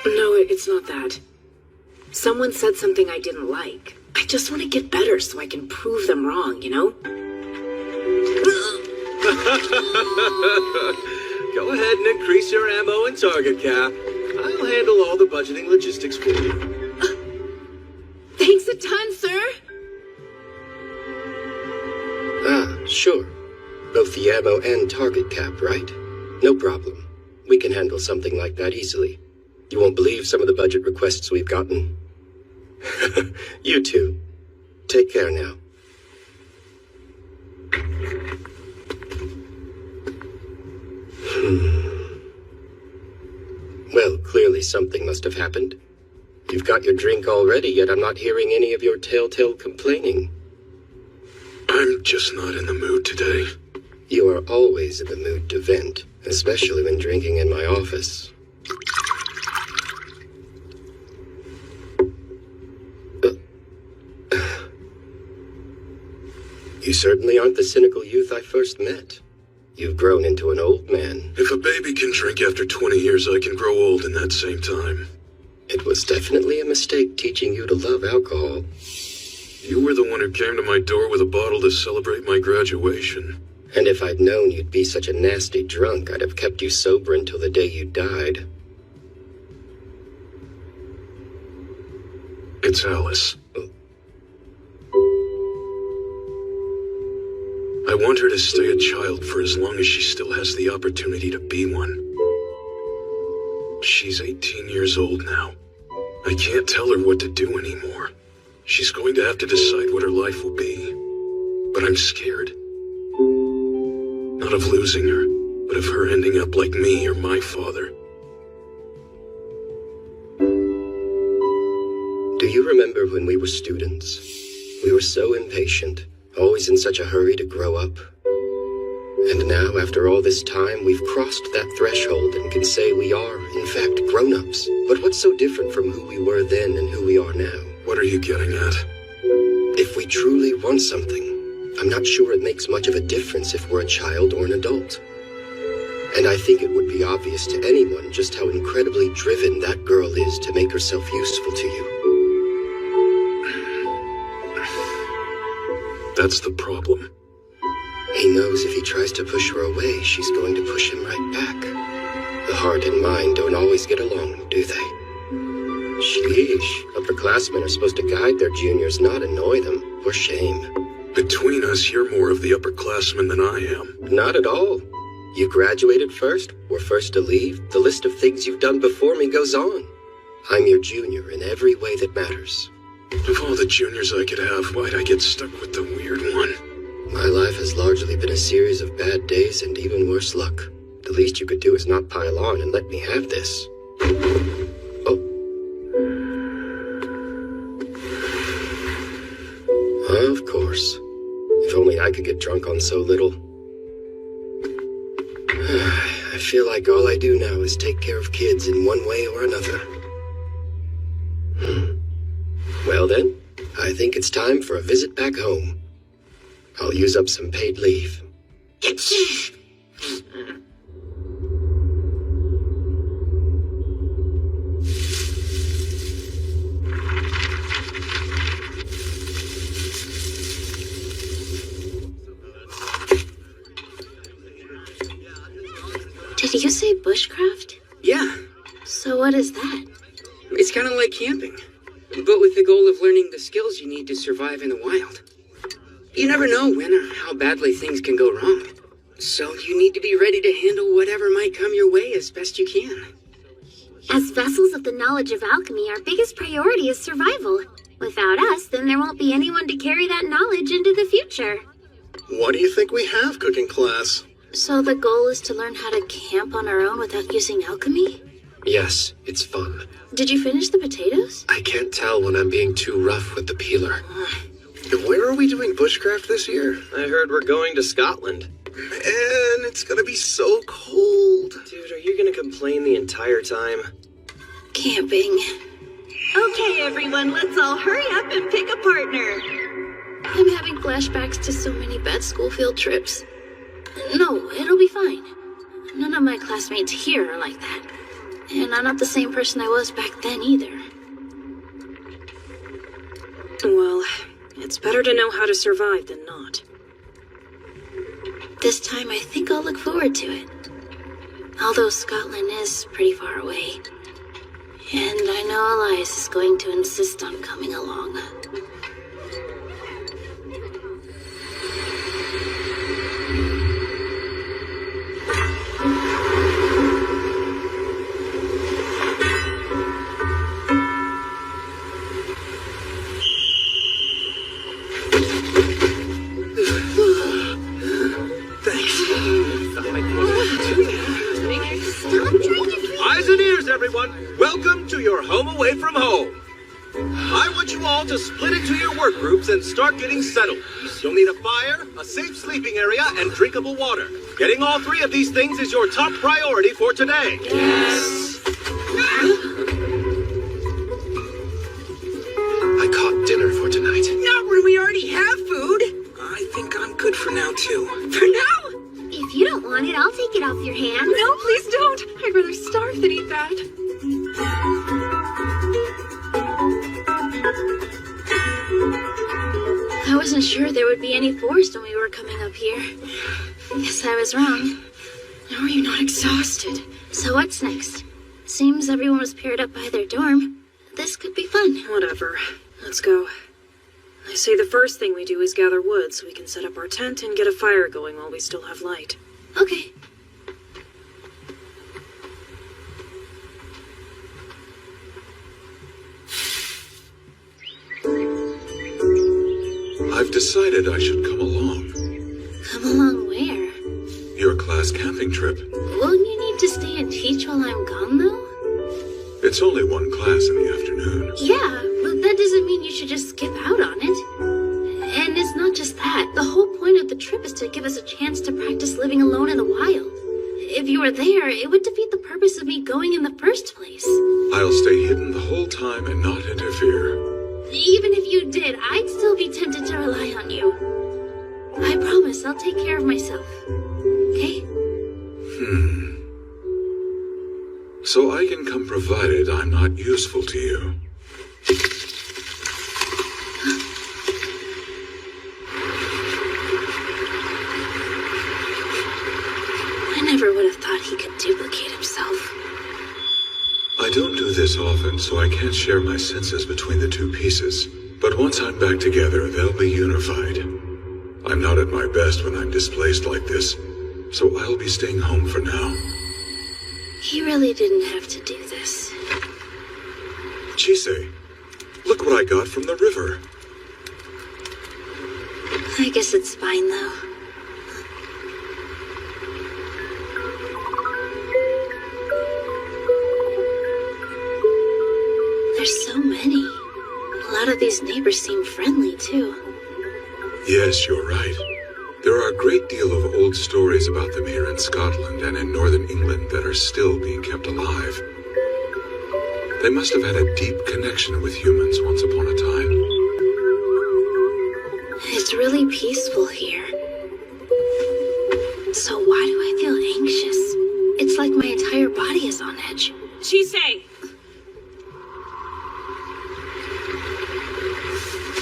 S8: No, it's not that. Someone said something I didn't like. I just want to get better so I can prove them wrong, you know?
S19: Go ahead and increase your ammo and target cap. I'll handle all the budgeting logistics for you.
S8: Thanks a ton, sir!
S1: Ah, sure. Both the ammo and target cap, right? No problem. We can handle something like that easily. You won't believe some of the budget requests we've gotten. You too. Take care now. Well, clearly something must have happened. You've got your drink already, yet I'm not hearing any of your telltale complaining.
S3: I'm just not in the mood today.
S1: You are always in the mood to vent, especially when drinking in my office. You certainly aren't the cynical youth I first met. You've grown into an old man.
S3: If a baby can drink after 20 years, I can grow old in that same time.
S1: It was definitely a mistake teaching you to love alcohol.
S3: You were the one who came to my door with a bottle to celebrate my graduation.
S1: And if I'd known you'd be such a nasty drunk, I'd have kept you sober until the day you died.
S3: It's Alice. I want her to stay a child for as long as she still has the opportunity to be one. She's 18 years old now. I can't tell her what to do anymore. She's going to have to decide what her life will be. But I'm scared. Not of losing her, but of her ending up like me or my father.
S1: Do you remember when we were students? We were so impatient, always in such a hurry to grow up. And now, after all this time, we've crossed that threshold and can say we are, in fact, grown-ups. But what's so different from who we were then and who we are now?
S3: What are you getting at?
S1: If we truly want something, I'm not sure it makes much of a difference if we're a child or an adult. And I think it would be obvious to anyone just how incredibly driven that girl is to make herself useful to you.
S3: That's the problem.
S1: He knows if he tries to push her away, she's going to push him right back. The heart and mind don't always get along, do they? Sheesh, upperclassmen are supposed to guide their juniors, not annoy them. For shame.
S3: Between us, you're more of the upperclassman than I am.
S1: Not at all. You graduated first, were first to leave. The list of things you've done before me goes on. I'm your junior in every way that matters.
S3: Of all the juniors I could have, why'd I get stuck with the weird one?
S1: My life has largely been a series of bad days and even worse luck. The least you could do is not pile on and let me have this. Of course. If only I could get drunk on so little. I feel like all I do now is take care of kids in one way or another. Well then, I think it's time for a visit back home. I'll use up some paid leave.
S2: Did you say bushcraft?
S14: Yeah,
S2: So what is that?
S14: it's kind of like camping, but with the goal of learning the skills you need to survive in the wild. You never know when or how badly things can go wrong, so you need to be ready to handle whatever might come your way as best you can.
S11: As vessels of the knowledge of alchemy, our biggest priority is survival. Without us, then there won't be anyone to carry that knowledge into the future.
S12: What do you think we have, cooking class?
S2: So the goal is to learn how to camp on our own without using alchemy?
S7: Yes, it's fun.
S2: Did you finish the potatoes?
S7: I can't tell when I'm being too rough with the peeler.
S12: Where are we doing bushcraft this year?
S19: I heard we're going to Scotland.
S12: Man, it's gonna be so cold.
S19: Dude, are you gonna complain the entire time?
S2: Camping.
S6: Okay, everyone, let's all hurry up and pick a partner.
S2: I'm having flashbacks to so many bad school field trips. No, it'll be fine. None of my classmates here are like that. And I'm not the same person I was back then either.
S8: Well, it's better to know how to survive than not.
S2: This time I think I'll look forward to it. Although Scotland is pretty far away. And I know Elias is going to insist on coming along.
S19: Eyes and ears, everyone! Welcome to your home away from home! I want you all to split into your work groups and start getting settled. First, you'll need a fire, a safe sleeping area, and drinkable water. Getting all 3 of these things is your top priority for today.
S7: Yes. I caught dinner for tonight.
S16: Not when we already have food. I think I'm good for now, too. For now?
S6: If you don't want it, I'll take it off your hands.
S5: No, please don't. I'd rather starve than eat that.
S2: I wasn't sure there would be any forest when we were coming up here. Guess I was wrong.
S5: Now are you not exhausted?
S2: So what's next? Seems everyone was paired up by their dorm. This could be fun.
S8: Whatever. Let's go. I say the first thing we do is gather wood so we can set up our tent and get a fire going while we still have light.
S2: Okay.
S3: I've decided I should come along.
S2: Come along where?
S3: Your class camping trip.
S2: Won't you need to stay and teach while I'm gone, though?
S3: It's only one class in the afternoon.
S2: Yeah, but that doesn't mean you should just skip out on it. And it's not just that. The whole point of the trip is to give us a chance to practice living alone in the wild. If you were there, it would defeat the purpose of me going in the first place.
S3: I'll stay hidden the whole time and not interfere.
S2: Even if you did, I'd still be tempted to rely on you. I promise I'll take care of myself. Okay?
S3: So I can come provided I'm not useful to you.
S2: I never would have thought he could duplicate himself.
S3: I don't do this often, so I can't share my senses between the 2 pieces. But once I'm back together, they'll be unified. I'm not at my best when I'm displaced like this, so I'll be staying home for now.
S2: He really didn't have to do this.
S3: Chise, look what I got from the river.
S2: I guess it's fine, though. There's so many. A lot of these neighbors seem friendly, too.
S3: Yes, you're right. There are a great deal of old stories about them here in Scotland and in northern England that are still being kept alive. They must have had a deep connection with humans once upon a time.
S2: It's really peaceful here. So why do I feel anxious? It's like my entire body is on edge.
S8: Chise!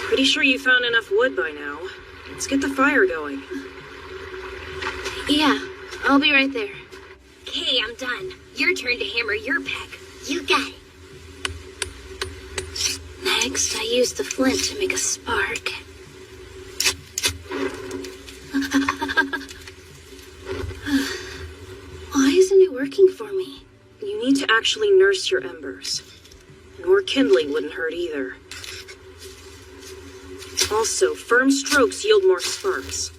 S8: Pretty sure you found enough wood by now. Let's get the fire going.
S2: Yeah, I'll be right there.
S6: Okay, I'm done. Your turn to hammer your peck. You got it.
S2: Next, I use the flint to make a spark. Why isn't it working for me?
S8: You need to actually nurse your embers. And more kindling wouldn't hurt either. Also, firm strokes yield more sparks.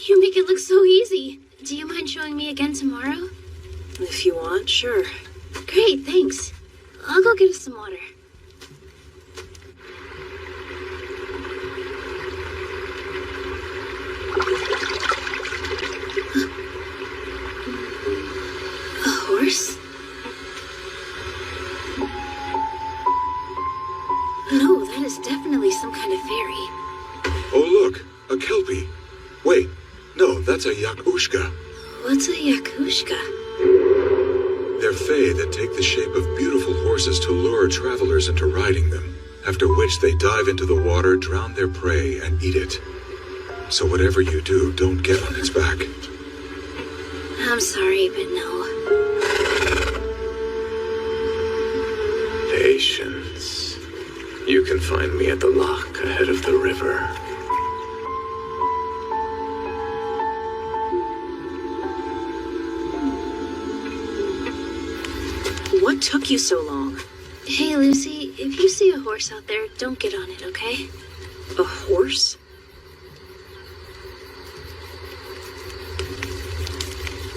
S2: You make it look so easy. Do you mind showing me again tomorrow?
S8: If you want, sure.
S2: Great, thanks. I'll go get us some water. A horse? No, that is definitely some kind of fairy.
S3: Oh look, a kelpie. Wait, no, that's a yakushka.
S2: What's a yakushka?
S3: They're fae that take the shape of beautiful horses to lure travelers into riding them, after which they dive into the water, drown their prey, and eat it. So whatever you do, don't get on its back.
S2: I'm sorry, but no.
S7: Patience. You can find me at the lock ahead of the river.
S8: What took you so long?
S2: Hey, Lucy, if you see a horse out there, don't get on it, okay?
S8: A horse?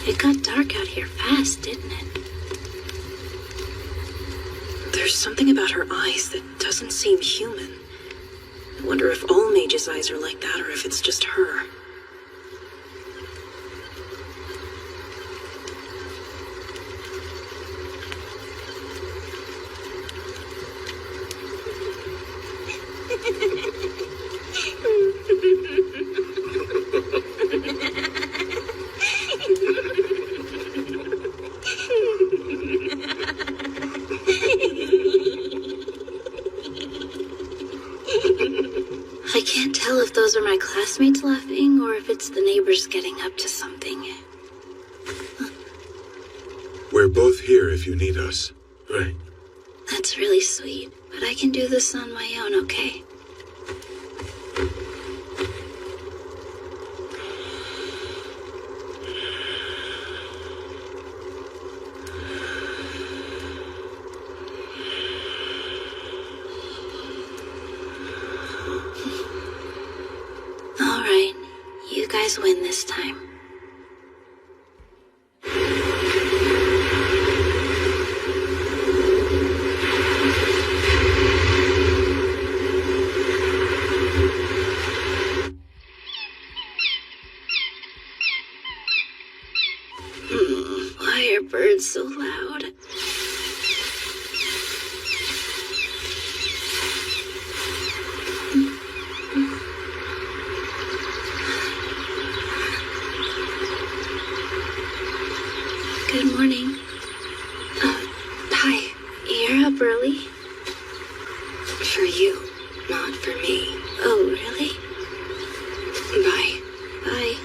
S2: It got dark out here fast, didn't it?
S8: There's something about her eyes that doesn't doesn't seem human. I wonder if all mages' eyes are like that or if it's just her.
S2: I can't tell if those are my classmates laughing or if it's the neighbors getting up to something.
S3: We're both here if you need us.
S13: Right.
S2: That's really sweet, but I can do this on my own, okay? Alright, you guys win this time. Why are birds so loud? Good morning. Hi. You're up early? For you, not for me. Oh, really? Bye. Bye.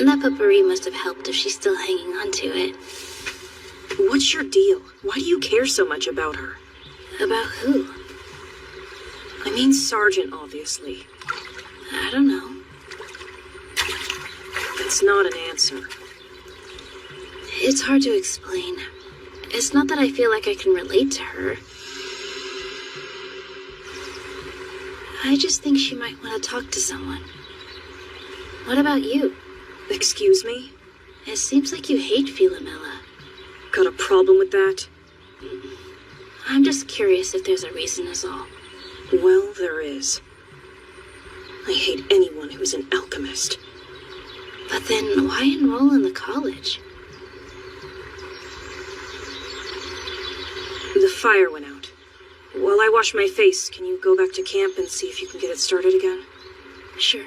S2: That potpourri must have helped if she's still hanging on to it.
S8: What's your deal? Why do you care so much about her?
S2: About who?
S8: I mean Sergeant, obviously.
S2: I don't know.
S8: That's not an answer.
S2: It's hard to explain. It's not that I feel like I can relate to her. I just think she might want to talk to someone. What about you?
S8: Excuse me?
S2: It seems like you hate Philomela.
S8: Got a problem with that?
S2: I'm just curious if there's a reason is all.
S8: Well, there is. I hate anyone who's an alchemist.
S2: But then why enroll in the college?
S8: The fire went out. While I wash my face, can you go back to camp and see if you can get it started again?
S2: Sure.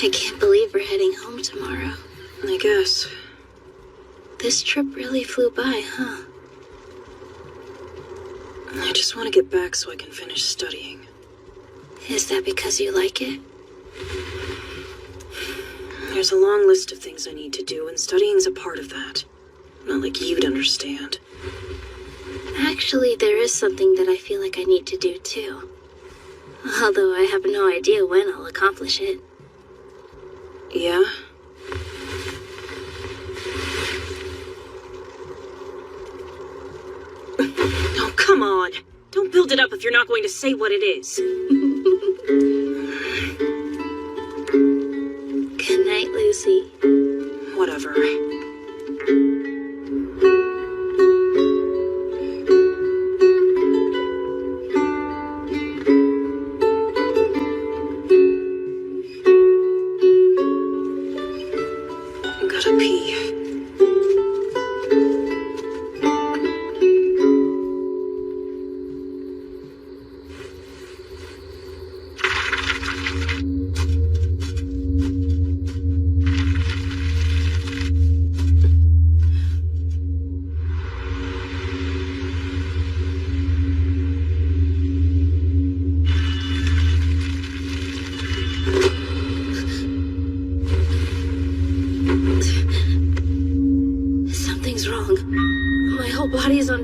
S2: I can't believe we're heading home tomorrow.
S8: I guess.
S2: This trip really flew by, huh?
S8: I just want to get back so I can finish studying.
S2: Is that because you like it?
S8: There's a long list of things I need to do, and studying's a part of that. Not like you'd understand.
S2: Actually, there is something that I feel like I need to do too. Although I have no idea when I'll accomplish it.
S8: Yeah? Oh, come on! Don't build it up if you're not going to say what it is.
S2: Good night, Lucy.
S8: Whatever. Gotta pee.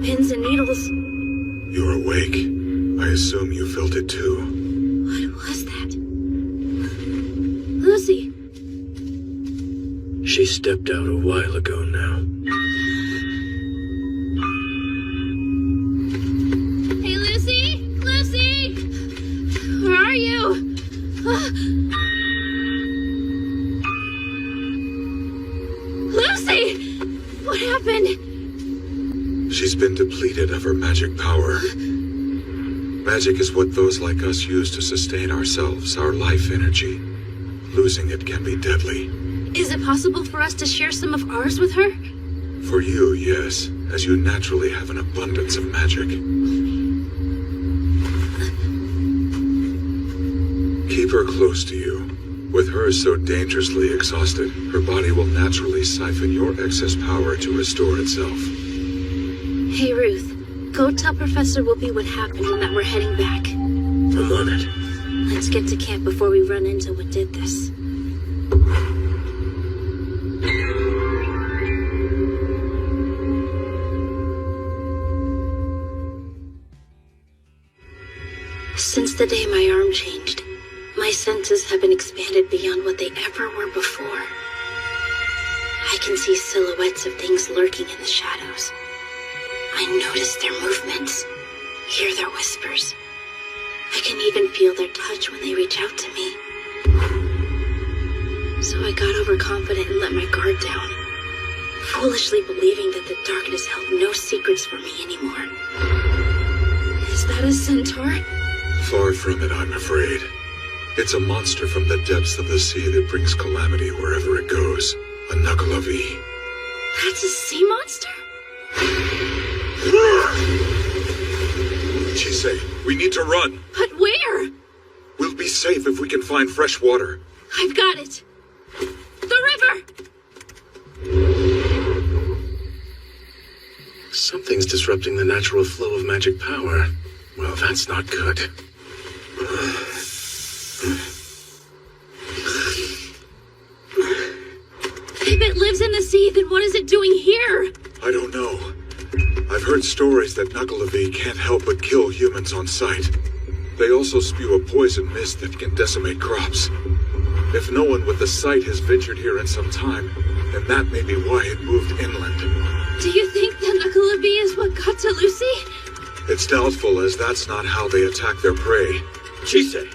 S2: pins and needles.
S3: You're awake. I assume you felt it too.
S2: What was that? Lucy!
S7: She stepped out a while ago now.
S2: Hey, Lucy! Lucy! Where are you? Lucy! What happened?
S3: She's been depleted of her magic power. Magic is what those like us use to sustain ourselves, our life energy. Losing it can be deadly.
S2: Is it possible for us to share some of ours with her?
S3: For you, yes, as you naturally have an abundance of magic. Keep her close to you. With her so dangerously exhausted, her body will naturally siphon your excess power to restore itself.
S2: Hey, Ruth. Go tell Professor Whoopi what happened and that we're heading back.
S7: I'm on it.
S2: Let's get to camp before we run into what did this. Since the day my arm changed, my senses have been expanded beyond what they ever were before. I can see silhouettes of things lurking in the shadows. I notice their movements, hear their whispers. I can even feel their touch when they reach out to me. So I got overconfident and let my guard down, foolishly believing that the darkness held no secrets for me anymore. Is that a centaur?
S3: Far from it, I'm afraid. It's a monster from the depths of the sea that brings calamity wherever it goes. A Nuckelavee.
S2: That's a sea monster?
S3: Chise, we need to run.
S2: But where?
S3: We'll be safe if we can find fresh water.
S2: I've got it. The river!
S12: Something's disrupting the natural flow of magic power. Well, that's not good.
S2: If it lives in the sea, then what is it doing here?
S3: I don't know. I've heard stories that Nuckelavee can't help but kill humans on sight. They also spew a poison mist that can decimate crops. If no one with the sight has ventured here in some time, then that may be why it moved inland.
S2: Do you think the Nuckelavee is what got to Lucy?
S3: It's doubtful, as that's not how they attack their prey.
S15: Chise!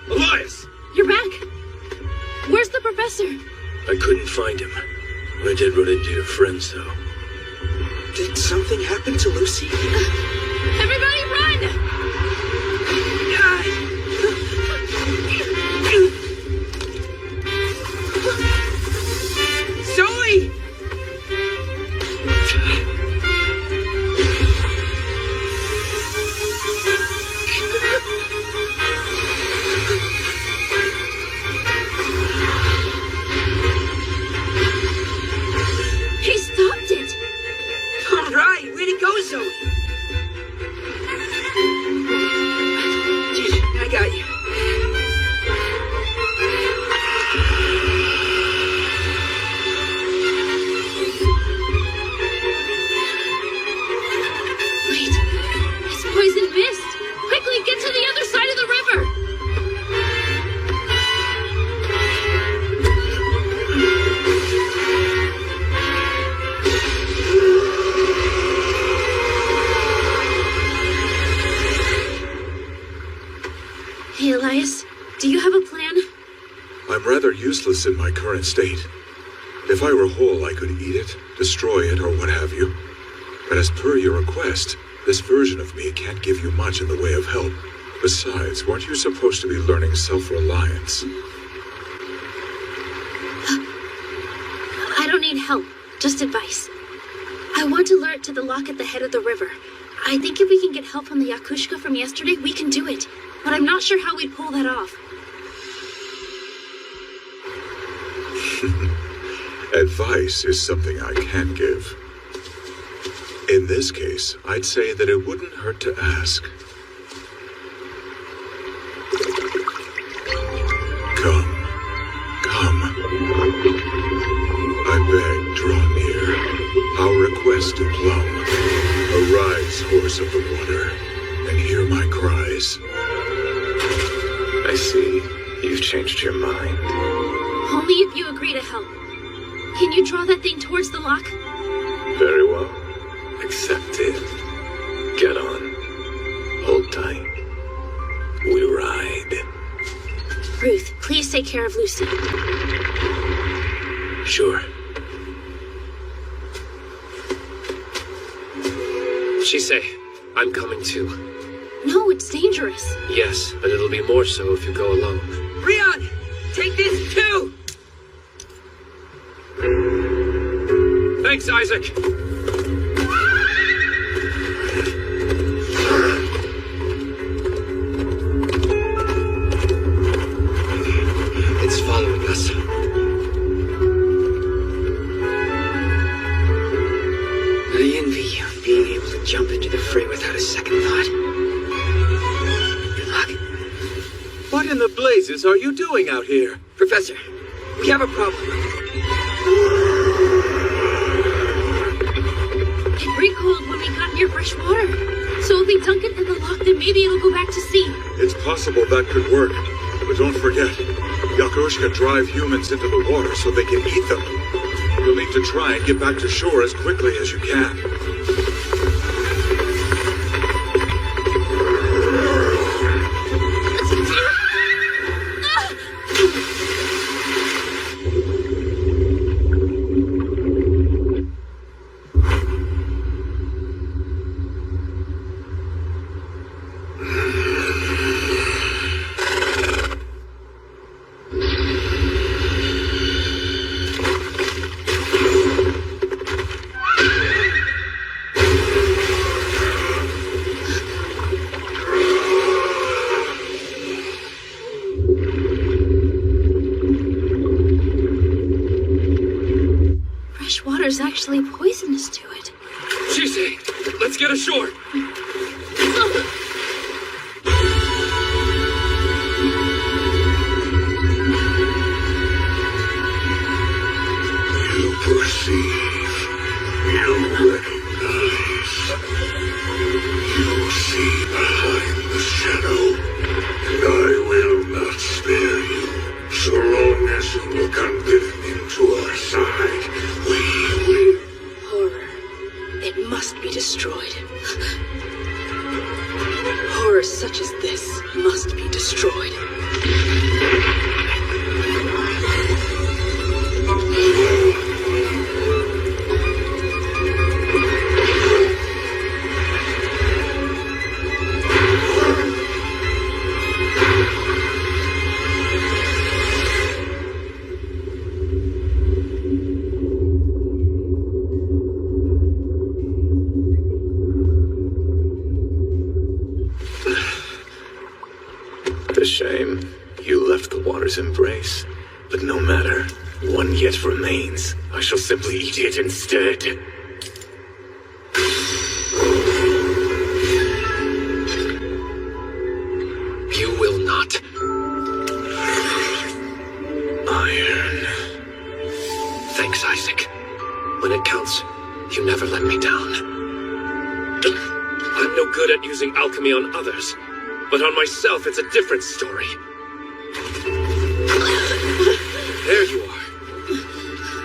S15: Elias!
S2: You're back. Where's the professor?
S7: I couldn't find him. I did run into your friends, though.
S16: Did something happen to Lucy?
S2: Everybody run!
S16: Zoe!
S2: He stopped it!
S16: All right, way to go, Zoe. I got you.
S2: Wait, it's poison mist! Quickly, get to the other side of the river! Hey, Elias, do you have a plan?
S3: I'm rather useless in my current state. If I were whole, I could eat it, destroy it, or what have you. But as per your request, this version of me can't give you much in the way of help. Besides, weren't you supposed to be learning self-reliance?
S2: I don't need help, just advice. I want to lure it to the lock at the head of the river. I think if we can get help from the Yakushka from yesterday, we can do it. But I'm not sure how we'd pull that off.
S3: Advice is something I can give. In this case, I'd say that it wouldn't hurt to ask. Come. I beg, draw near. Our request to Plum. Arise, source of the water and hear my cries.
S19: I see. You've changed your mind.
S2: Only if you agree to help. Can you draw that thing towards the lock?
S19: Very well. Accepted. Get on. Hold tight. We ride.
S2: Ruth, please take care of Lucy.
S7: Sure. Shisei, I'm coming too.
S2: No, it's dangerous.
S7: Yes, but it'll be more so if you go alone.
S14: Rion, take this too!
S7: Thanks, Isaac. It's following us.
S14: I envy you, being able to jump into the fray without a second thought. Good luck.
S19: What in the blazes are you doing out here?
S14: Professor, we have a problem.
S2: It recoiled when we got near fresh water. So if we dunk it in the lock, then maybe it'll go back to sea.
S3: It's possible that could work. But don't forget, Yakushka drive humans into the water so they can eat them. You'll need to try and get back to shore as quickly as you can.
S2: Fresh water's actually poisonous to it.
S7: Shisei, let's get ashore.
S3: You perceive. You recognize. You see behind the shadow. And I will not spare you. So long as you look unbidden into our side, we will.
S18: Horror. It must be destroyed. Horror such as this must be destroyed.
S19: The shame. You left the water's embrace. But no matter. One yet remains. I shall simply eat it instead.
S7: You will not.
S19: Iron.
S7: Thanks, Isaac. When it counts, you never let me down. I'm no good at using alchemy on others, but on myself it's a different story. There you are.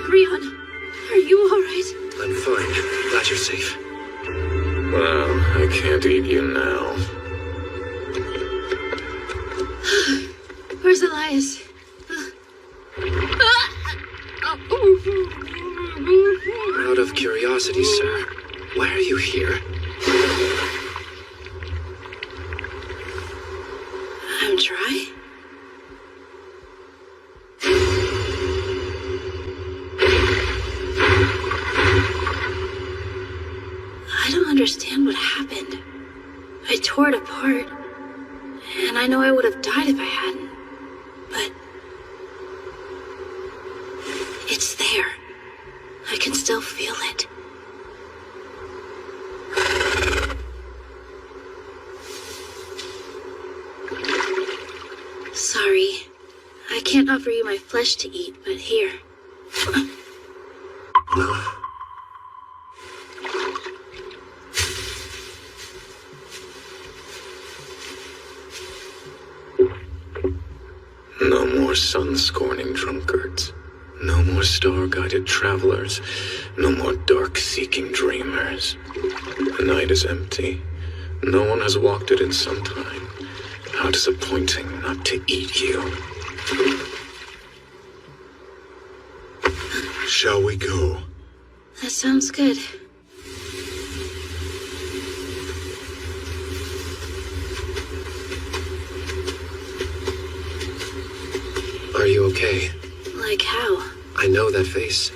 S2: Rion, are you alright?
S7: I'm fine. Glad you're safe.
S19: Well, I can't eat you now.
S2: Where's Elias?
S7: Out of curiosity, sir, why are you here?
S2: I'm dry. I don't understand what happened. I tore it apart, and I know I would have died if I hadn't. But it's there. I can still feel it. Sorry. I can't offer you my flesh to eat, but here.
S3: more sun-scorning drunkards. No more star-guided travelers. No more dark-seeking dreamers. The night is empty. No one has walked it in some time. How disappointing not to eat you. Shall we go?
S2: That sounds good.
S7: Are you okay?
S2: Like how?
S7: I know that face.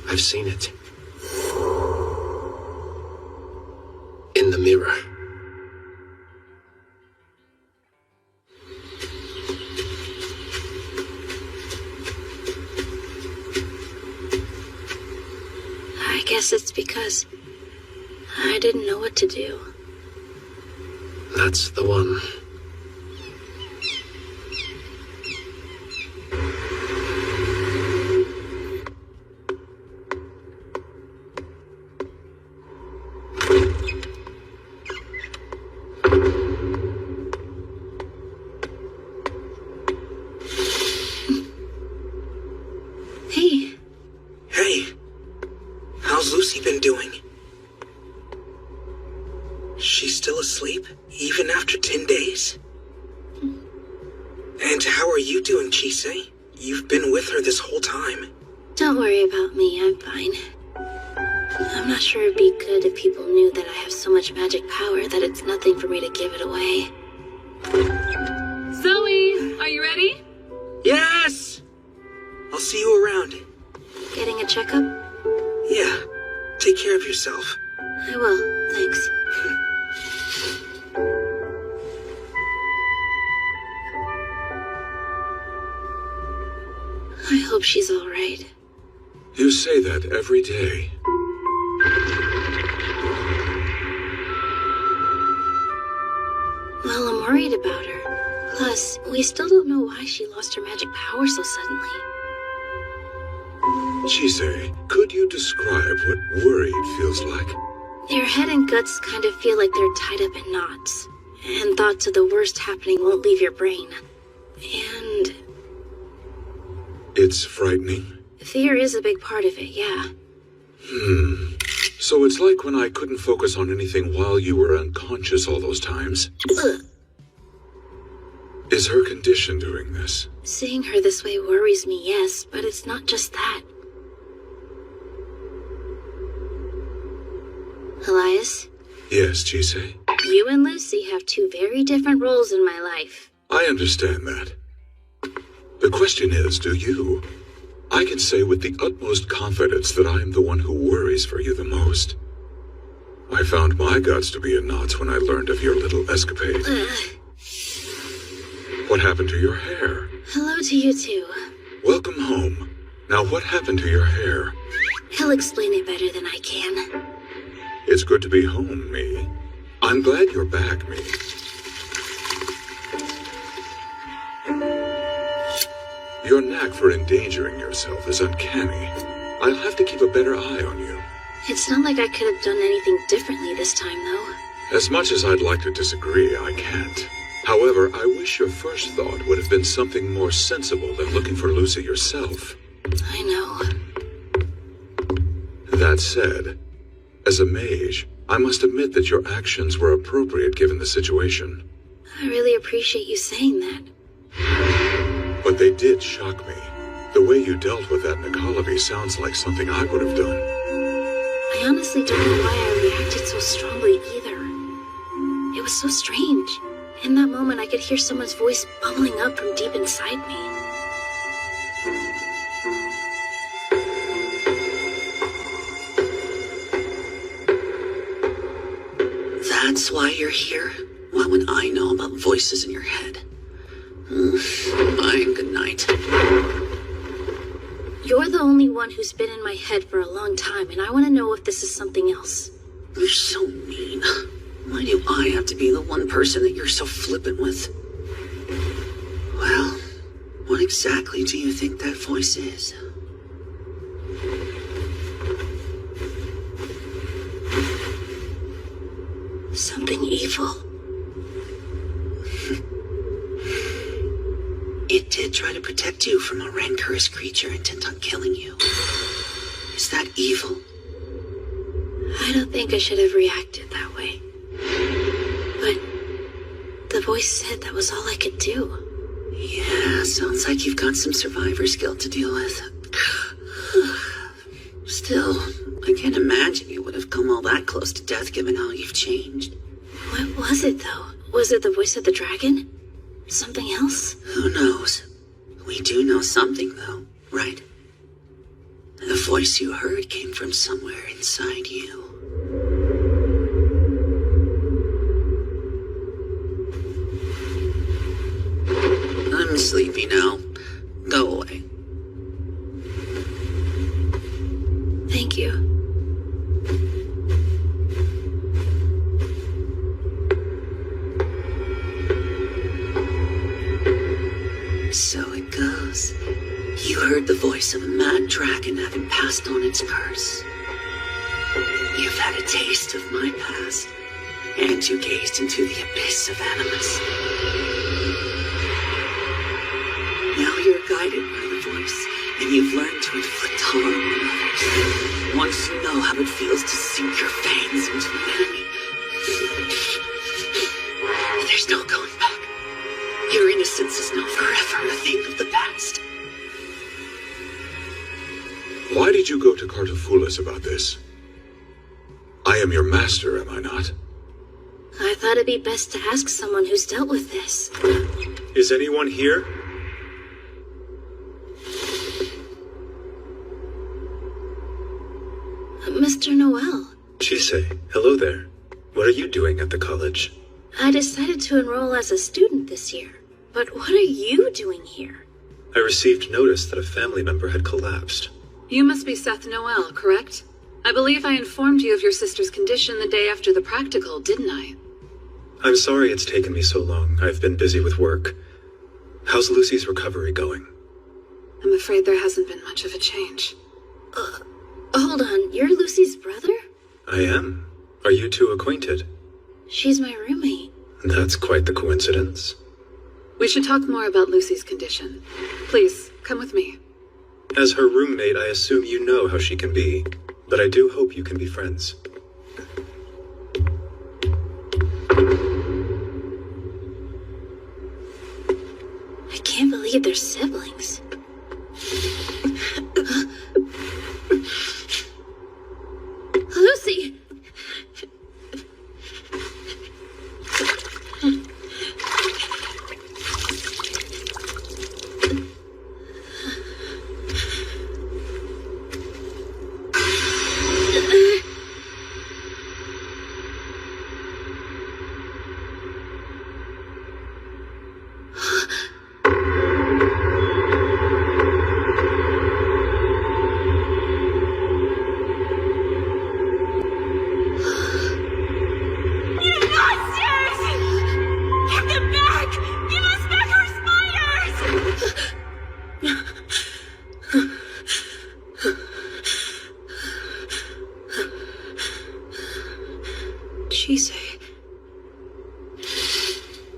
S7: I've seen it. In the mirror.
S2: I guess it's because I didn't know what to do.
S7: That's the one.
S2: Hey.
S16: Hey, how's Lucy been doing? She's still asleep, even after 10 days? And how are you doing, Chise? You've been with her this whole time.
S2: Don't worry about me, I'm fine. I'm not sure it'd be good if people knew that I have so much magic power that it's nothing for me to give it away.
S5: Zoe, are you ready?
S16: Yes! I'll see you around.
S2: Getting a checkup?
S16: Yeah, take care of yourself.
S2: I will, thanks. I hope she's alright.
S3: You say that every day.
S2: Well, I'm worried about her. Plus, we still don't know why she lost her magic power so suddenly.
S3: Chise, could you describe what worried feels like?
S2: Your head and guts kind of feel like they're tied up in knots. And thoughts of the worst happening won't leave your brain. And
S3: It's frightening.
S2: fear is a big part of it, yeah.
S3: So it's like when I couldn't focus on anything while you were unconscious all those times.
S2: Ugh.
S3: Is her condition doing this?
S2: Seeing her this way worries me, yes, but it's not just that. Elias,
S3: Yes, Chise.
S2: you and Lucy have two very different roles in my life.
S3: I understand that. The question is, do you? I can say with the utmost confidence that I am the one who worries for you the most. I found my guts to be in knots when I learned of your little escapade. What happened to your hair?
S2: Hello to you too.
S3: Welcome home. Now what happened to your hair?
S2: He'll explain it better than I can.
S3: It's good to be home, Me. I'm glad you're back, Me. Your knack for endangering yourself is uncanny. I'll have to keep a better eye on you.
S2: It's not like I could have done anything differently this time, though.
S3: As much as I'd like to disagree, I can't. However, I wish your first thought would have been something more sensible than looking for Lucy yourself.
S2: I know.
S3: That said, as a mage, I must admit that your actions were appropriate given the situation.
S2: I really appreciate you saying that.
S3: But they did shock me. The way you dealt with that Nikolavi sounds like something I would have done.
S2: I honestly don't know why I reacted so strongly either. It was so strange. In that moment, I could hear someone's voice bubbling up from deep inside me.
S17: That's why you're here? What would I know about voices in your head? Bye and good night.
S2: You're the only one who's been in my head for a long time, and I want to know if this is something else.
S17: You're so mean. Why do I have to be the one person that you're so flippant with? Well, what exactly do you think that voice is?
S2: Something evil.
S17: It did
S14: did try to protect you from a rancorous creature intent on killing you. Is that evil?
S2: I don't think I should have reacted that way. But the voice said that was all I could do.
S14: Yeah, sounds like you've got some survivor's guilt to deal with. Still, I can't imagine you would have come all that close to death given how you've changed.
S2: What was it, though? Was it the voice of the dragon? Something else?
S14: Who knows? We do know something, though, right? The voice you heard came from somewhere inside you. I'm sleepy now. Go away.
S2: Thank you.
S14: So it goes. You heard the voice of a mad dragon having passed on its curse. You've had a taste of my past, and you gazed into the abyss of animus. Now you're guided by the voice, and you've learned to inflict harm on others. Once you know how it feels to sink your fangs into an enemy, there's no going back. Your innocence is now forever a thing of the past.
S3: Why did you go to Cartafulas about this? I am your master, am I not?
S2: I thought it'd be best to ask someone who's dealt with this.
S13: Is anyone here?
S2: Mr. Noel.
S7: Chise, hello there. What are you doing at the college?
S2: I decided to enroll as a student this year. But what are you doing here?
S7: I received notice that a family member had collapsed.
S5: You must be Seth Noel, correct? I believe I informed you of your sister's condition the day after the practical, didn't I?
S7: I'm sorry it's taken me so long. I've been busy with work. How's Lucy's recovery going?
S5: I'm afraid there hasn't been much of a change.
S2: Hold on, you're Lucy's brother?
S7: I am. Are you two acquainted?
S2: She's my roommate.
S7: That's quite the coincidence.
S5: We should talk more about Lucy's condition. Please, come with me.
S7: As her roommate, I assume you know how she can be, but I do hope you can be friends.
S2: I can't believe they're siblings. Lucy!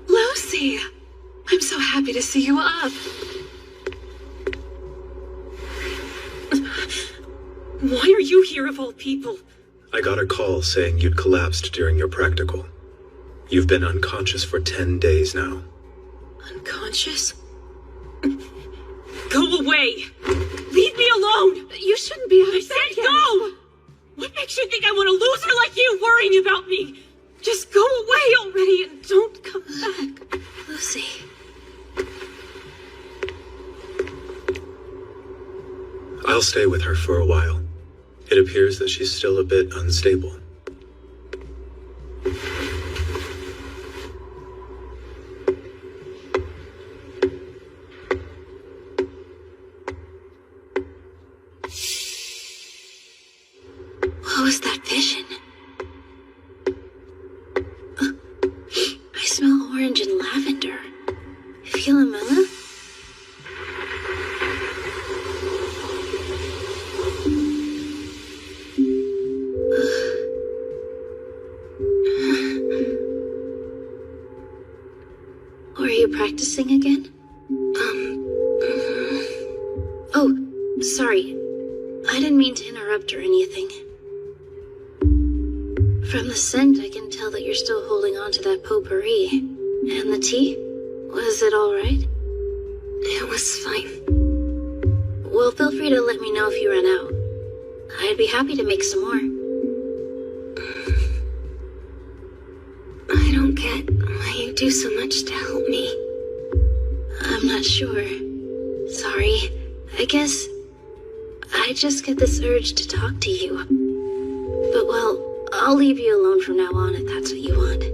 S5: Lucy! I'm so happy to see you up.
S8: Why are you here of all people?
S7: I got a call saying you'd collapsed during your practical. You've been unconscious for 10 days now.
S8: Unconscious? Go away! Leave me alone!
S5: You shouldn't be upset.
S8: I said go! What makes you think I want a loser like you worrying about me? Just go away already and don't come back.
S2: Lucy.
S7: I'll stay with her for a while. It appears that she's still a bit unstable.
S2: What was that vision? I smell orange and lavender. Philomena? Were you practicing again? Sorry. I didn't mean to interrupt or anything. From the scent, I can tell that you're still holding on to that potpourri. And the tea? Was it alright?
S5: It was fine.
S2: Well, feel free to let me know if you run out. I'd be happy to make some more.
S5: I don't get why you do so much to help me.
S2: I'm not sure. Sorry. I guess I just get this urge to talk to you. But well, I'll leave you alone from now on if that's what you want.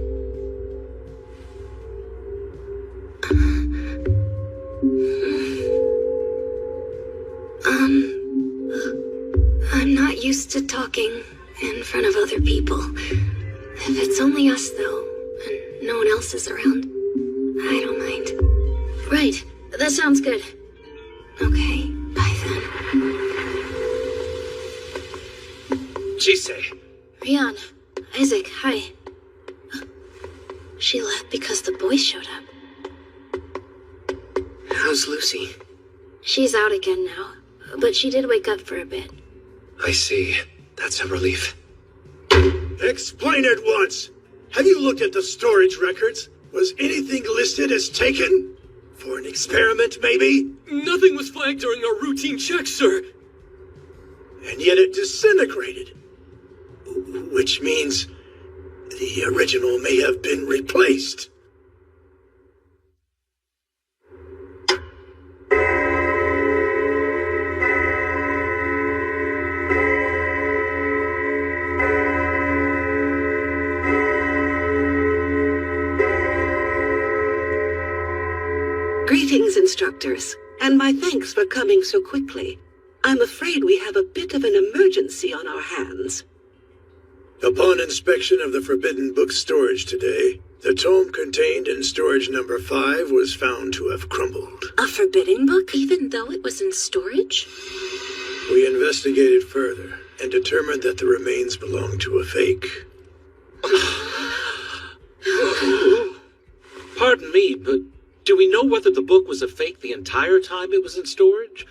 S5: I'm not used to talking in front of other people. If it's only us, though, and no one else is around, I don't mind.
S2: Right. That sounds good.
S5: Okay, bye then.
S13: Jisei.
S2: Rian. Isaac, hi. She left because the boys showed up.
S14: How's Lucy?
S2: She's out again now, but she did wake up for a bit.
S7: I see. That's a relief.
S15: Explain at once. Have you looked at the storage records? Was anything listed as taken? For an experiment, maybe? Nothing was flagged during our routine check, sir. And yet it disintegrated. Which means the original may have been replaced.
S4: Greetings, instructors, and my thanks for coming so quickly. I'm afraid we have a bit of an emergency on our hands.
S15: Upon inspection of the Forbidden Book storage today, the tome contained in storage number 5 was found to have crumbled.
S5: A forbidden book, even though it was in storage?
S15: We investigated further and determined that the remains belonged to a fake.
S13: Pardon me, but do we know whether the book was a fake the entire time it was in storage?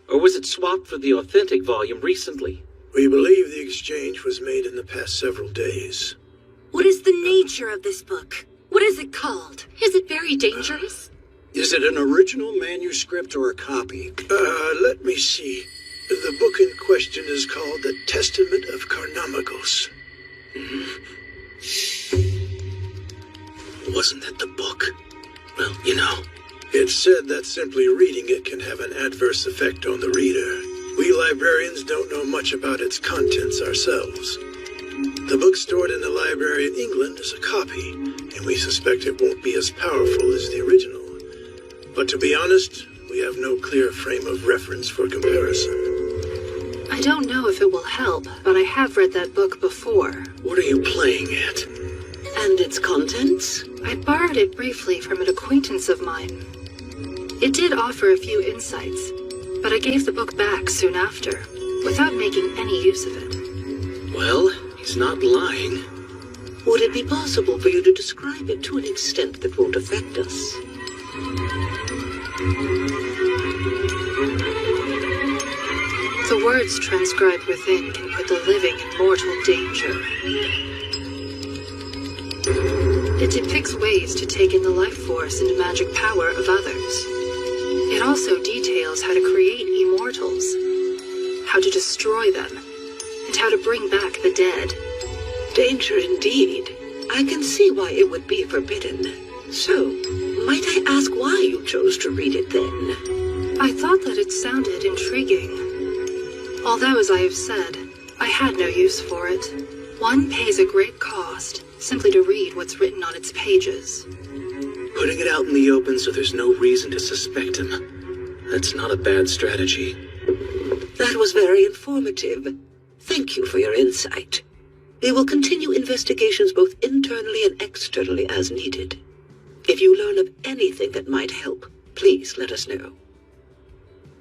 S13: Or was it swapped for the authentic volume recently?
S15: We believe the exchange was made in the past several days.
S5: What is the nature of this book? What is it called? Is it very dangerous?
S20: Is it an original manuscript or a copy?
S15: Let me see. The book in question is called The Testament of Carnamagos.
S20: Wasn't that the book? Well, you know.
S15: It's said that simply reading it can have an adverse effect on the reader. We librarians don't know much about its contents ourselves. The book stored in the library in England is a copy, and we suspect it won't be as powerful as the original. But to be honest, we have no clear frame of reference for comparison.
S5: I don't know if it will help, but I have read that book before.
S20: What are you playing at?
S4: And its contents?
S5: I borrowed it briefly from an acquaintance of mine. It did offer a few insights, but I gave the book back soon after, without making any use of it.
S20: Well, he's not lying.
S4: Would it be possible for you to describe it to an extent that won't affect us?
S5: The words transcribed within can put the living in mortal danger. It depicts ways to take in the life force and magic power of others. It also details how to create immortals, how to destroy them, and how to bring back the dead.
S4: Danger indeed. I can see why it would be forbidden. So, might I ask why you chose to read it then?
S5: I thought that it sounded intriguing. Although, as I have said, I had no use for it. One pays a great cost simply to read what's written on its pages.
S13: Putting it out in the open so there's no reason to suspect him. That's not a bad strategy.
S4: That was very informative. Thank you for your insight. We will continue investigations both internally and externally as needed. If you learn of anything that might help, please let us know.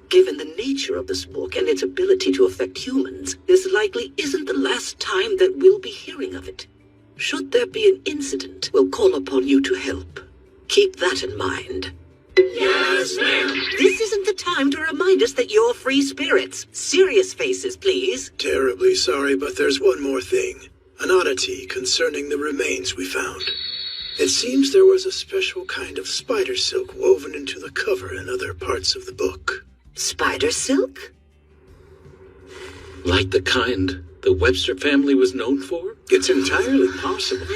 S4: Given the nature of this book and its ability to affect humans, this likely isn't the last time that we'll be hearing of it. Should there be an incident, we'll call upon you to help. Keep that in mind.
S17: Yes, ma'am. This isn't the time to remind us that you're free spirits. Serious faces, please.
S20: Terribly sorry, but there's one more thing. An oddity concerning the remains we found. It seems there was a special kind of spider silk woven into the cover and other parts of the book.
S17: Spider silk?
S13: Like the kind the Webster family was known for?
S20: It's entirely possible.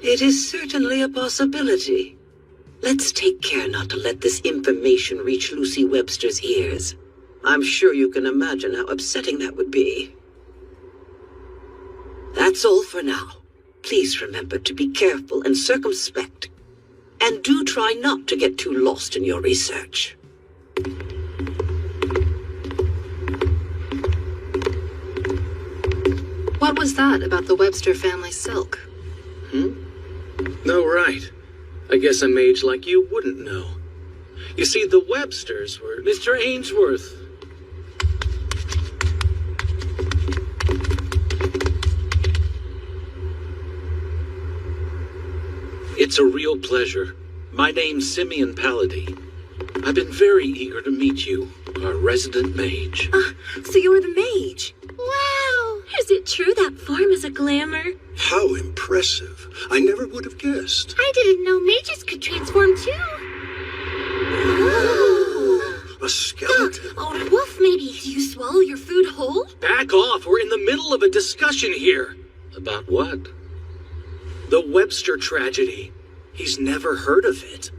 S17: It is certainly a possibility. Let's take care not to let this information reach Lucy Webster's ears. I'm sure you can imagine how upsetting that would be. That's all for now. Please remember to be careful and circumspect. And do try not to get too lost in your research.
S5: What was that about the Webster family silk?
S13: No, right. I guess a mage like you wouldn't know. You see, the Websters were Mr. Ainsworth. It's a real pleasure. My name's Simeon Pallady. I've been very eager to meet you, our resident mage.
S6: So you're the mage? Wow! Is it true that form is a glamour?
S20: How impressive. I never would have guessed.
S6: I didn't know mages could transform too.
S20: A skeleton.
S6: Oh, Wolf, maybe. Do you swallow your food whole?
S13: Back off! We're in the middle of a discussion here. About what? The Webster tragedy. He's never heard of it.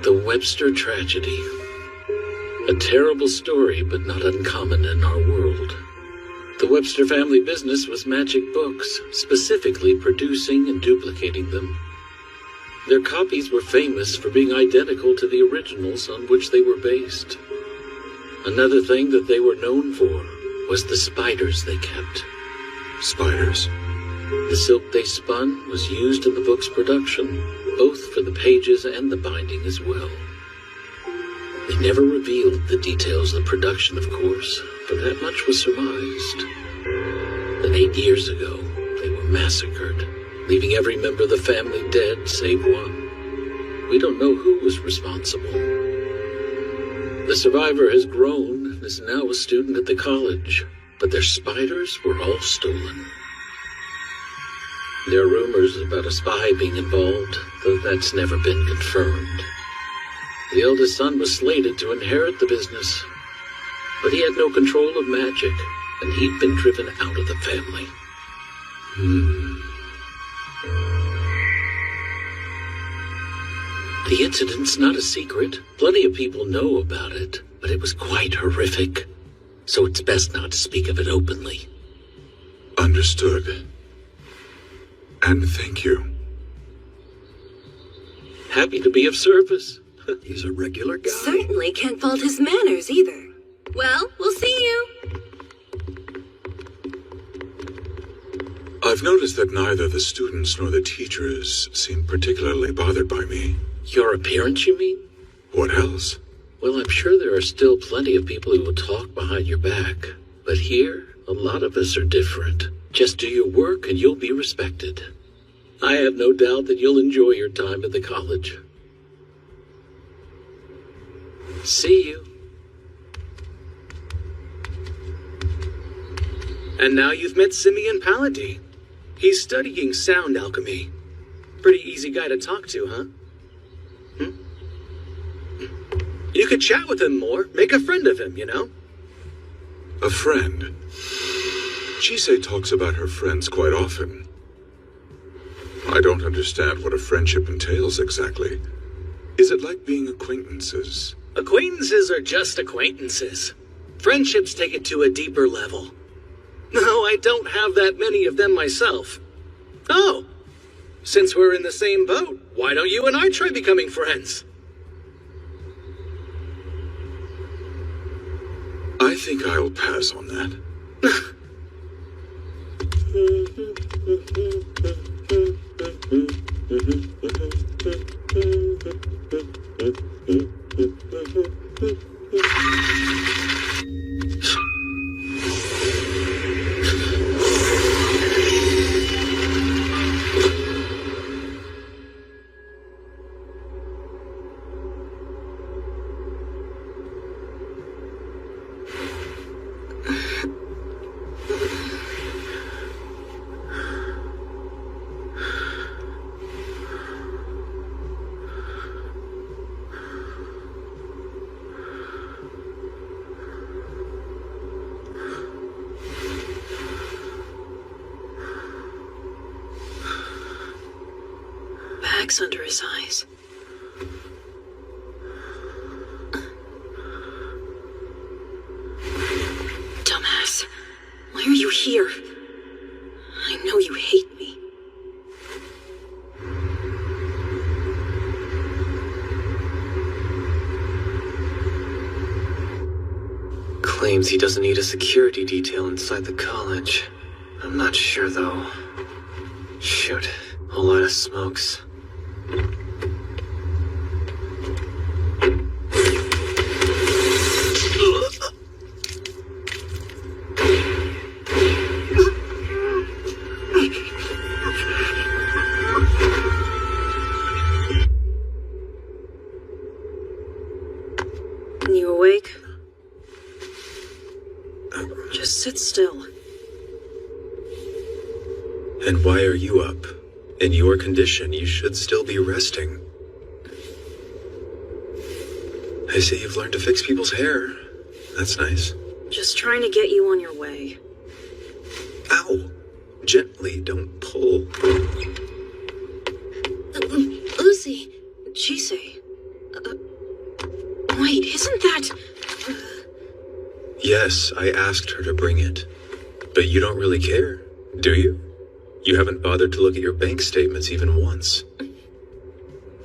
S13: The Webster tragedy. A terrible story, but not uncommon in our world. The Webster family business was magic books, specifically producing and duplicating them. Their copies were famous for being identical to the originals on which they were based. Another thing that they were known for was the spiders they kept.
S3: Spiders?
S13: The silk they spun was used in the book's production, both for the pages and the binding as well. They never revealed the details of the production, of course, but that much was surmised. Then 8 years ago, they were massacred, leaving every member of the family dead save one. We don't know who was responsible. The survivor has grown and is now a student at the college, but their spiders were all stolen. There are rumors about a spy being involved, though that's never been confirmed. The eldest son was slated to inherit the business, but he had no control of magic, and he'd been driven out of the family. The incident's not a secret. Plenty of people know about it, but it was quite horrific, so it's best not to speak of it openly.
S3: Understood. And thank you.
S13: Happy to be of service.
S20: He's a regular guy.
S6: Certainly can't fault his manners either. Well, we'll see you.
S3: I've noticed that neither the students nor the teachers seem particularly bothered by me.
S13: Your appearance, you mean?
S3: What else?
S13: Well, I'm sure there are still plenty of people who will talk behind your back. But here, a lot of us are different. Just do your work and you'll be respected. I have no doubt that you'll enjoy your time at the college. See you. And now you've met Simeon Pallady. He's studying sound alchemy. Pretty easy guy to talk to, huh? You could chat with him more, make a friend of him, you know?
S3: A friend? Chise talks about her friends quite often. I don't understand what a friendship entails exactly. Is it like being acquaintances?
S13: Acquaintances are just acquaintances. Friendships take it to a deeper level. No, I don't have that many of them myself. Oh, since we're in the same boat, why don't you and I try becoming friends?
S3: I think I'll pass on that.
S8: bags under his eyes. Dumbass. Why are you here? I know you hate me.
S7: Claims he doesn't need a security detail inside the college. I'm not sure, though. Shoot, a lot of smokes.
S8: You awake? Just sit still.
S19: And why are you up? In your condition, you should still be resting. I see you've learned to fix people's hair. That's nice.
S8: Just trying to get you on your way.
S19: Ow! Gently, don't pull.
S2: Lucy.
S8: Chise. Wait, isn't that...
S19: Yes, I asked her to bring it. But you don't really care, do you? You haven't bothered to look at your bank statements even once.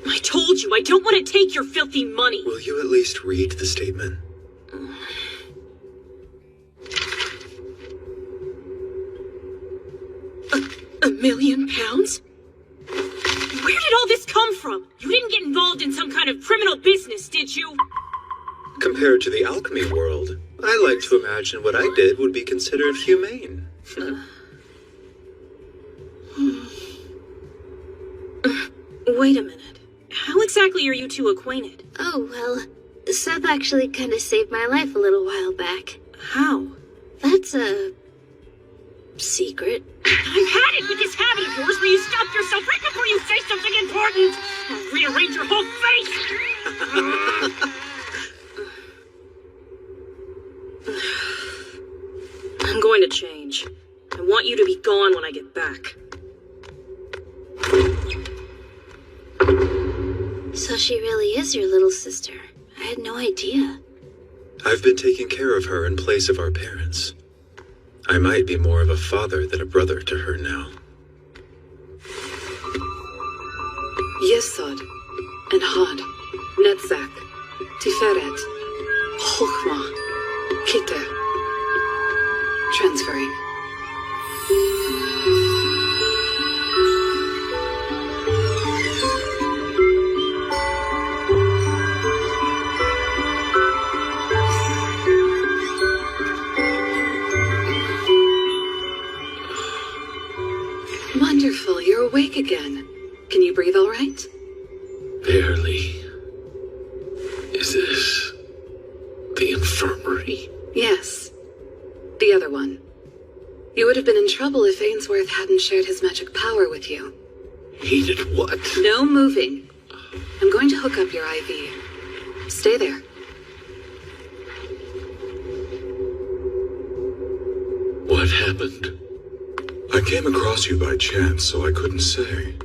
S8: I told you, I don't want to take your filthy money.
S19: Will you at least read the statement?
S8: £1 million? Where did all this come from? You didn't get involved in some kind of criminal business, did you?
S19: Compared to the alchemy world, I like to imagine what I did would be considered humane.
S8: Wait a minute. How exactly are you two acquainted?
S2: Oh, well, Seth actually kind of saved my life a little while back.
S8: How?
S2: That's a secret.
S6: I've had it with this habit of yours where you stop yourself right before you say something important. I'll rearrange your whole face.
S8: I'm going to change. I want you to be gone when I get back.
S2: So she really is your little sister. I had no idea.
S19: I've been taking care of her in place of our parents. I might be more of a father than a brother to her now.
S5: Yesod and Had, Netzach, Tiferet, Chochmah, Keter. Transferring. Wonderful, you're awake again. Can you breathe all right?
S13: Barely. Is this the infirmary?
S5: Yes. The other one. You would have been in trouble if Ainsworth hadn't shared his magic power with you.
S13: He did what?
S5: No moving. I'm going to hook up your IV. Stay there.
S3: What happened? I came across you by chance, so I couldn't say.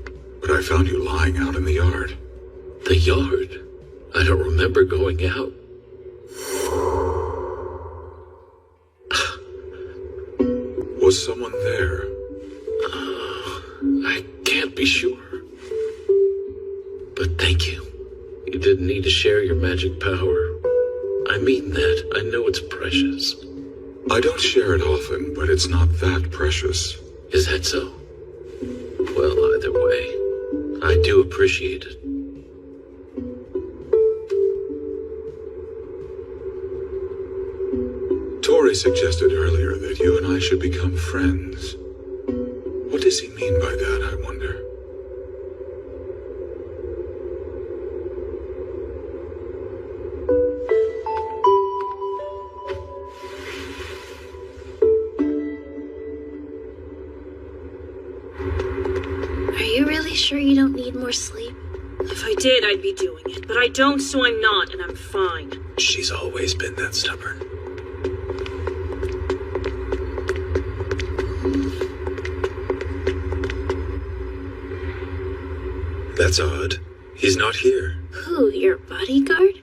S3: But I found you lying out in the yard.
S13: The yard? I don't remember going out.
S3: Was someone there?
S13: I can't be sure. But thank you. You didn't need to share your magic power. I mean that. I know it's precious.
S3: I don't share it often, but it's not that precious.
S13: Is that so? Well, either way, I do appreciate it.
S3: Tori suggested earlier that you and I should become friends. What does he mean by that, I wonder?
S2: Are you really sure you don't need more sleep?
S8: If I did, I'd be doing it. But I don't, so I'm not, and I'm fine.
S19: She's always been that stubborn.
S3: That's odd. He's not here.
S2: Who, your bodyguard?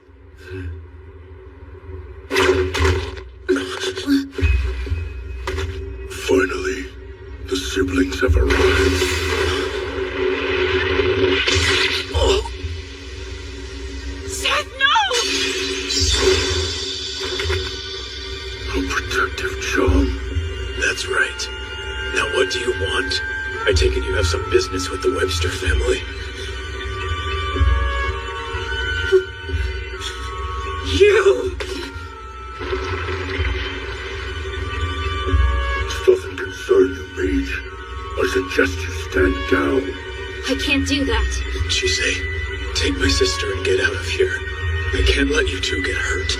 S3: Finally, the siblings have arrived.
S8: Oh. Seth, no!
S3: A protective charm.
S19: That's right. Now what do you want? I take it you have some business with the Webster family.
S8: You!
S3: Doesn't concern you, Mage. I suggest you stand down.
S2: I can't do that.
S19: Chise, take my sister and get out of here. I can't let you two get hurt.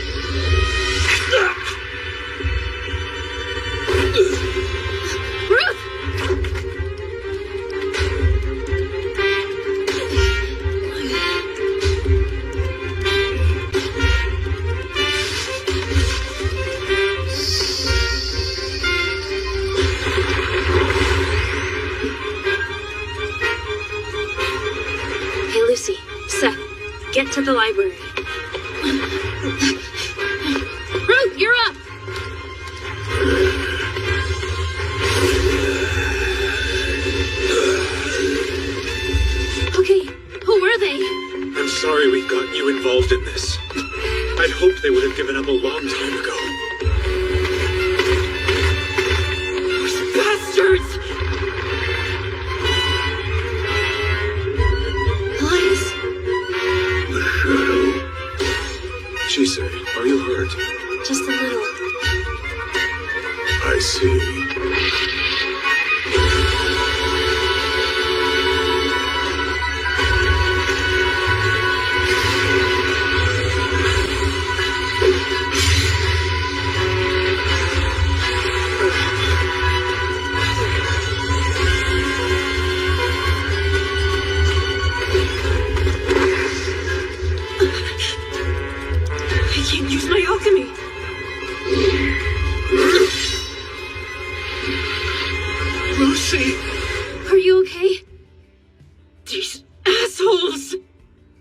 S2: Hey, Lucy. Seth, get to the library. Ruth, you're up! Okay, who were they?
S19: I'm sorry we've gotten you involved in this. I'd hoped they would have given up a long time ago.
S8: Those bastards!
S2: Elias?
S3: The shadow.
S19: Chise, are you hurt?
S2: Just a little.
S3: I see.
S8: I can't use my alchemy.
S15: Lucy!
S2: Are you okay?
S8: These assholes!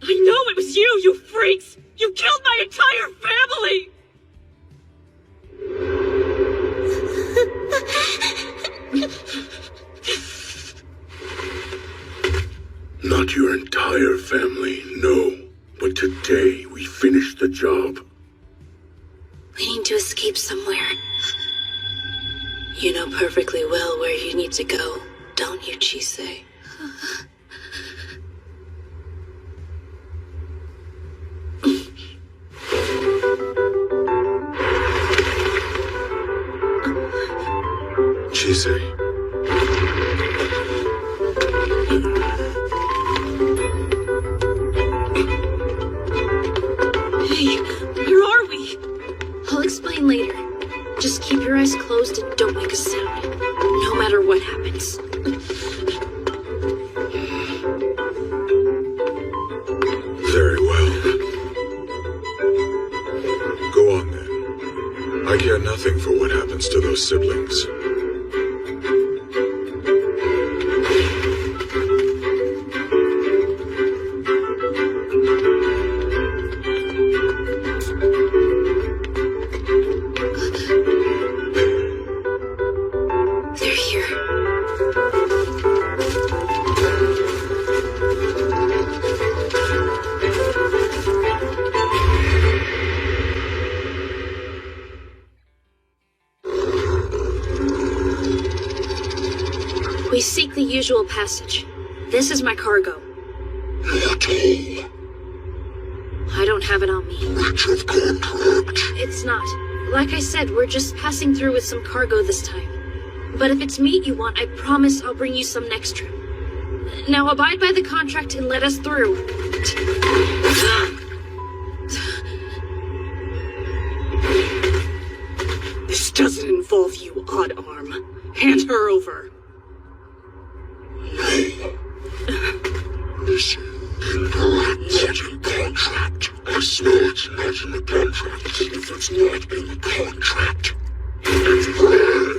S8: I know it was you, you freaks! You killed my entire family!
S3: Not your entire family, no. But today we finished the job.
S2: We need to escape somewhere. You know perfectly well where you need to go, don't you, Chise?
S3: Chise.
S2: Hey, where are we? I'll explain later. Just keep your eyes closed and don't make a sound. No matter what happens.
S3: Very well. Go on then. I care nothing for what happens to those siblings.
S2: They're here. We seek the usual passage. This is my cargo.
S3: Not all.
S2: I don't have it on me.
S3: Breach of contract.
S2: It's not. Like I said, we're just passing through with some cargo this time. But if it's meat you want, I promise I'll bring you some next trip. Now abide by the contract and let us through.
S8: This doesn't involve you, Odd Arm. Hand her over.
S3: Listen, not in contract. I swear it's not in the contract. If it's not in the contract, it's mine.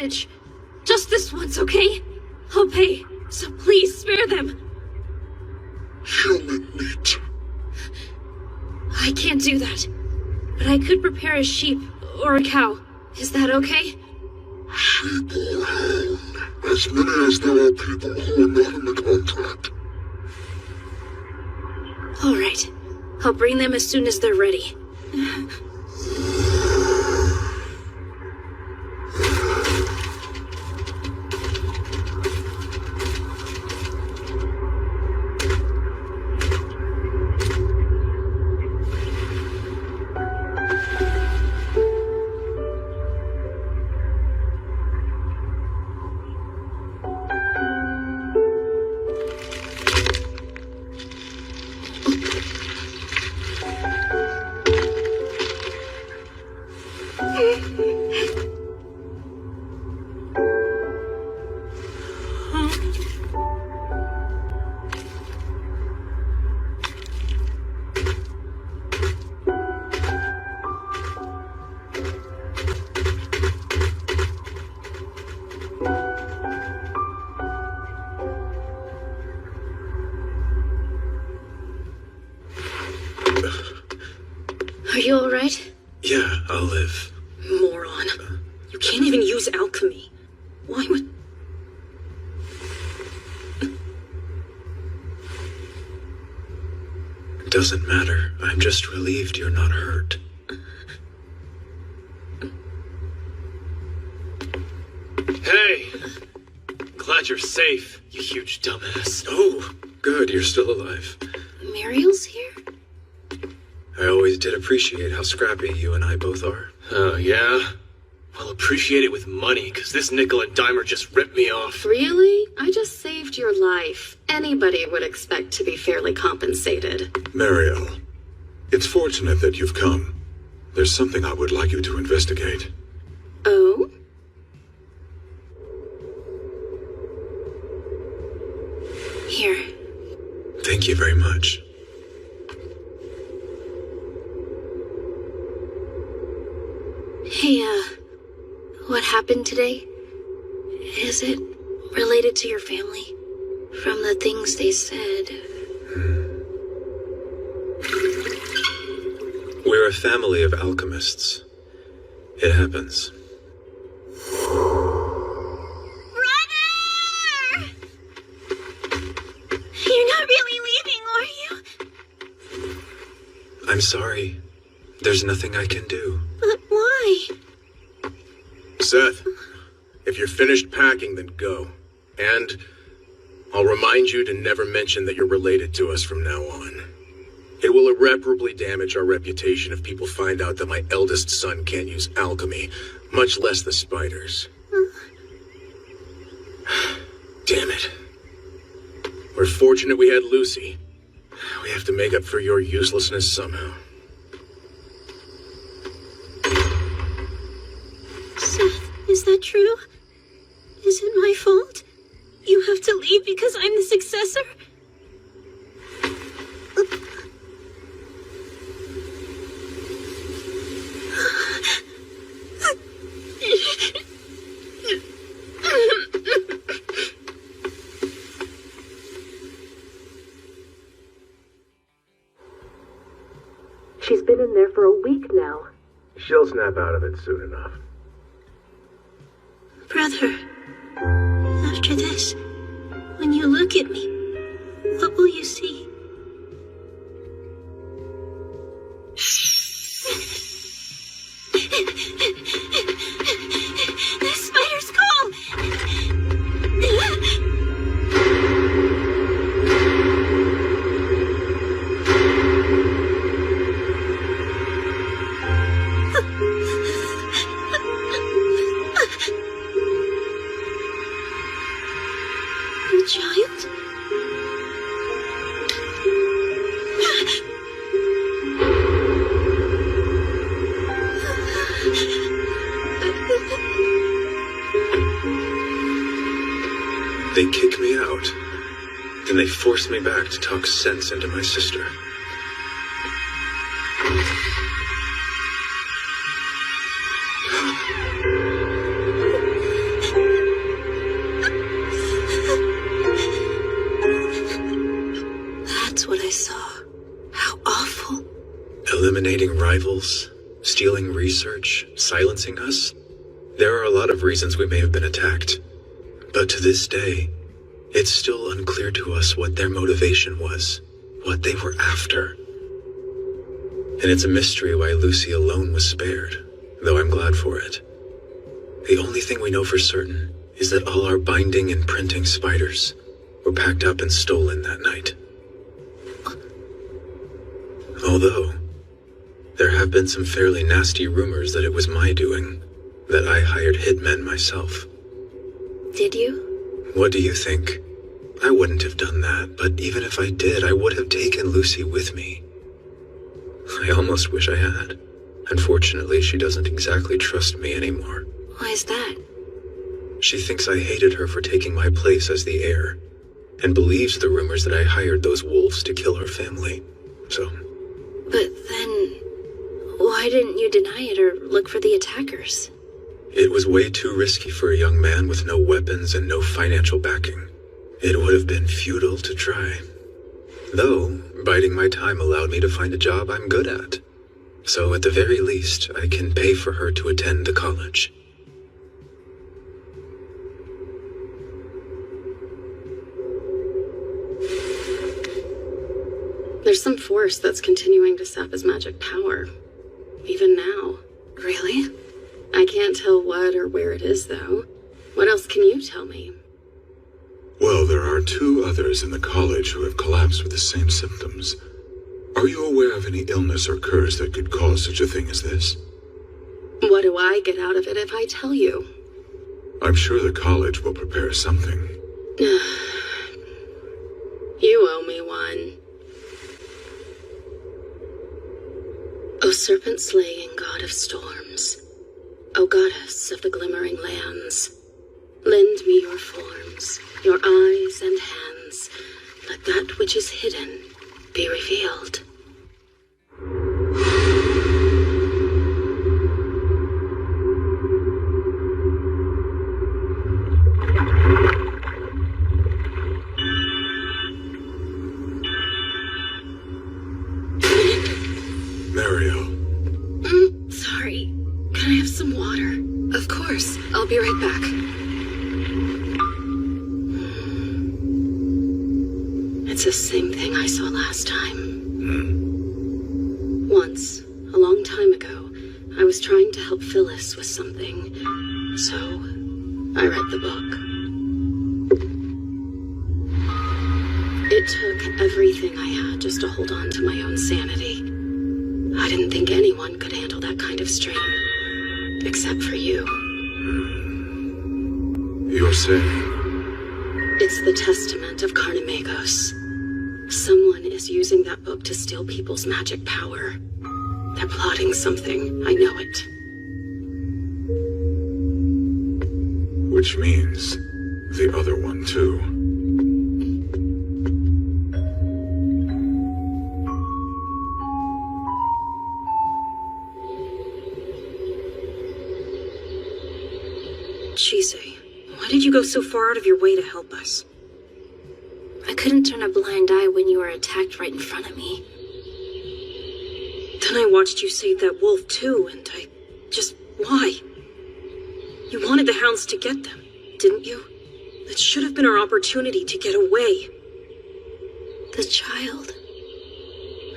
S2: advantage. Just this once, okay? I'll pay, so please spare them.
S15: Human meat.
S2: I can't do that, but I could prepare a sheep or a cow. Is that okay?
S15: Sheep or whole. As many as there are people who are not in the contract.
S2: All right. I'll bring them as soon as they're ready. Are you all right?
S19: Yeah, I'll live.
S8: Moron. You can't even use alchemy. Why would...
S19: It doesn't matter. I'm just relieved you're not hurt.
S7: Hey! Glad you're safe, you huge dumbass.
S19: Oh, good, you're still alive.
S2: Muriel's here?
S19: I always did appreciate how scrappy you and I both are.
S7: Oh, yeah? I'll appreciate it with money, because this nickel and dimer just ripped me off.
S5: Really? I just saved your life. Anybody would expect to be fairly compensated.
S3: Mariel, it's fortunate that you've come. There's something I would like you to investigate.
S5: Oh?
S2: Here.
S19: Thank you very much.
S2: Hey, what happened today? Is it related to your family? From the things they said.
S19: We're a family of alchemists. It happens.
S2: You're not really leaving, are you?
S19: I'm sorry. There's nothing I can do.
S2: But why?
S12: Seth, if you're finished packing, then go. And I'll remind you to never mention that you're related to us from now on. It will irreparably damage our reputation if people find out that my eldest son can't use alchemy, much less the spiders. Damn it. We're fortunate we had Lucy. We have to make up for your uselessness somehow.
S2: Seth, is that true? Is it my fault? You have to leave because I'm the successor?
S18: She's been in there for a week now.
S12: She'll snap out of it soon enough.
S2: Brother, after this, when you look at me, what will you see? The spider's call! A child?
S19: They kick me out. Then they force me back to talk sense into my sister.
S12: Eliminating rivals, stealing research, silencing us. There are a lot of reasons we may have been attacked. But to this day, it's still unclear to us what their motivation was, what they were after. And it's a mystery why Lucy alone was spared, though I'm glad for it. The only thing we know for certain is that all our binding and printing spiders were packed up and stolen that night. Although, there have been some fairly nasty rumors that it was my doing, that I hired hitmen myself.
S2: Did you?
S12: What do you think? I wouldn't have done that, but even if I did, I would have taken Lucy with me. I almost wish I had. Unfortunately, she doesn't exactly trust me anymore.
S2: Why is that?
S12: She thinks I hated her for taking my place as the heir, and believes the rumors that I hired those wolves to kill her family. So...
S2: But then, why didn't you deny it or look for the attackers?
S12: It was way too risky for a young man with no weapons and no financial backing. It would have been futile to try. Though, biding my time allowed me to find a job I'm good at. So at the very least, I can pay for her to attend the college.
S5: There's some force that's continuing to sap his magic power. Even now. Really? I can't tell what or where it is, though. What else can you tell me?
S3: Well, there are 2 others in the college who have collapsed with the same symptoms. Are you aware of any illness or curse that could cause such a thing as this?
S5: What do I get out of it if I tell you?
S3: I'm sure the college will prepare something.
S5: You owe me one. O serpent-slaying god of storms, O goddess of the glimmering lands, lend me your forms, your eyes and hands. Let that which is hidden be revealed.
S3: Mario.
S5: Sorry. Can I have some water? Of course. I'll be right back. It's the same thing I saw last time. Once, a long time ago, I was trying to help Phyllis with something. So, I read the book. It took everything I had just to hold on to my own sanity. I didn't think anyone could handle that kind of strain. Except for you.
S3: You're saying?
S5: It's the testament of Carnimagos. Someone is using that book to steal people's magic power. They're plotting something. I know it.
S3: Which means the other one, too.
S8: Chise, why did you go so far out of your way to help us?
S2: I couldn't turn a blind eye when you were attacked right in front of me.
S8: Then I watched you save that wolf too, and I just... why? You wanted the hounds to get them, didn't you? That should have been our opportunity to get away.
S2: The child.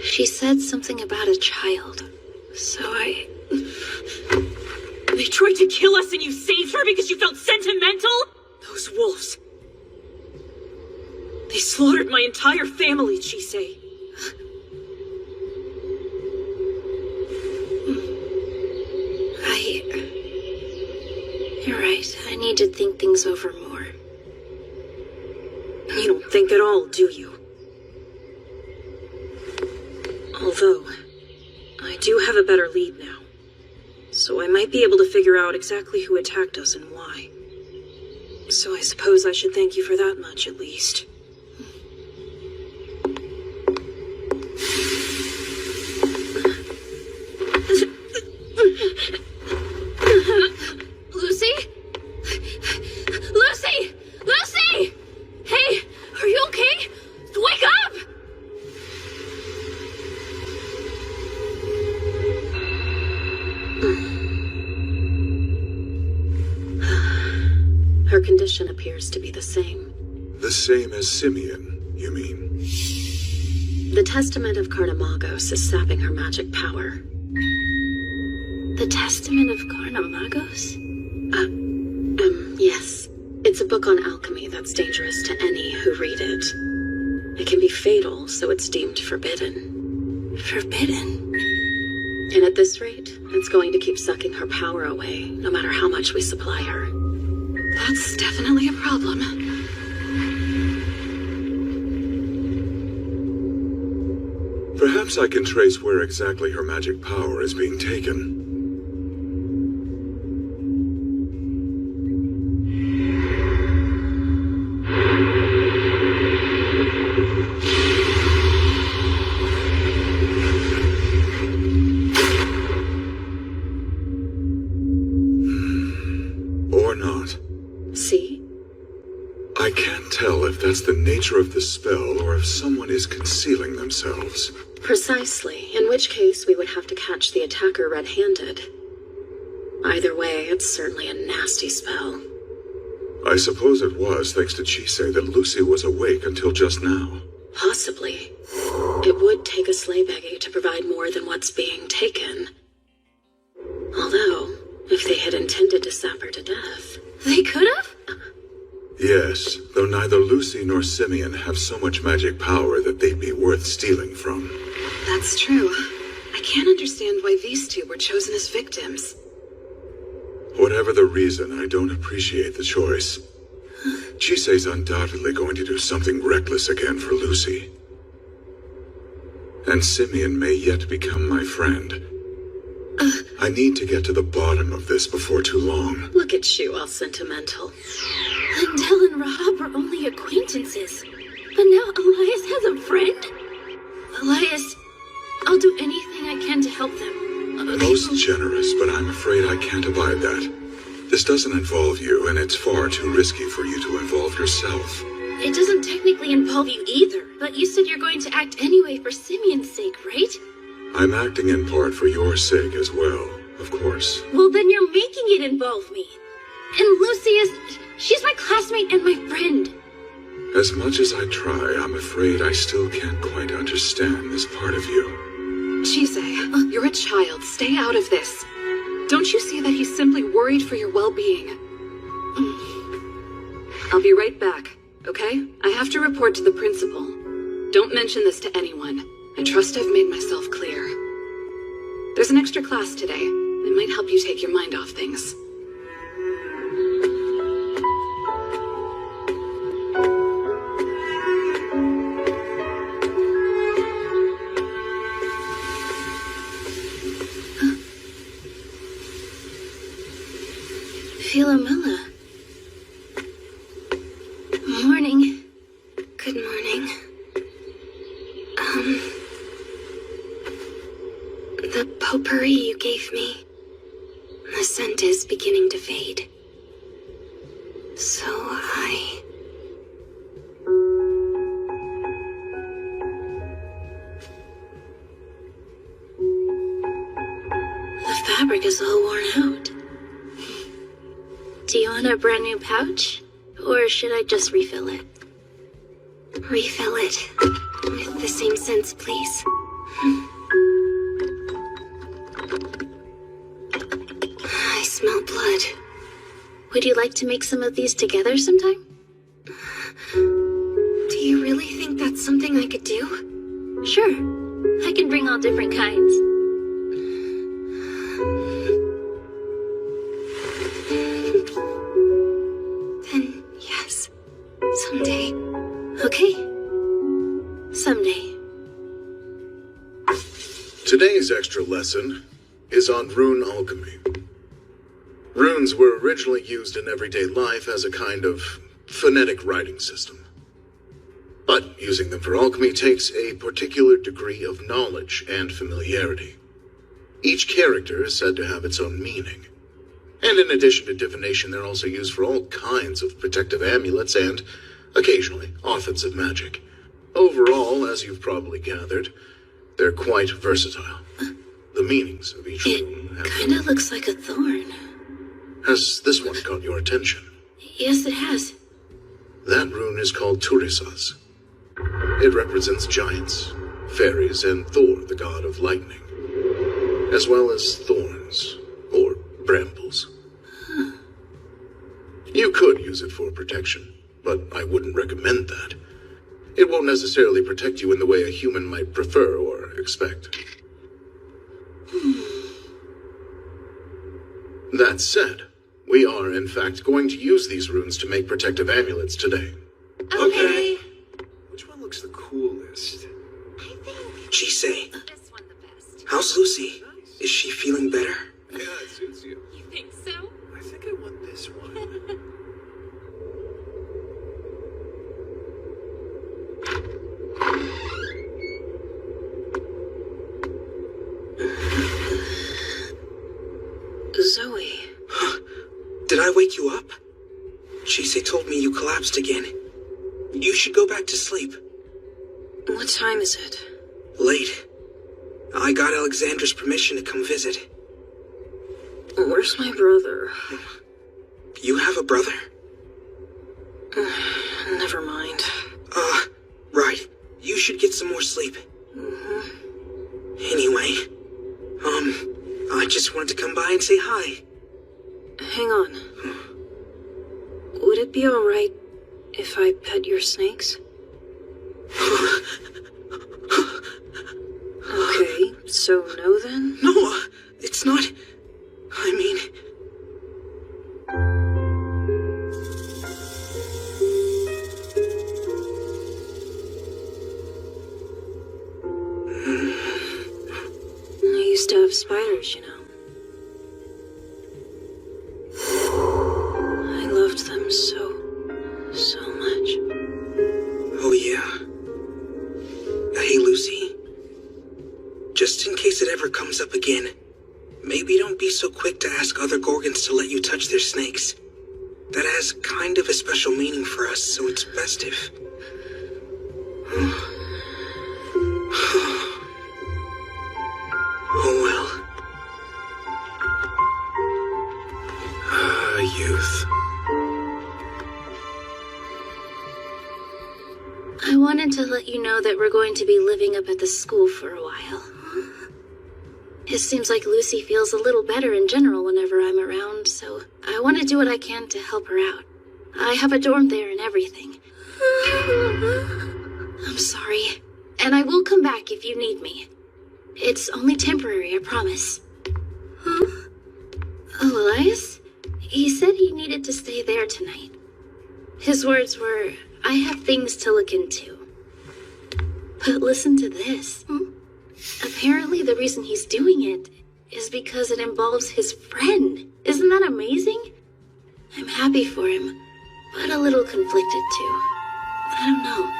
S2: She said something about a child. So I...
S8: They tried to kill us and you saved her because you felt sentimental? Those wolves. They slaughtered my entire family, Chise.
S2: You're right. I need to think things over more.
S8: You don't think at all, do you? Although, I do have a better lead now. So I might be able to figure out exactly who attacked us and why. So I suppose I should thank you for that much, at least.
S2: Lucy? Lucy! Lucy! Hey, are you okay? Wake up!
S18: Her condition appears to be the same.
S3: The same as Simeon, you mean?
S18: The Testament of Carnamagos is sapping her magic power.
S2: The Testament of Carnamagos?
S18: Yes. It's a book on alchemy that's dangerous to any who read it. It can be fatal, so it's deemed forbidden.
S2: Forbidden?
S18: And at this rate, it's going to keep sucking her power away, no matter how much we supply her.
S5: That's definitely a problem.
S3: Perhaps I can trace where exactly her magic power is being taken. Or not.
S18: See?
S3: I can't tell if that's the nature of the spell or if someone is concealing themselves.
S18: Precisely, in which case we would have to catch the attacker red-handed. Either way, it's certainly a nasty spell.
S3: I suppose it was thanks to Chisei that Lucy was awake until just now.
S18: Possibly. It would take a Sleighbaggy to provide more than what's being taken. Although, if they had intended to sap her to death...
S2: They could have?
S3: Yes, though neither Lucy nor Simeon have so much magic power that they'd be worth stealing from.
S5: That's true. I can't understand why these two were chosen as victims.
S3: Whatever the reason, I don't appreciate the choice. Chisei's undoubtedly going to do something reckless again for Lucy. And Simeon may yet become my friend. I need to get to the bottom of this before too long.
S18: Look at you, all sentimental.
S2: Lindell and Rahab were only acquaintances. But now Elias has a friend? Elias, I'll do anything I can to help them.
S3: Most generous, but I'm afraid I can't abide that. This doesn't involve you, and it's far too risky for you to involve yourself.
S2: It doesn't technically involve you either, but you said you're going to act anyway for Simeon's sake, right?
S3: I'm acting in part for your sake as well, of course.
S2: Well, then you're making it involve me. And Lucy she's my classmate and my friend.
S3: As much as I try, I'm afraid I still can't quite understand this part of you.
S5: Chisei, you're a child. Stay out of this. Don't you see that he's simply worried for your well-being? I'll be right back, okay? I have to report to the principal. Don't mention this to anyone. I trust I've made myself clear. There's an extra class today. It might help you take your mind off things.
S2: Philomela. Morning. Good morning. The potpourri you gave me. The scent is beginning to fade. So the fabric is all worn out. Do you want a brand new pouch? Or should I just refill it? Refill it. With the same scents, please. I smell blood. Would you like to make some of these together sometime? Do you really think that's something I could do? Sure. I can bring all different kinds. Then, yes. Someday. Okay. Someday.
S12: Today's extra lesson is on rune alchemy. Runes were originally used in everyday life as a kind of phonetic writing system. But using them for alchemy takes a particular degree of knowledge and familiarity. Each character is said to have its own meaning. And in addition to divination, they're also used for all kinds of protective amulets and, occasionally, offensive magic. Overall, as you've probably gathered, they're quite versatile. The meanings of each rune have...
S2: Kinda looks like a thorn.
S12: Has this one caught your attention?
S2: Yes, it has.
S12: That rune is called Turisas. It represents giants, fairies, and Thor, the god of lightning, as well as thorns, or brambles. You could use it for protection, but I wouldn't recommend that. It won't necessarily protect you in the way a human might prefer or expect. That said, we are, in fact, going to use these runes to make protective amulets today.
S6: Okay.
S19: Which one looks the coolest?
S16: Jisei, how's Lucy? Is she feeling better?
S19: Yeah, it suits you.
S6: You think so?
S19: I think I want this one.
S8: Zoe.
S16: Did I wake you up? Jisei told me you collapsed again. You should go back to sleep.
S8: What time is it?
S16: Late. I got Alexandra's permission to come visit.
S8: Where's my brother?
S16: You have a brother?
S8: Never mind.
S16: Right. You should get some more sleep. Anyway, I just wanted to come by and say hi.
S8: Hang on. Would it be alright if I pet your snakes? Okay, so no then?
S16: No, it's not. I mean...
S8: I used to have spiders, you know. I loved them so much.
S16: Oh, yeah. Hey, Lucy. Just in case it ever comes up again, maybe don't be so quick to ask other Gorgons to let you touch their snakes. That has kind of a special meaning for us, so it's best if... Oh, well.
S19: Youth.
S2: I wanted to let you know that we're going to be living up at the school for a while. It seems like Lucy feels a little better in general whenever I'm around, so I want to do what I can to help her out. I have a dorm there and everything. I'm sorry. And I will come back if you need me. It's only temporary, I promise. Huh? Oh, Elias? He said he needed to stay there tonight. His words were, I have things to look into. But listen to this. Apparently the reason he's doing it is because it involves his friend. Isn't that amazing? I'm happy for him, but a little conflicted too. I don't know.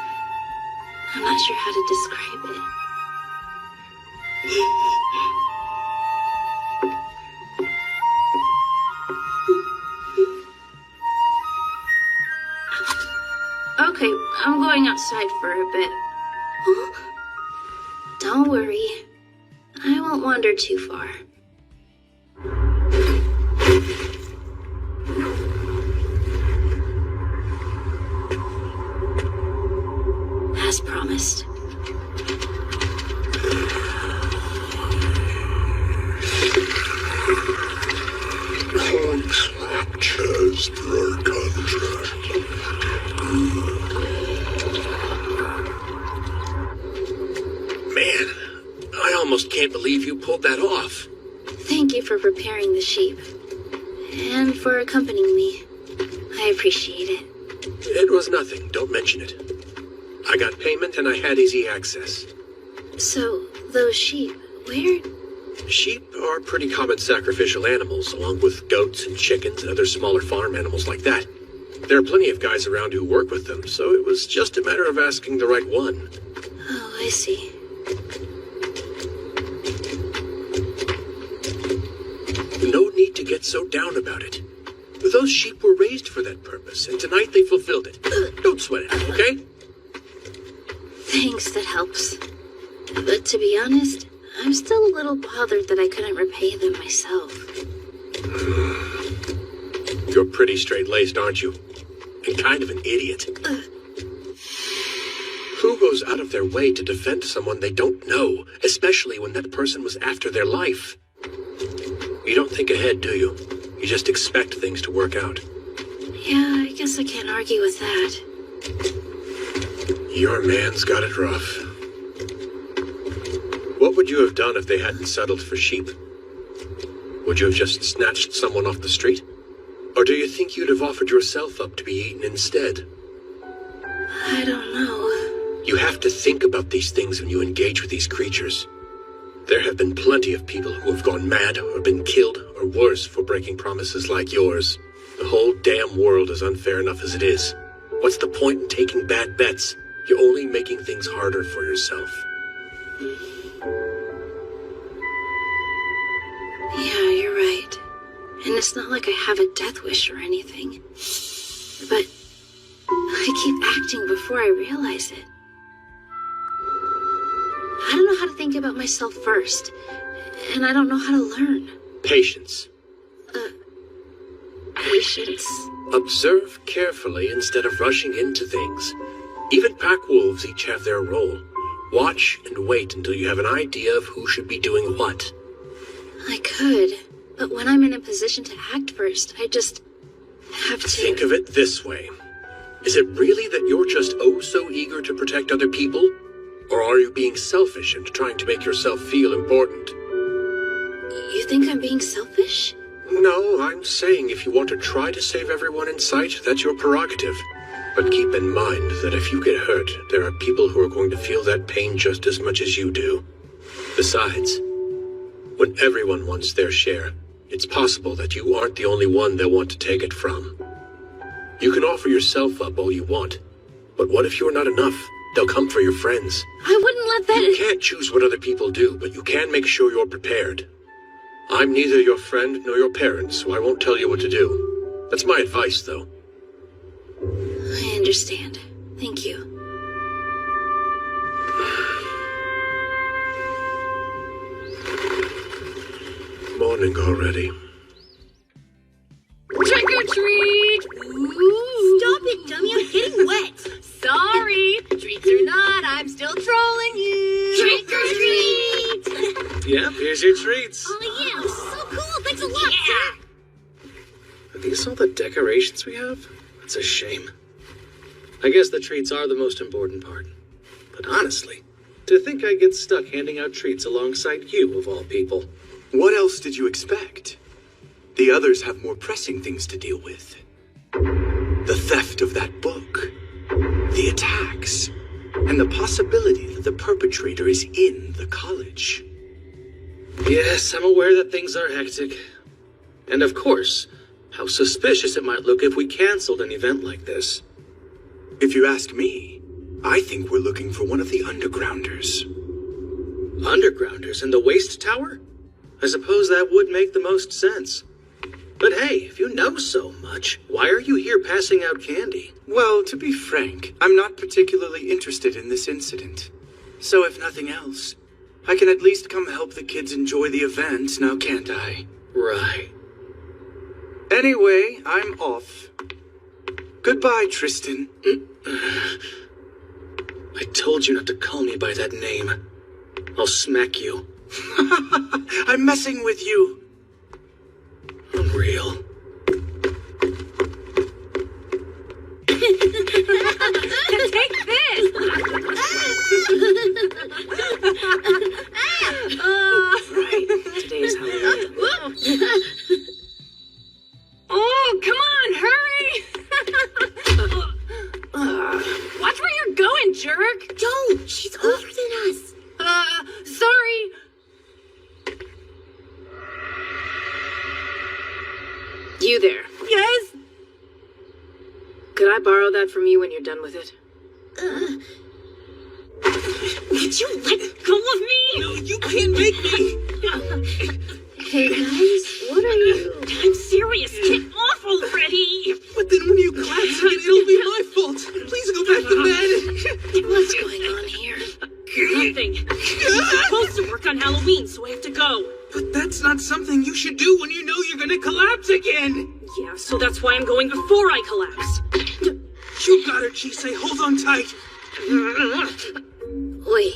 S2: I'm not sure how to describe it. Okay, I'm going outside for a bit. Huh? Don't worry. I won't wander too far. As promised.
S3: Chest for our contract.
S7: Man, I almost can't believe you pulled that off.
S2: Thank you for preparing the sheep. And for accompanying me. I appreciate it.
S7: It was nothing. Don't mention it. I got payment and I had easy access.
S2: So, those sheep, where?
S7: Sheep are pretty common sacrificial animals, along with goats and chickens and other smaller farm animals like that. There are plenty of guys around who work with them, so it was just a matter of asking the right one.
S2: Oh, I see.
S7: No need to get so down about it. Those sheep were raised for that purpose, and tonight they fulfilled it. Don't sweat it, okay?
S2: Thanks, that helps. But to be honest, I'm still a little bothered that I couldn't repay them myself.
S7: You're pretty straight-laced, aren't you? and kind of an idiot. Who goes out of their way to defend someone they don't know, especially when that person was after their life? You don't think ahead, do you? You just expect things to work out.
S2: Yeah, I guess I can't argue with that.
S7: Your man's got it rough. What would you have done if they hadn't settled for sheep? Would you have just snatched someone off the street? Or do you think you'd have offered yourself up to be eaten instead?
S2: I don't know.
S7: You have to think about these things when you engage with these creatures. There have been plenty of people who have gone mad or been killed or worse for breaking promises like yours. The whole damn world is unfair enough as it is. What's the point in taking bad bets? You're only making things harder for yourself.
S2: Yeah, you're right. And it's not like I have a death wish or anything. But I keep acting before I realize it. I don't know how to think about myself first. And I don't know how to learn.
S7: Patience.
S2: Patience.
S7: Observe carefully instead of rushing into things. Even pack wolves each have their role. Watch and wait until you have an idea of who should be doing what.
S2: I could, but when I'm in a position to act first, I just have to...
S7: Think of it this way. Is it really that you're just oh so eager to protect other people? Or are you being selfish and trying to make yourself feel important?
S2: You think I'm being selfish?
S7: No, I'm saying if you want to try to save everyone in sight, that's your prerogative. But keep in mind that if you get hurt, there are people who are going to feel that pain just as much as you do. Besides, when everyone wants their share, it's possible that you aren't the only one they'll want to take it from. You can offer yourself up all you want, but what if you're not enough? They'll come for your friends.
S2: I wouldn't let that...
S7: You can't choose what other people do, but you can make sure you're prepared. I'm neither your friend nor your parent, so I won't tell you what to do. That's my advice, though.
S2: I understand. Thank you.
S7: Morning already.
S6: Trick or treat! Ooh. Stop it, dummy, I'm getting wet. Sorry. Treats or not, I'm still trolling you. Trick or treat!
S19: Yep, here's your treats.
S6: Oh yeah, this is so cool. Thanks a lot, sir.
S19: Are these all the decorations we have? That's a shame. I guess the treats are the most important part. But honestly, to think I'd get stuck handing out treats alongside you, of all people.
S10: What else did you expect? The others have more pressing things to deal with. The theft of that book, the attacks, and the possibility that the perpetrator is in the college.
S19: Yes, I'm aware that things are hectic. And of course, how suspicious it might look if we canceled an event like this.
S10: If you ask me, I think we're looking for one of the undergrounders.
S19: Undergrounders in the waste tower? I suppose that would make the most sense. But hey, if you know so much, why are you here passing out candy?
S10: Well, to be frank, I'm not particularly interested in this incident. So if nothing else, I can at least come help the kids enjoy the event, now can't I?
S19: Right.
S10: Anyway, I'm off. Goodbye, Tristan.
S19: I told you not to call me by that name. I'll smack you.
S10: I'm messing with you.
S19: Unreal.
S6: Take this!
S8: Right. Today is Halloween.
S6: Oh, come on, hurry! Watch where you're going, jerk! Don't! She's older than us. Sorry.
S8: You there.
S6: Yes?
S8: Could I borrow that from you when you're done with it?
S6: Would you let go of me?
S16: No, you can't make me!
S2: Hey guys, what are you...
S6: I'm serious. Get off already!
S16: But then when you collapse again, it'll be my fault. Please go back to bed.
S2: What's going on here?
S6: Nothing. You're supposed to work on Halloween, so I have to go.
S16: But that's not something you should do when you know you're gonna collapse again.
S8: Yeah, so that's why I'm going before I collapse.
S16: You got her, Chisei. Hold on tight.
S2: Wait,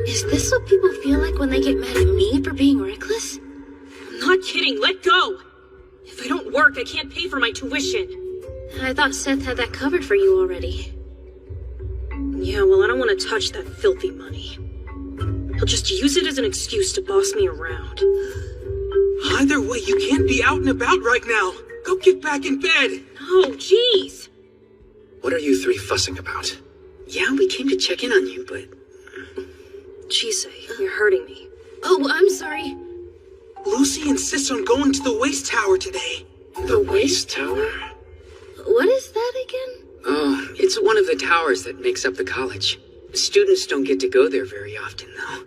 S2: is this what people feel like when they get mad at me for being reckless?
S8: I'm not kidding, let go! If I don't work, I can't pay for my tuition.
S2: I thought Seth had that covered for you already.
S8: Yeah, well, I don't want to touch that filthy money. He'll just use it as an excuse to boss me around.
S16: Either way, you can't be out and about right now. Go get back in bed.
S8: No, jeez.
S7: What are you three fussing about?
S14: Yeah, we came to check in on you, but...
S8: Chisei, you're hurting me.
S2: Oh, I'm sorry.
S16: Lucy insists on going to the waste tower today.
S14: The waste tower?
S2: What is that again?
S14: Oh, it's one of the towers that makes up the college. Students don't get to go there very often, though.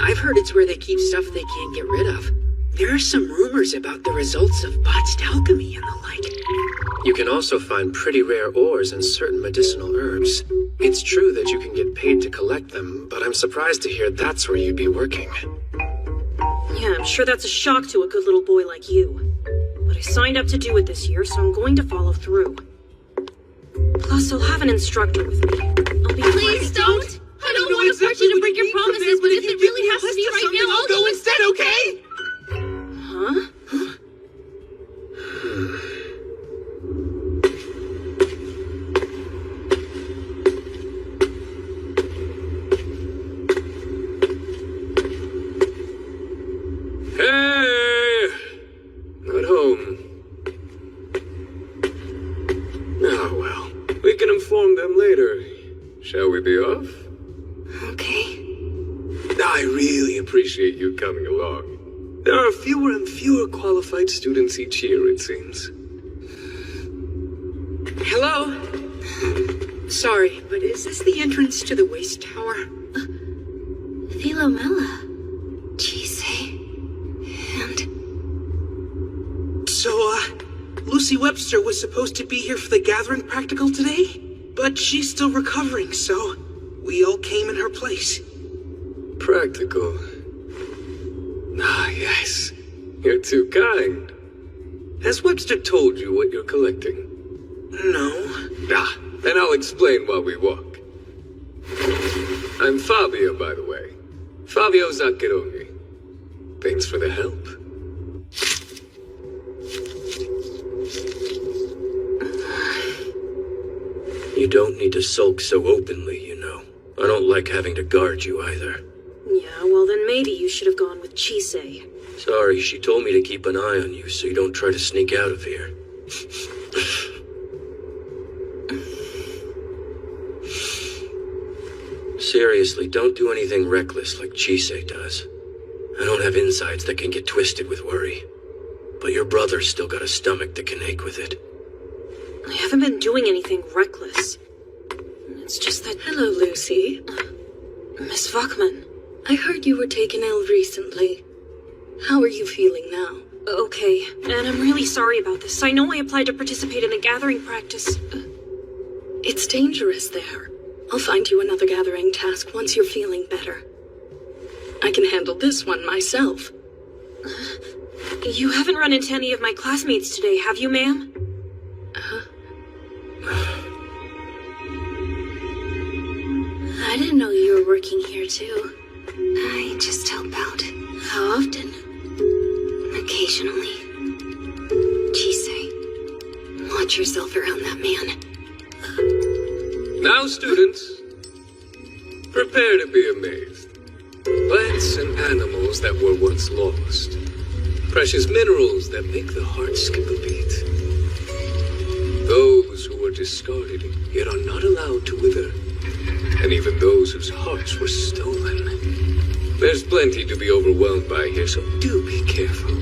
S14: I've heard it's where they keep stuff they can't get rid of. There are some rumors about the results of botched alchemy and the like.
S7: You can also find pretty rare ores and certain medicinal herbs. It's true that you can get paid to collect them, but I'm surprised to hear that's where you'd be working.
S8: Yeah, I'm sure that's a shock to a good little boy like you. But I signed up to do it this year, so I'm going to follow through. Plus, I'll have an instructor with me. I'll be—
S6: Please don't! I don't want to force you to break your promises, but if it really has to be right now, I'll go instead, okay?
S8: Huh?
S19: Hey! Not home. Ah, well. We can inform them later. Shall we be off?
S2: Okay.
S19: I really appreciate you coming along. There are fewer and fewer qualified students each year, it seems.
S14: Hello? Sorry, but is this the entrance to the waste tower?
S2: Philomela. Chisei. And...
S16: So, Lucy Webster was supposed to be here for the gathering practical today, but she's still recovering, so we all came in her place.
S19: Practical. Ah, yes. You're too kind. Has Webster told you what you're collecting?
S16: No.
S19: Ah, then I'll explain while we walk. I'm Fabio, by the way. Fabio Zaccheroni. Thanks for the help.
S7: You don't need to sulk so openly, you know. I don't like having to guard you either.
S8: Yeah, well then maybe you should have gone with Chisei.
S7: Sorry, she told me to keep an eye on you so you don't try to sneak out of here. Seriously, don't do anything reckless like Chisei does. I don't have insides that can get twisted with worry. But your brother's still got a stomach that can ache with it.
S8: I haven't been doing anything reckless. It's just that—
S18: Hello, Lucy.
S8: Miss Vachman.
S18: I heard you were taken ill recently. How are you feeling now?
S8: Okay, and I'm really sorry about this. I know I applied to participate in the gathering practice.
S18: It's dangerous there. I'll find you another gathering task once you're feeling better. I can handle this one myself.
S8: You haven't run into any of my classmates today, have you, ma'am?
S2: I didn't know you were working here, too. I just help out. How often? Occasionally. Chisei, watch yourself around that man.
S19: Now, students, prepare to be amazed. Plants and animals that were once lost. Precious minerals that make the heart skip a beat. Those who were discarded yet are not allowed to wither. And even those whose hearts were stolen. There's plenty to be overwhelmed by here, so do be careful.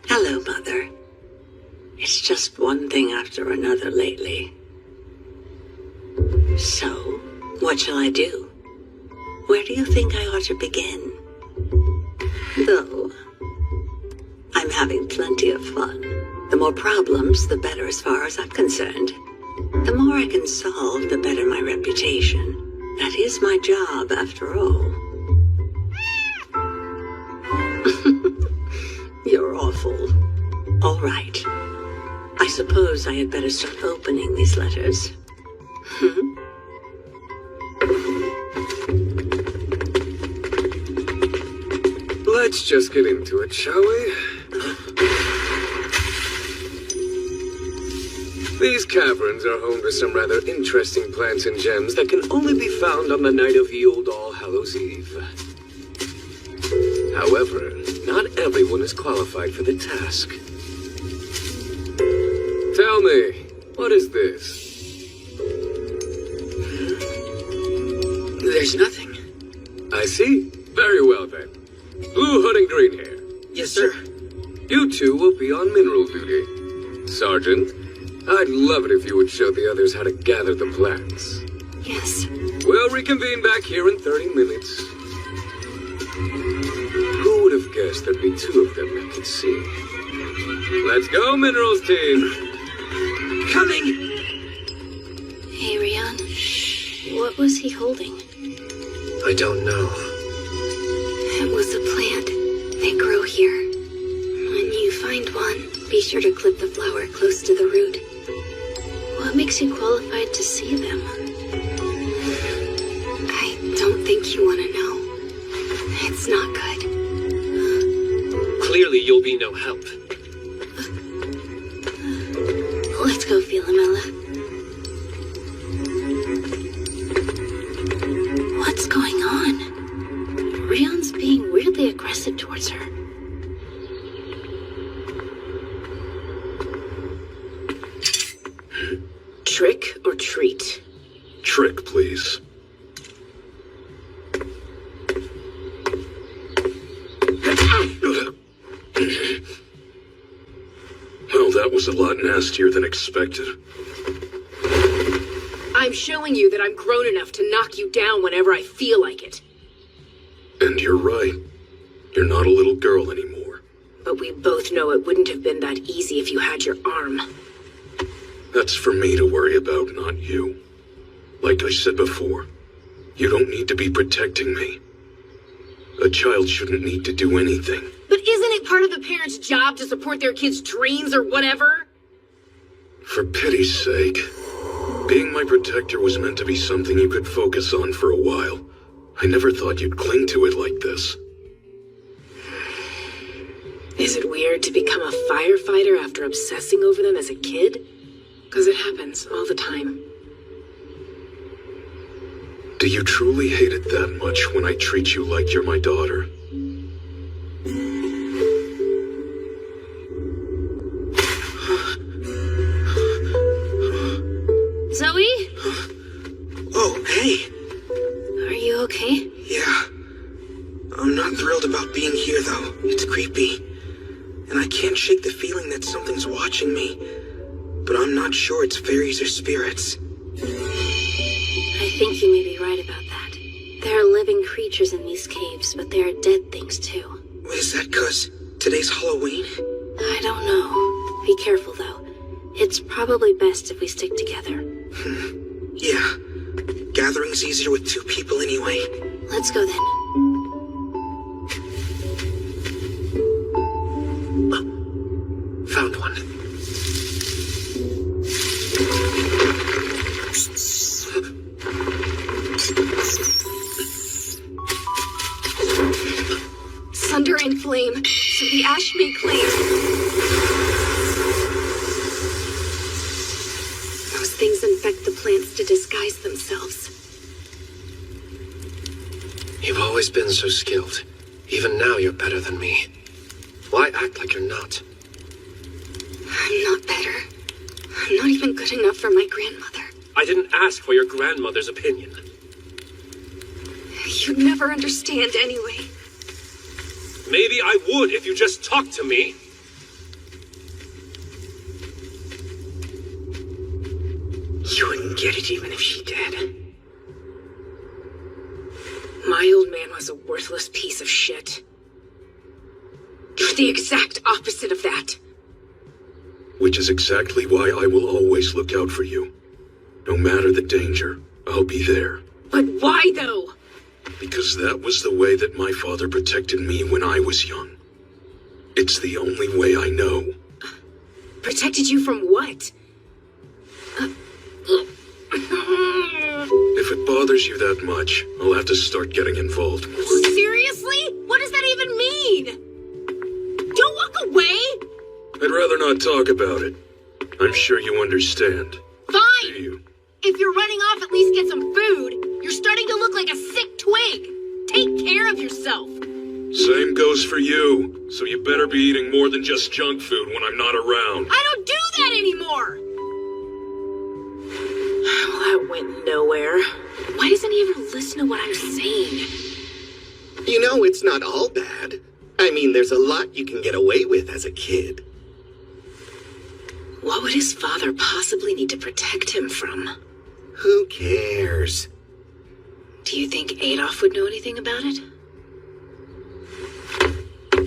S4: Hello, Mother. It's just one thing after another lately. So, what shall I do? Where do you think I ought to begin? Though, I'm having plenty of fun. The more problems, the better as far as I'm concerned. The more I can solve, the better my reputation. That is my job, after all. You're awful. All right. I suppose I had better start opening these letters.
S19: Let's just get into it, shall we? These caverns are home to some rather interesting plants and gems that can only be found on the night of Ye Olde All Hallows Eve. However, not everyone is qualified for the task. Tell me, what is this?
S14: There's nothing.
S19: I see. Very well then. Blue hood and green hair.
S14: Yes, sir.
S19: You two will be on mineral duty. Sergeant, I'd love it if you would show the others how to gather the plants.
S5: Yes.
S19: We'll reconvene back here in 30 minutes. Who would have guessed there'd be two of them that could see? Let's go, Minerals team!
S14: Coming!
S2: Hey, Rion. What was he holding?
S7: I don't know.
S5: It was a plant. They grow here. When you find one, be sure to clip the flower close to the root.
S2: What makes you qualified to see them?
S5: I don't think you want to know. It's not good.
S7: Clearly you'll be no help.
S2: Let's go, Philomela. What's going on? Rion's being weirdly aggressive towards her.
S14: Trick or treat?
S3: Trick, please. Well, that was a lot nastier than expected.
S6: I'm showing you that I'm grown enough to knock you down whenever I feel like it.
S3: And you're right. You're not a little girl anymore.
S6: But we both know it wouldn't have been that easy if you had your arm.
S3: That's for me to worry about, not you. Like I said before, you don't need to be protecting me. A child shouldn't need to do anything.
S6: But isn't it part of the parent's job to support their kids' dreams or whatever?
S3: For pity's sake. Being my protector was meant to be something you could focus on for a while. I never thought you'd cling to it like this.
S6: Is it weird to become a firefighter after obsessing over them as a kid? Because it happens all the time.
S3: Do you truly hate it that much when I treat you like you're my daughter?
S2: Zoe?
S16: Oh, hey.
S2: Are you okay?
S16: Yeah. I'm not thrilled about being here, though. It's creepy. And I can't shake the feeling that something's watching me. But I'm not sure it's fairies or spirits.
S2: I think you may be right about that. There are living creatures in these caves, but there are dead things too.
S16: Is that 'cause today's Halloween?
S2: I don't know. Be careful though. It's probably best if we stick together.
S16: Yeah. Gathering's easier with two people anyway.
S2: Let's go then.
S7: Found one.
S5: Thunder and flame, so the ash may claim. Those things infect the plants to disguise themselves.
S7: You've always been so skilled. Even now you're better than me. Why act like you're not?
S5: I'm not better. I'm not even good enough for my grandmother.
S7: I didn't ask for your grandmother's opinion.
S5: You'd never understand anyway.
S7: Maybe I would if you just talked to me.
S14: You wouldn't get it even if she did.
S6: My old man was a worthless piece of shit. You're the exact opposite of that.
S3: Which is exactly why I will always look out for you. No matter the danger, I'll be there,
S14: But why, though?
S15: Because that was the way that my father protected me when I was young. It's the only way I know.
S14: Protected you from what?
S15: If it bothers you that much, I'll have to start getting involved more.
S6: Seriously? What does that even mean? Don't walk away!
S15: I'd rather not talk about it. I'm sure you understand.
S6: Fine!
S15: Do you?
S6: If you're running off, at least get some food. You're starting to look like a sick twig. Take care of yourself.
S15: Same goes for you. So you better be eating more than just junk food when I'm not around.
S6: I don't do that anymore!
S8: Well, that went nowhere. Why doesn't he ever listen to what I'm saying?
S9: You know, it's not all bad. I mean, there's a lot you can get away with as a kid.
S18: What would his father possibly need to protect him from?
S9: Who cares?
S18: Do you think Adolf would know anything about it?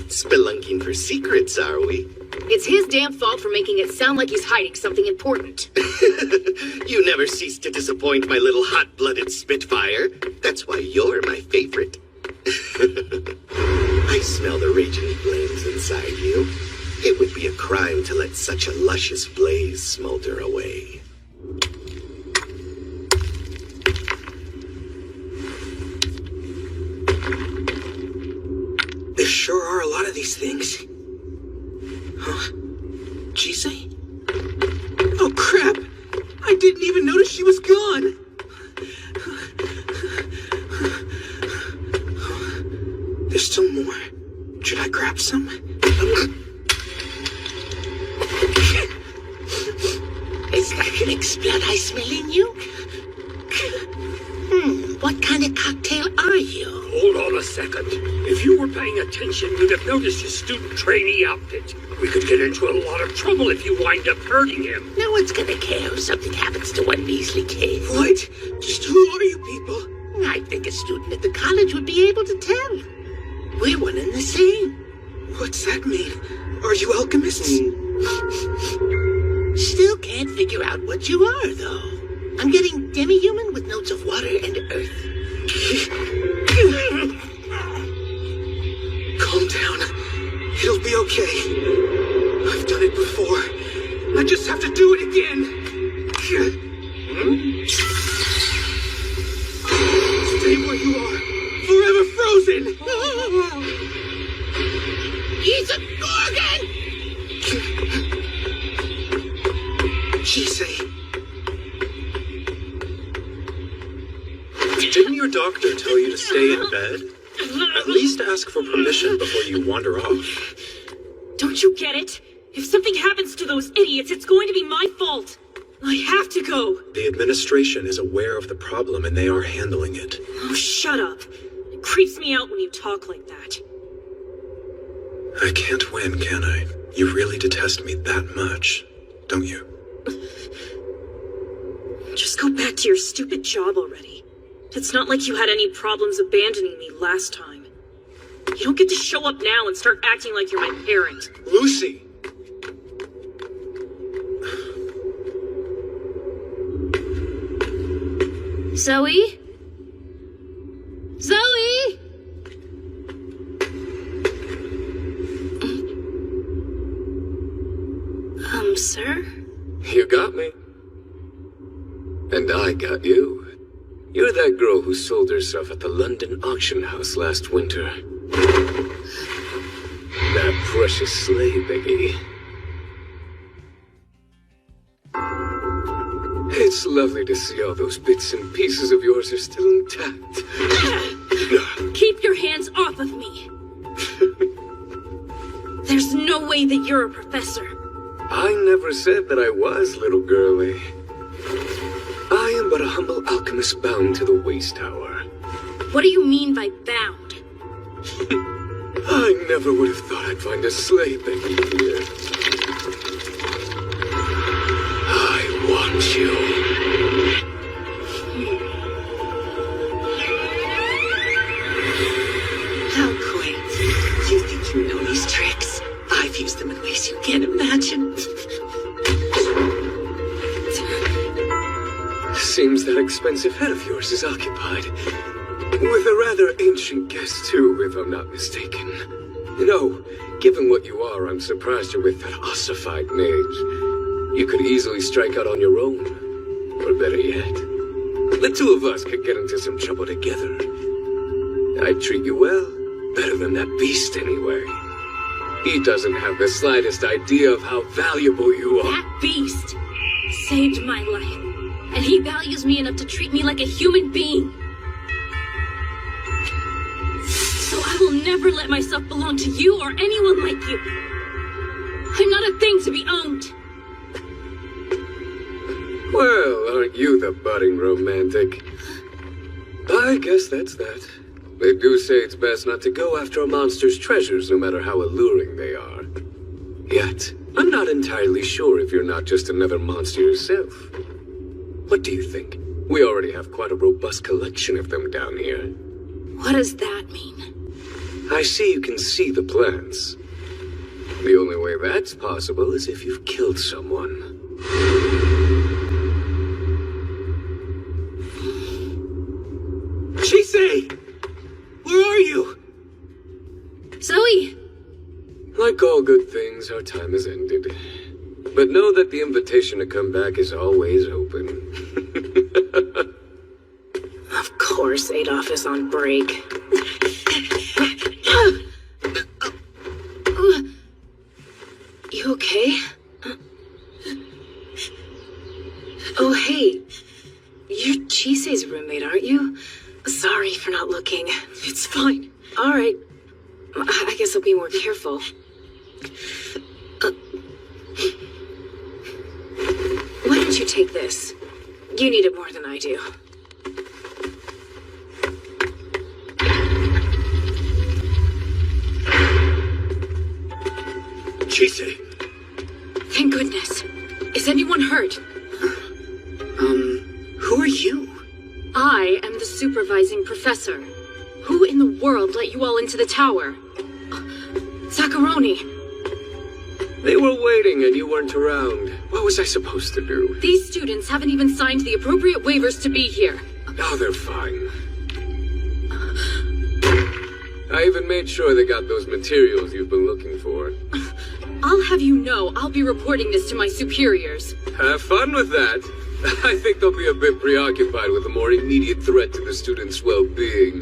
S9: Spelunking for secrets, are we?
S6: It's his damn fault for making it sound like he's hiding something important.
S9: You never cease to disappoint, my little hot-blooded Spitfire. That's why you're my favorite. I smell the raging flames inside you. It would be a crime to let such a luscious blaze smolder away.
S16: There sure are a lot of these things. Huh? She say? Oh crap! I didn't even notice she was gone! There's still more. Should I grab some?
S17: Is that an explode I smell in you? What kind of cocktail are you?
S15: Hold on a second. If you were paying attention, you'd have noticed his student trainee outfit. We could get into a lot of trouble if you wind up hurting him.
S17: No one's gonna care if something happens to one measly kid.
S16: What? Just who are you people?
S17: I think a student at the college would be able to tell. We're one and the same.
S16: What's that mean? Are you alchemists?
S17: Still can't figure out what you are, though. I'm getting demi-human with notes of water and earth.
S16: Calm down. It'll be okay. I've done it before. I just have to do it again. Stay where you are. Forever frozen.
S6: He's a Gorgon!
S16: She say.
S19: Didn't your doctor tell you to stay in bed? At least ask for permission before you wander off.
S8: Don't you get it? If something happens to those idiots, it's going to be my fault. I have to go.
S19: The administration is aware of the problem and they are handling it.
S8: Oh, shut up. It creeps me out when you talk like that.
S19: I can't win, can I? You really detest me that much, don't you?
S8: Just go back to your stupid job already. It's not like you had any problems abandoning me last time. You don't get to show up now and start acting like you're my parent.
S19: Lucy!
S2: Zoe? Zoe? Sir?
S7: You got me. And I got you. You're that girl who sold herself at the London auction house last winter. That precious slave, Biggie. It's lovely to see all those bits and pieces of yours are still intact.
S8: Keep your hands off of me. There's no way that you're a professor.
S7: I never said that I was, little girlie. I am but a humble alchemist bound to the Waste Tower.
S8: What do you mean by bound?
S7: I never would have thought I'd find a slave Biggie here. I want you.
S17: How quaint. You think you know these tricks? I've used them in ways you can't imagine.
S19: Seems that expensive head of yours is occupied. With a rather ancient guest, too, if I'm not mistaken. You know, given what you are, I'm surprised you're with that ossified mage. You could easily strike out on your own. Or better yet, the two of us could get into some trouble together. I'd treat you well, better than that beast anyway. He doesn't have the slightest idea of how valuable you are.
S2: That beast saved my life, and he values me enough to treat me like a human being. So I will never let myself belong to you or anyone like you. I'm not a thing to be owned.
S19: Well, aren't you the budding romantic? I guess that's that. They do say it's best not to go after a monster's treasures, no matter how alluring they are. Yet, I'm not entirely sure if you're not just another monster yourself. What do you think? We already have quite a robust collection of them down here.
S2: What does that mean?
S19: I see you can see the plans. The only way that's possible is if you've killed someone.
S16: Chise! Where are you?
S2: Zoe!
S19: Like all good things, our time has ended. But know that the invitation to come back is always open.
S8: Of course, Adolf is on break. You okay? Oh, hey. You're Chise's roommate, aren't you? Sorry for not looking. It's fine. All right. I guess I'll be more careful. Why don't you take this? You need it more than I do.
S16: Chise!
S8: Thank goodness. Is anyone hurt?
S14: Who are you?
S8: I am the supervising professor. Who in the world let you all into the tower? Zaccaroni.
S19: They were waiting and you weren't around. What was I supposed to do?
S8: These students haven't even signed the appropriate waivers to be here.
S19: Oh, they're fine. I even made sure they got those materials you've been looking for.
S8: I'll have you know I'll be reporting this to my superiors.
S19: Have fun with that. I think they'll be a bit preoccupied with a more immediate threat to the students' well-being.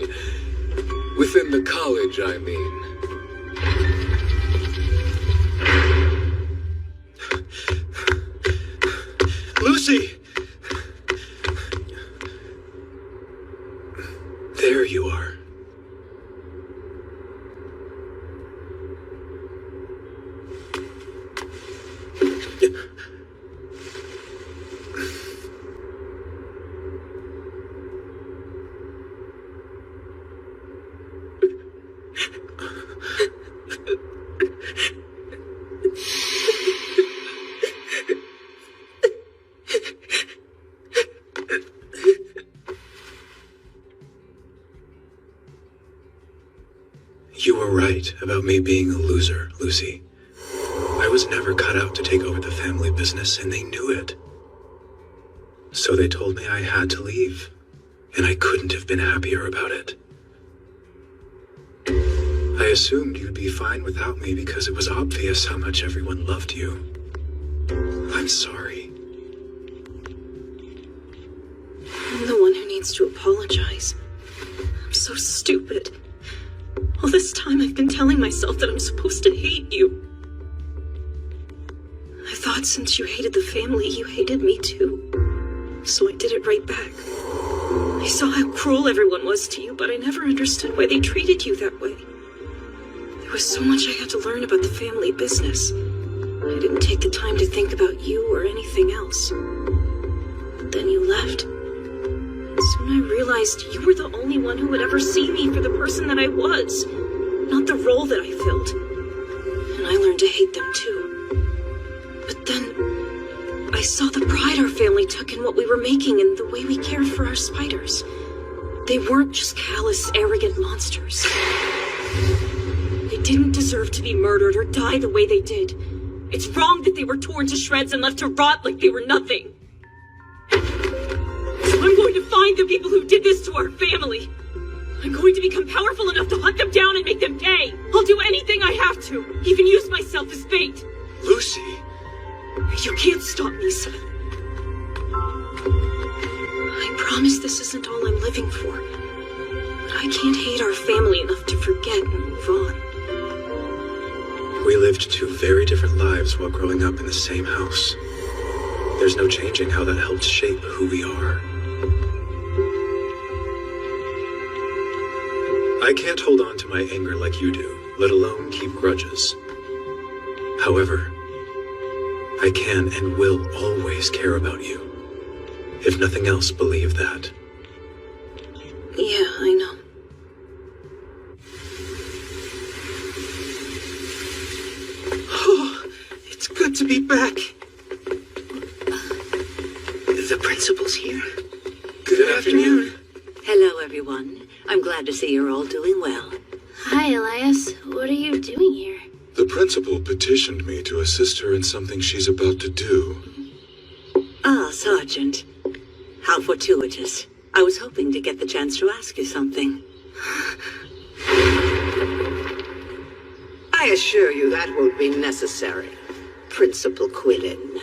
S19: Within the college, I mean.
S20: Lucy! There you are. You were right about me being a loser, Lucy. I was never cut out to take over the family business, and they knew it. So they told me I had to leave, and I couldn't have been happier about it. I assumed you'd be fine without me because it was obvious how much everyone loved you. I'm sorry.
S8: I'm the one who needs to apologize. I'm so stupid. All this time I've been telling myself that I'm supposed to hate you. I thought since you hated the family, you hated me too. So I did it right back. I saw how cruel everyone was to you, but I never understood why they treated you that way. There was so much I had to learn about the family business. I didn't take the time to think about you or anything else. But then you left. And soon I realized you were the only one who would ever see me for the person that I was, not the role that I filled. And I learned to hate them too. But then I saw the pride our family took in what we were making and the way we cared for our spiders. They weren't just callous, arrogant monsters. They didn't deserve to be murdered or die the way they did. It's wrong that they were torn to shreds and left to rot like they were nothing. I'm going to find the people who did this to our family. I'm going to become powerful enough to hunt them down and make them pay. I'll do anything I have to, even use myself as bait.
S15: Lucy!
S8: You can't stop me, son. I promise this isn't all I'm living for. But I can't hate our family enough to forget and move on.
S19: We lived two very different lives while growing up in the same house. There's no changing how that helped shape who we are. I can't hold on to my anger like you do, let alone keep grudges. However, I can and will always care about you. If nothing else, believe that.
S8: Yeah, I know.
S16: Oh, it's good to be back. The principal's here.
S4: Good afternoon. Hello, everyone. I'm glad to see you're all doing well.
S2: Hi, Elias. What are you doing here?
S3: The principal petitioned me to assist her in something she's about to do.
S4: Ah, Sergeant. How fortuitous. I was hoping to get the chance to ask you something.
S17: I assure you that won't be necessary, Principal Quillen.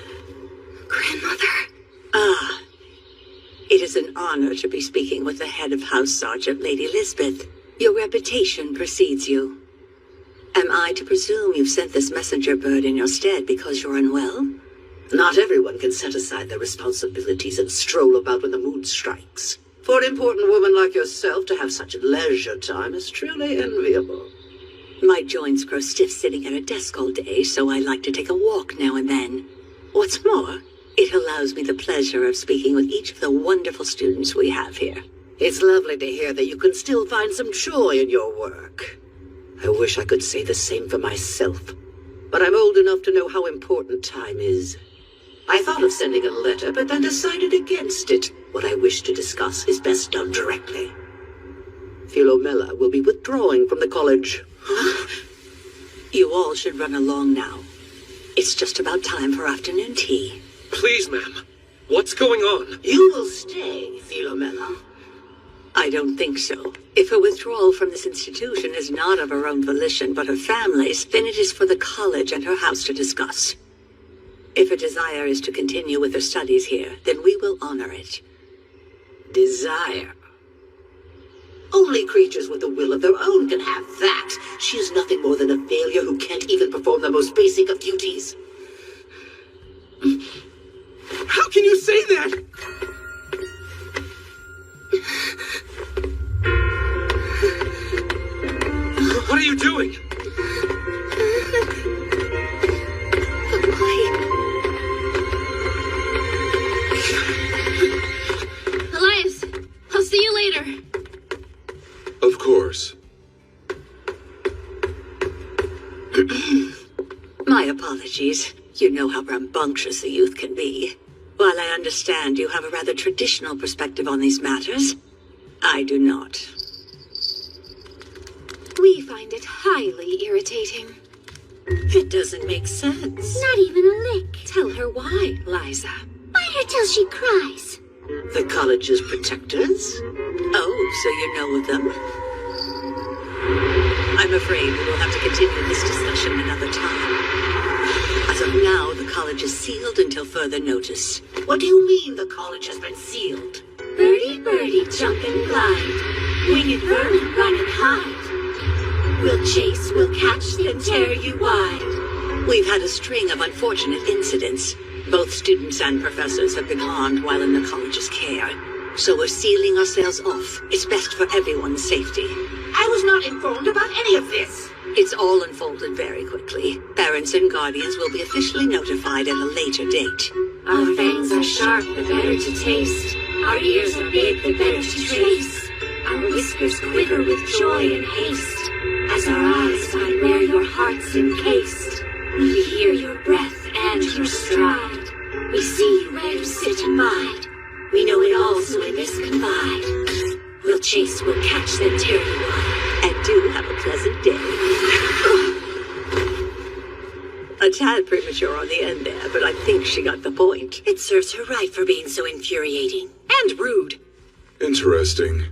S4: Grandmother. Ah. It is an honor to be speaking with the head of House Sergeant, Lady Lisbeth. Your reputation precedes you. Am I to presume you've sent this messenger bird in your stead because you're unwell?
S17: Not everyone can set aside their responsibilities and stroll about when the mood strikes. For an important woman like yourself to have such leisure time is truly enviable.
S4: My joints grow stiff sitting at a desk all day, so I like to take a walk now and then. What's more, it allows me the pleasure of speaking with each of the wonderful students we have here.
S17: It's lovely to hear that you can still find some joy in your work. I wish I could say the same for myself, but I'm old enough to know how important time is. I thought of sending a letter, but then decided against it. What I wish to discuss is best done directly. Philomela will be withdrawing from the college.
S4: You all should run along now. It's just about time for afternoon tea.
S7: Please, ma'am. What's going on?
S17: You will stay, Philomela.
S4: I don't think so. If her withdrawal from this institution is not of her own volition, but her family's, then it is for the college and her house to discuss. If her desire is to continue with her studies here, then we will honor it.
S17: Desire? Only creatures with a will of their own can have that. She is nothing more than a failure who can't even perform the most basic of duties.
S16: How can you say that?
S7: What are you doing?
S2: Elias, I'll see you later.
S3: Of course.
S4: My apologies. You know how rambunctious the youth can be. While I understand you have a rather traditional perspective on these matters, I do not.
S2: We find it highly irritating.
S18: It doesn't make sense.
S11: Not even a lick.
S18: Tell her why, Liza.
S11: Bite her till she cries.
S17: The college's protectors?
S4: Oh, so you know of them? I'm afraid we will have to continue this discussion another time. As of now, the college is sealed until further notice.
S17: What do you mean the college has been sealed?
S11: Birdie, birdie, jump and glide. Wing and burn and run and hide. We'll chase, we'll catch, then tear you wide.
S4: We've had a string of unfortunate incidents. Both students and professors have been harmed while in the college's care. So we're sealing ourselves off. It's best for everyone's safety.
S17: I was not informed about any of this.
S4: It's all unfolded very quickly. Parents and guardians will be officially notified at a later date.
S11: Our fangs are sharp, the better to taste. Our ears are big, the better to trace. Our whiskers quiver with joy and haste. As our eyes find where your heart's encased. We hear your breath and your stride. We see you where you sit and bide. We know it all, so in this confide. We'll chase, we'll catch, then tear you wide.
S4: And do have a pleasant day. A tad premature on the end there, but I think she got the point.
S18: It serves her right for being so infuriating.
S5: and rude.
S3: Interesting.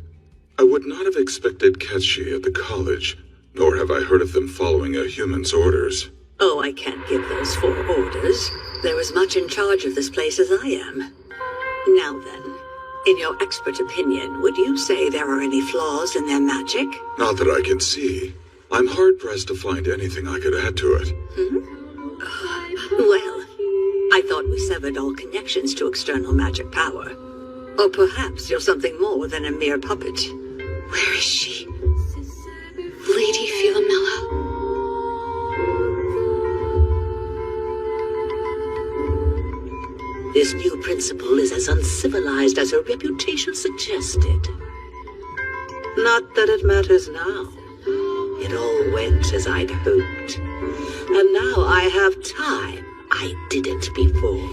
S3: I would not have expected Ketchi at the college, nor have I heard of them following a human's orders.
S4: Oh, I can't give those 4 orders. They're as much in charge of this place as I am. Now then, in your expert opinion, would you say there are any flaws in their magic?
S3: Not that I can see. I'm hard-pressed to find anything I could add to it.
S4: Well, I thought we severed all connections to external magic power. Or perhaps you're something more than a mere puppet.
S5: Where is she? Lady Philomela.
S17: This new principal is as uncivilized as her reputation suggested. Not that it matters now. It all went as I'd hoped. And now I have time I didn't before.